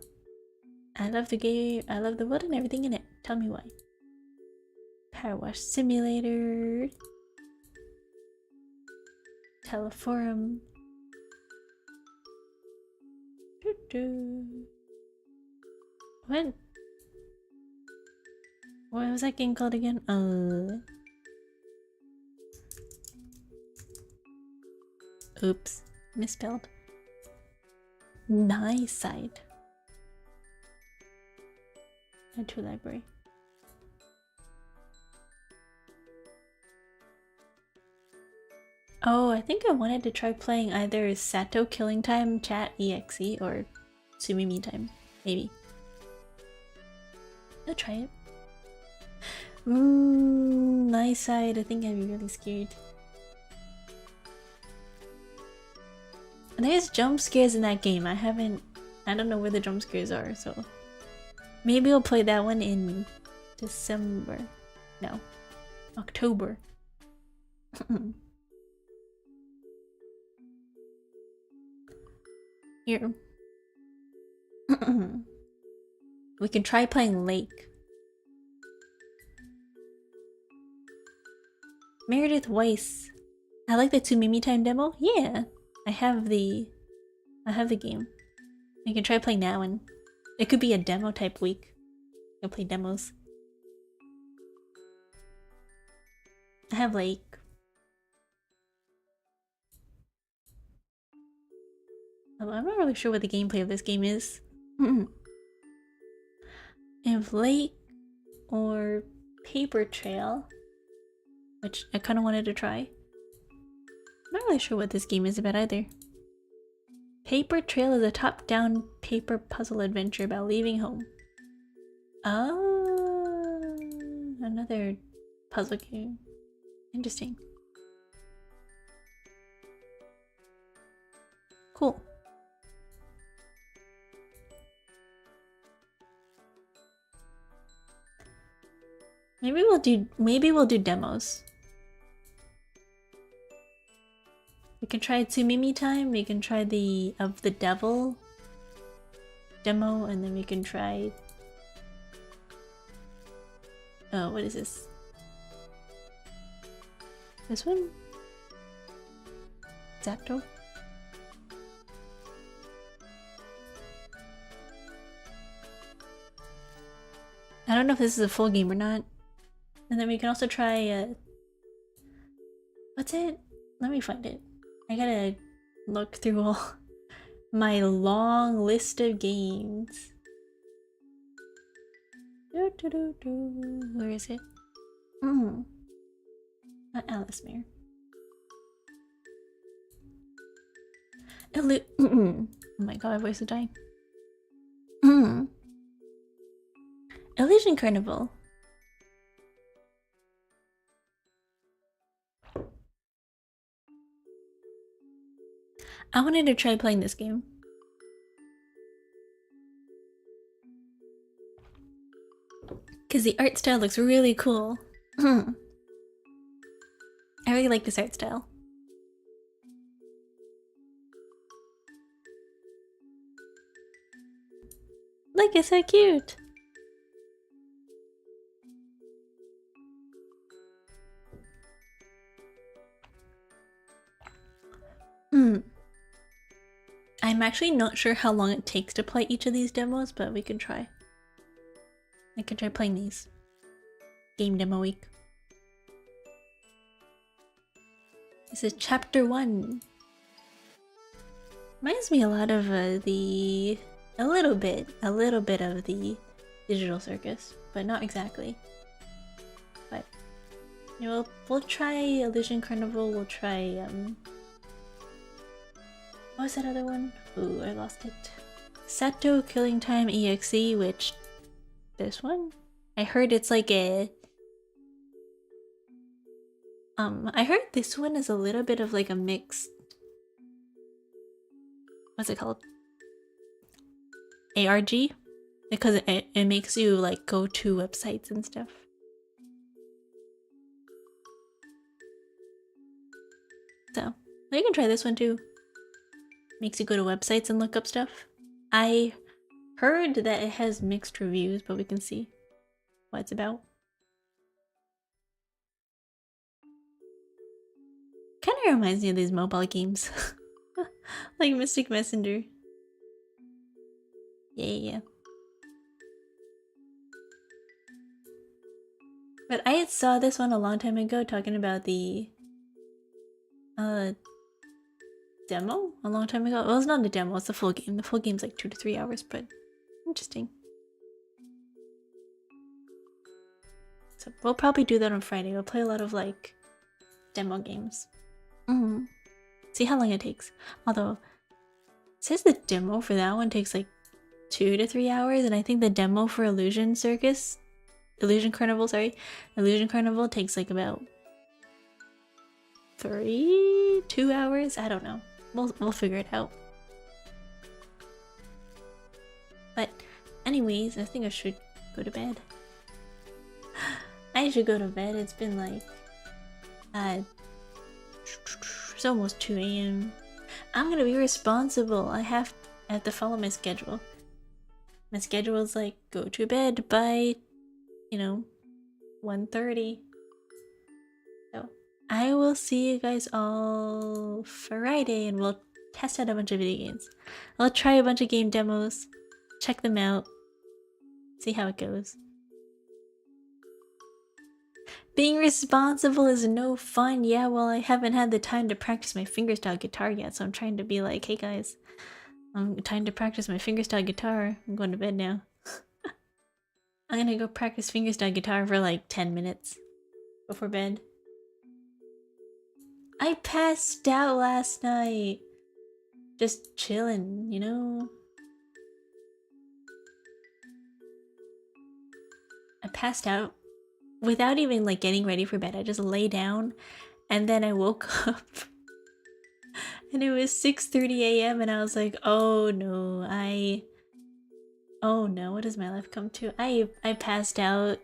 S1: I love the game. I love the world and everything in it. Tell me why. Power Wash Simulator. Teleforum. What was that game called again? Oops, misspelled. Nice side. Add to library. Oh, I think I wanted to try playing either Sato Killing Time Chat EXE or Sumimi Time. Maybe. I'll try it. Nice side. I think I'd be really scared. There's jump scares in that game. I don't know where the jump scares are, so maybe I'll play that one in December. No, October. Here. We can try playing Lake. Meredith Weiss. I like the Tsumimi Time demo. Yeah, I have the game. I can try playing that one. It could be a demo type week. I'll play demos. I have Lake. I'm not really sure what the gameplay of this game is. I have Lake or Paper Trail, which I kind of wanted to try. I'm not really sure what this game is about either. Paper Trail is a top-down paper puzzle adventure about leaving home. Oh, another puzzle game. Interesting. Cool. Maybe we'll do demos. We can try Tsumimi Time, we can try the Of the Devil demo, and then we can try... Oh, what is this? This one? Zapto? I don't know if this is a full game or not. And then we can also try, what's it? Let me find it. I gotta look through all my long list of games. Where is it? Not Alice Mare. Oh my god, my voice is dying. Illusion Carnival. I wanted to try playing this game. Because the art style looks really cool. I really like this art style. Look, it's so cute. I'm actually not sure how long it takes to play each of these demos, but we can try. I could try playing these. Game demo week. This is chapter 1. Reminds me a lot of a little bit of the Digital Circus, but not exactly. But you know, we'll try Illusion Carnival. We'll try what was that other one? Ooh, I lost it. Sato Killing Time EXE, which this one? I heard it's like a I heard this one is a little bit of like a mixed, what's it called? ARG? Because it makes you like go to websites and stuff. So, you can try this one too. Makes you go to websites and look up stuff. I heard that it has mixed reviews, but we can see what it's about. Kind of reminds me of these mobile games. Like Mystic Messenger. Yeah. But I saw this one a long time ago talking about the demo a long time ago. Well, it's not a demo, it's the full game. The full game's like 2 to 3 hours, but interesting. So we'll probably do that on Friday. We'll play a lot of like demo games. See how long it takes. Although it says the demo for that one takes like 2 to 3 hours, and I think the demo for Illusion Carnival takes like about 2 hours. I don't know. We'll figure it out. But anyways, I think I should go to bed. I should go to bed. It's been like it's almost 2 AM. I'm gonna be responsible. I have to follow my schedule. My schedule is like go to bed by, you know, 1:30. So I will see you guys all Friday, and we'll test out a bunch of video games. I'll try a bunch of game demos, check them out, see how it goes. Being responsible is no fun. Yeah, well, I haven't had the time to practice my fingerstyle guitar yet, so I'm trying to be like, hey guys, time to practice my fingerstyle guitar. I'm going to bed now. I'm gonna go practice fingerstyle guitar for like 10 minutes before bed. I passed out last night. Just chilling, you know? I passed out without even like getting ready for bed. I just lay down and then I woke up and it was 6:30 AM and I was like, oh no, what does my life come to? I passed out.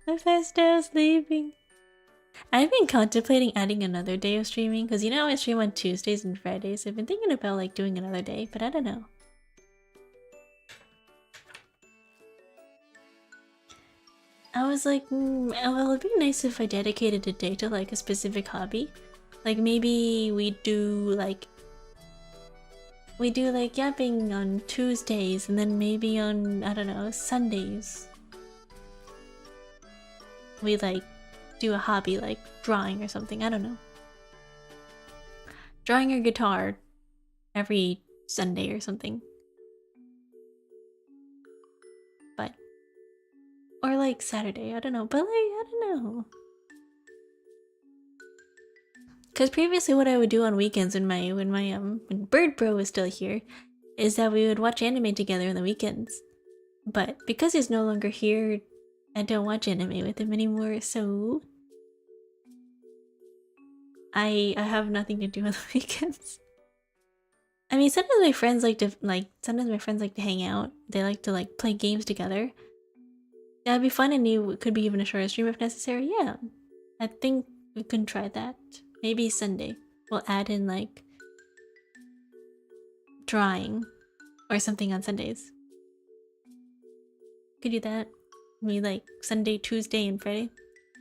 S1: I passed out sleeping. I've been contemplating adding another day of streaming because you know I stream on Tuesdays and Fridays. I've been thinking about like doing another day, but I don't know. I was like, well, it'd be nice if I dedicated a day to like a specific hobby. Like maybe we do like yapping on Tuesdays, and then maybe on, I don't know, Sundays we like do a hobby like drawing or something. I don't know. Drawing or guitar every Sunday or something. But or like Saturday, I don't know, but like, I don't know. Because previously what I would do on weekends when Bird Bro was still here is that we would watch anime together on the weekends. But because he's no longer here, I don't watch anime with him anymore, so I have nothing to do on the weekends. I mean, sometimes my friends like to hang out. They like to like play games together. That'd be fun, and it could be even a shorter stream if necessary. Yeah, I think we can try that. Maybe Sunday we'll add in like drawing Or something on Sundays. Could do that. Maybe like Sunday, Tuesday, and Friday.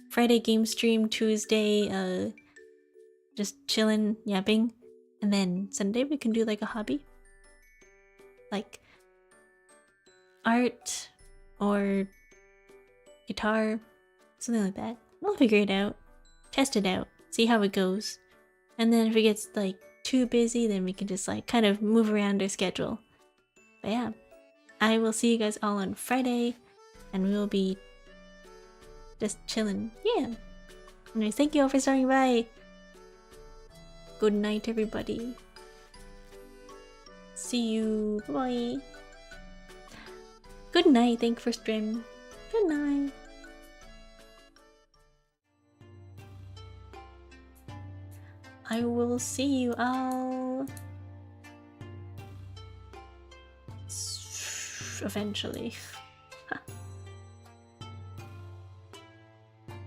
S1: Friday game stream, Tuesday, just chillin', yapping. And then Sunday we can do like a hobby. Like art or guitar, something like that. We'll figure it out. Test it out. See how it goes. And then if it gets like too busy, then we can just like kind of move around our schedule. But yeah, I will see you guys all on Friday, and we will be just chilling. Yeah. Anyways, thank you all for stopping by. Good night, everybody. See you. Bye. Good night. Thank you for stream. Good night. I will see you all eventually.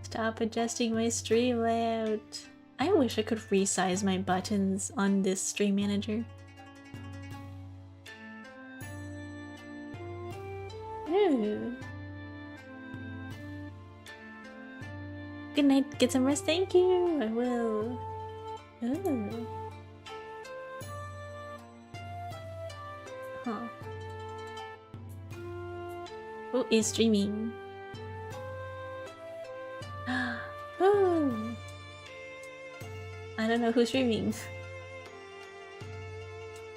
S1: Stop adjusting my stream layout. I wish I could resize my buttons on this stream manager. Ooh. Good night, get some rest. Thank you. I will. Ooh. Huh. Who is streaming? Oh. I don't know who's streaming.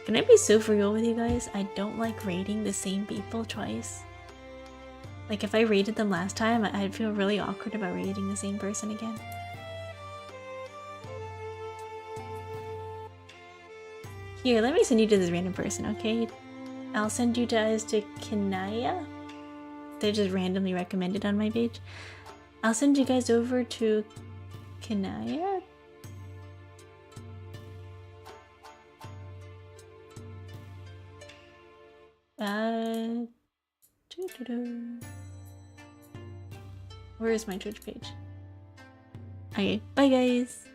S1: Can I be super real with you guys? I don't like rating the same people twice. Like if I rated them last time, I'd feel really awkward about rating the same person again. Here, let me send you to this random person, okay? I'll send you guys to Kinaya. They're just randomly recommended on my page. I'll send you guys over to Kinaya. Where is my Twitch page? Okay, bye guys!